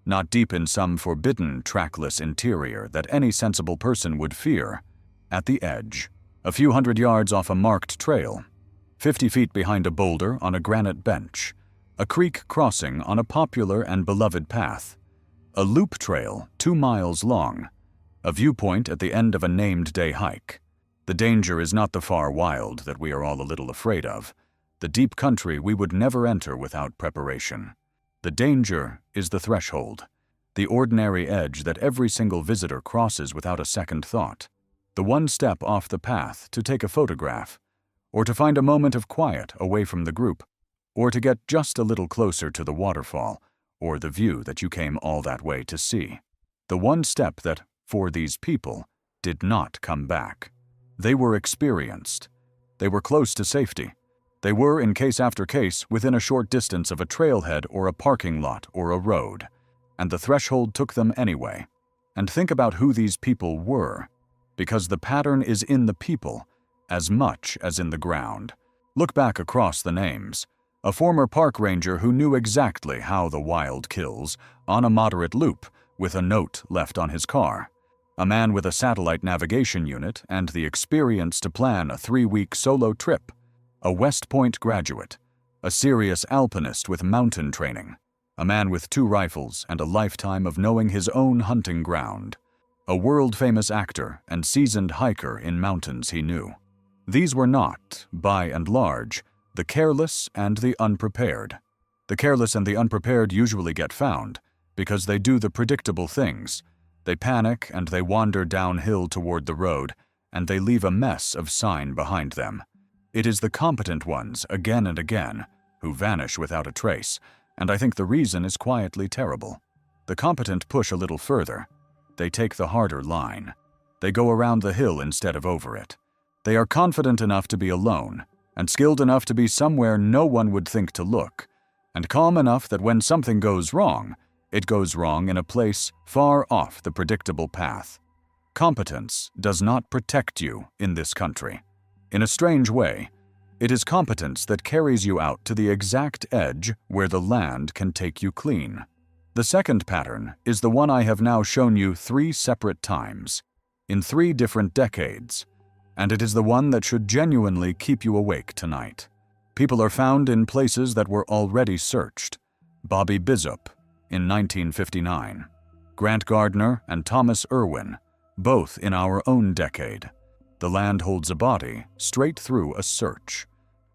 not deep in some forbidden, trackless interior that any sensible person would fear, at the edge, a few hundred yards off a marked trail, 50 feet behind a boulder on a granite bench, a creek crossing on a popular and beloved path, a loop trail 2 miles long, a viewpoint at the end of a named day hike. The danger is not the far wild that we are all a little afraid of, the deep country we would never enter without preparation. The danger is the threshold, the ordinary edge that every single visitor crosses without a second thought, the one step off the path to take a photograph, or to find a moment of quiet away from the group, or to get just a little closer to the waterfall, or the view that you came all that way to see. The one step that, for these people, did not come back. They were experienced. They were close to safety. They were, in case after case, within a short distance of a trailhead or a parking lot or a road, and the threshold took them anyway. And think about who these people were, because the pattern is in the people as much as in the ground. Look back across the names. A former park ranger who knew exactly how the wild kills, on a moderate loop, with a note left on his car. A man with a satellite navigation unit and the experience to plan a 3-week solo trip. A West Point graduate, a serious alpinist with mountain training, a man with 2 rifles and a lifetime of knowing his own hunting ground, a world-famous actor and seasoned hiker in mountains he knew. These were not, by and large, the careless and the unprepared. The careless and the unprepared usually get found because they do the predictable things. They panic and they wander downhill toward the road, and they leave a mess of sign behind them. It is the competent ones, again and again, who vanish without a trace, and I think the reason is quietly terrible. The competent push a little further. They take the harder line. They go around the hill instead of over it. They are confident enough to be alone, and skilled enough to be somewhere no one would think to look, and calm enough that when something goes wrong, it goes wrong in a place far off the predictable path. Competence does not protect you in this country. In a strange way, it is competence that carries you out to the exact edge where the land can take you clean. The second pattern is the one I have now shown you 3 separate times, in 3 different decades, and it is the one that should genuinely keep you awake tonight. People are found in places that were already searched. Bobby Bizup, in 1959. Grant Gardner and Thomas Irwin, both in our own decade. The land holds a body straight through a search.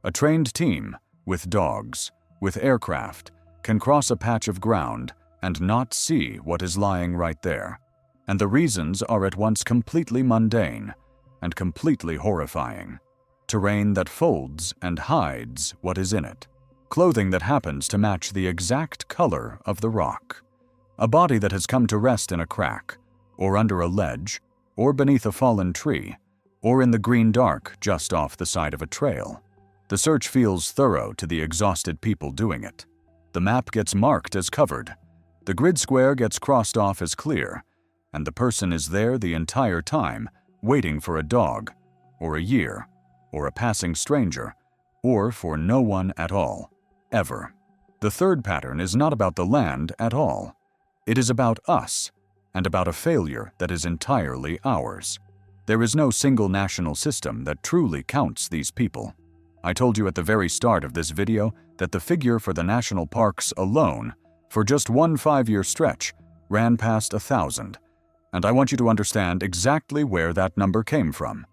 A trained team, with dogs, with aircraft, can cross a patch of ground and not see what is lying right there. And the reasons are at once completely mundane and completely horrifying. Terrain that folds and hides what is in it. Clothing that happens to match the exact color of the rock. A body that has come to rest in a crack, or under a ledge, or beneath a fallen tree, or in the green dark just off the side of a trail. The search feels thorough to the exhausted people doing it. The map gets marked as covered. The grid square gets crossed off as clear, and the person is there the entire time waiting for a dog, or a year, or a passing stranger, or for no one at all, ever. The third pattern is not about the land at all. It is about us, and about a failure that is entirely ours. There is no single national system that truly counts these people. I told you at the very start of this video that the figure for the national parks alone, for just one 5-year stretch, ran past 1,000. And I want you to understand exactly where that number came from.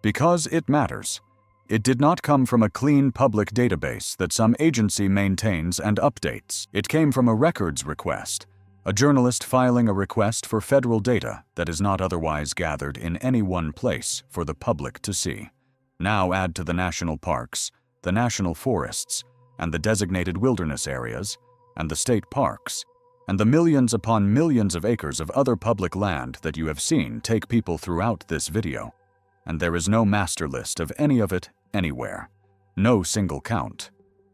Because it matters. It did not come from a clean public database that some agency maintains and updates. It came from a records request, a journalist filing a request for federal data that is not otherwise gathered in any one place for the public to see. Now add to the national parks, the national forests, and the designated wilderness areas, and the state parks, and the millions upon millions of acres of other public land that you have seen take people throughout this video. And there is no master list of any of it anywhere. No single count.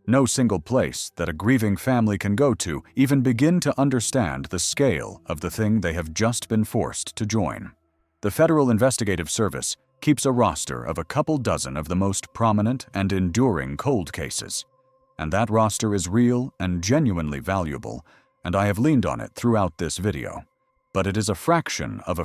No single place that a grieving family can go to even begin to understand the scale of the thing they have just been forced to join. The Federal Investigative Service keeps a roster of a couple dozen of the most prominent and enduring cold cases. And that roster is real and genuinely valuable, and I have leaned on it throughout this video. But it is a fraction of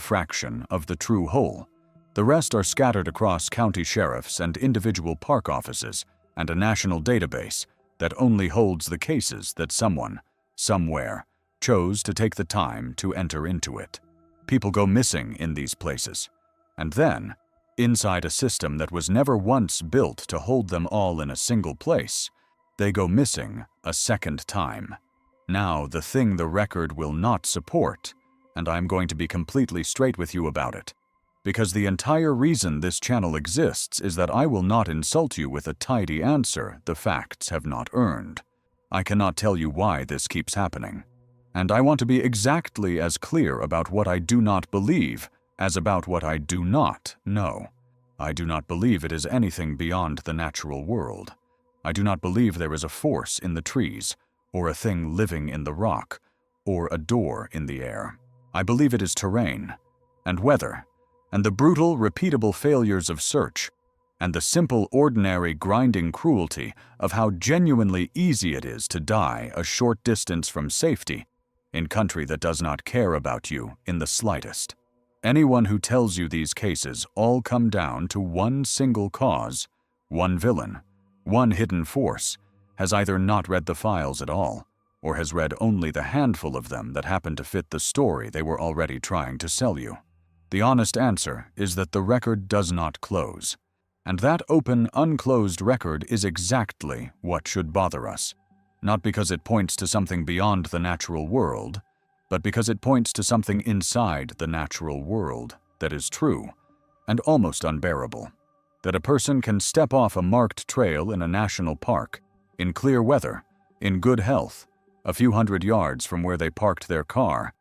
the true whole. The rest are scattered across county sheriffs and individual park offices and a national database that only holds the cases that someone, somewhere, chose to take the time to enter into it. People go missing in these places. And then, inside a system that was never once built to hold them all in a single place, they go missing a second time. Now, the thing the record will not support, and I'm going to be completely straight with you about it, because the entire reason this channel exists is that I will not insult you with a tidy answer the facts have not earned. I cannot tell you why this keeps happening. And I want to be exactly as clear about what I do not believe as about what I do not know. I do not believe it is anything beyond the natural world. I do not believe there is a force in the trees, or a thing living in the rock, or a door in the air. I believe it is terrain, and weather, and the brutal, repeatable failures of search, and the simple, ordinary, grinding cruelty of how genuinely easy it is to die a short distance from safety in country that does not care about you in the slightest. Anyone who tells you these cases all come down to one single cause, one villain, one hidden force, has either not read the files at all, or has read only the handful of them that happen to fit the story they were already trying to sell you. The honest answer is that the record does not close, and that open, unclosed record is exactly what should bother us, not because it points to something beyond the natural world, but because it points to something inside the natural world that is true and almost unbearable. That a person can step off a marked trail in a national park, in clear weather, in good health, a few hundred yards from where they parked their car,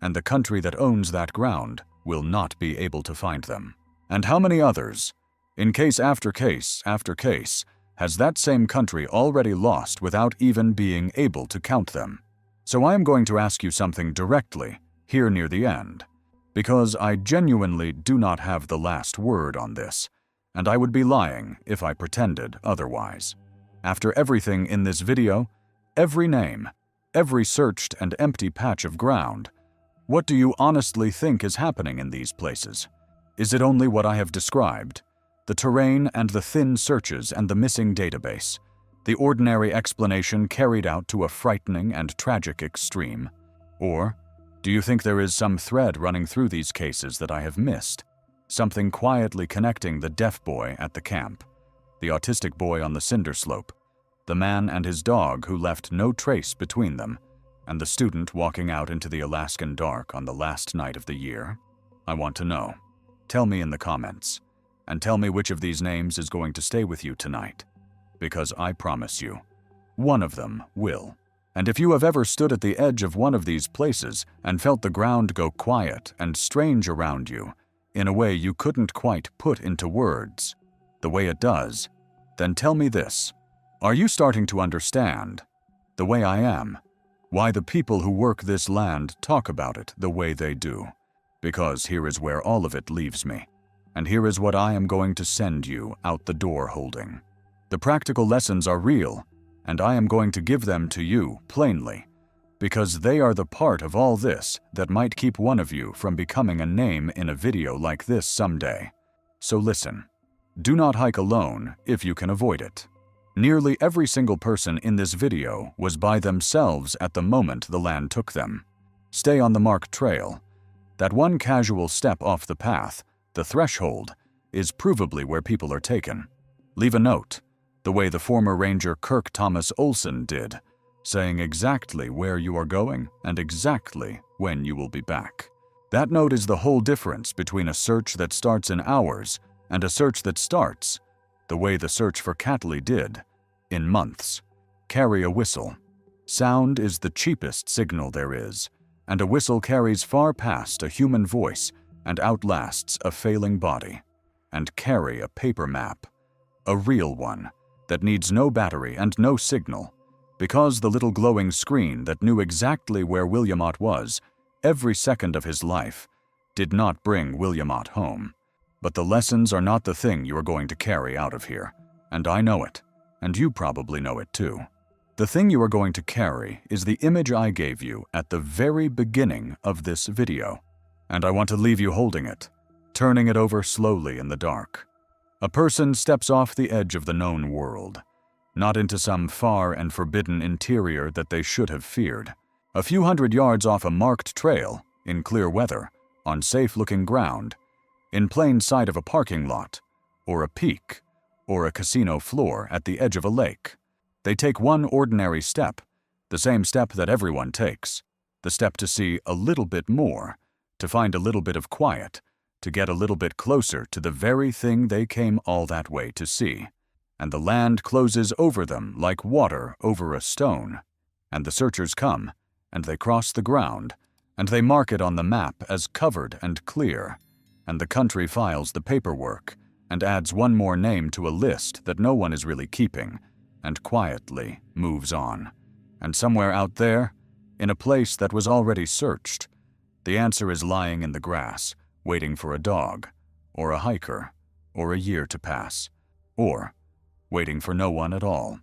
and the country that owns that ground will not be able to find them. And how many others, in case after case after case, has that same country already lost without even being able to count them? So I am going to ask you something directly, here near the end, because I genuinely do not have the last word on this, and I would be lying if I pretended otherwise. After everything in this video, every name, every searched and empty patch of ground, what do you honestly think is happening in these places? Is it only what I have described? The terrain and the thin searches and the missing database, the ordinary explanation carried out to a frightening and tragic extreme? Or do you think there is some thread running through these cases that I have missed? Something quietly connecting the deaf boy at the camp, the autistic boy on the cinder slope, the man and his dog who left no trace between them, and the student walking out into the Alaskan dark on the last night of the year? I want to know. Tell me in the comments, and tell me which of these names is going to stay with you tonight. Because I promise you, one of them will. And if you have ever stood at the edge of one of these places and felt the ground go quiet and strange around you, in a way you couldn't quite put into words, the way it does, then tell me this. Are you starting to understand, the way I am, why the people who work this land talk about it the way they do? Because here is where all of it leaves me. and here is what I am going to send you out the door holding. The practical lessons are real, and I am going to give them to you plainly, because they are the part of all this that might keep one of you from becoming a name in a video like this someday. So listen. Do not hike alone if you can avoid it. Nearly every single person in this video was by themselves at the moment the land took them. Stay on the marked trail. That one casual step off the path, the threshold, is provably where people are taken. Leave a note, the way the former ranger Kirk Thomas Olsen did, saying exactly where you are going and exactly when you will be back. That note is the whole difference between a search that starts in hours and a search that starts, the way the search for Catley did, in months. Carry a whistle. Sound is the cheapest signal there is, and a whistle carries far past a human voice and outlasts a failing body. And carry a paper map, a real one, that needs no battery and no signal, because the little glowing screen that knew exactly where Williamot was every second of his life did not bring Williamot home. But the lessons are not the thing you are going to carry out of here, and I know it, and you probably know it too. The thing you are going to carry is the image I gave you at the very beginning of this video, and I want to leave you holding it, turning it over slowly in the dark. A person steps off the edge of the known world, not into some far and forbidden interior that they should have feared. A few hundred yards off a marked trail, in clear weather, on safe-looking ground, in plain sight of a parking lot, or a peak, or a casino floor at the edge of a lake. They take one ordinary step, the same step that everyone takes, the step to see a little bit more, to find a little bit of quiet, to get a little bit closer to the very thing they came all that way to see. And the land closes over them like water over a stone. And the searchers come, and they cross the ground, and they mark it on the map as covered and clear. And the country files the paperwork and adds one more name to a list that no one is really keeping, and quietly moves on. And somewhere out there, in a place that was already searched, the answer is lying in the grass, waiting for a dog, or a hiker, or a year to pass, or waiting for no one at all.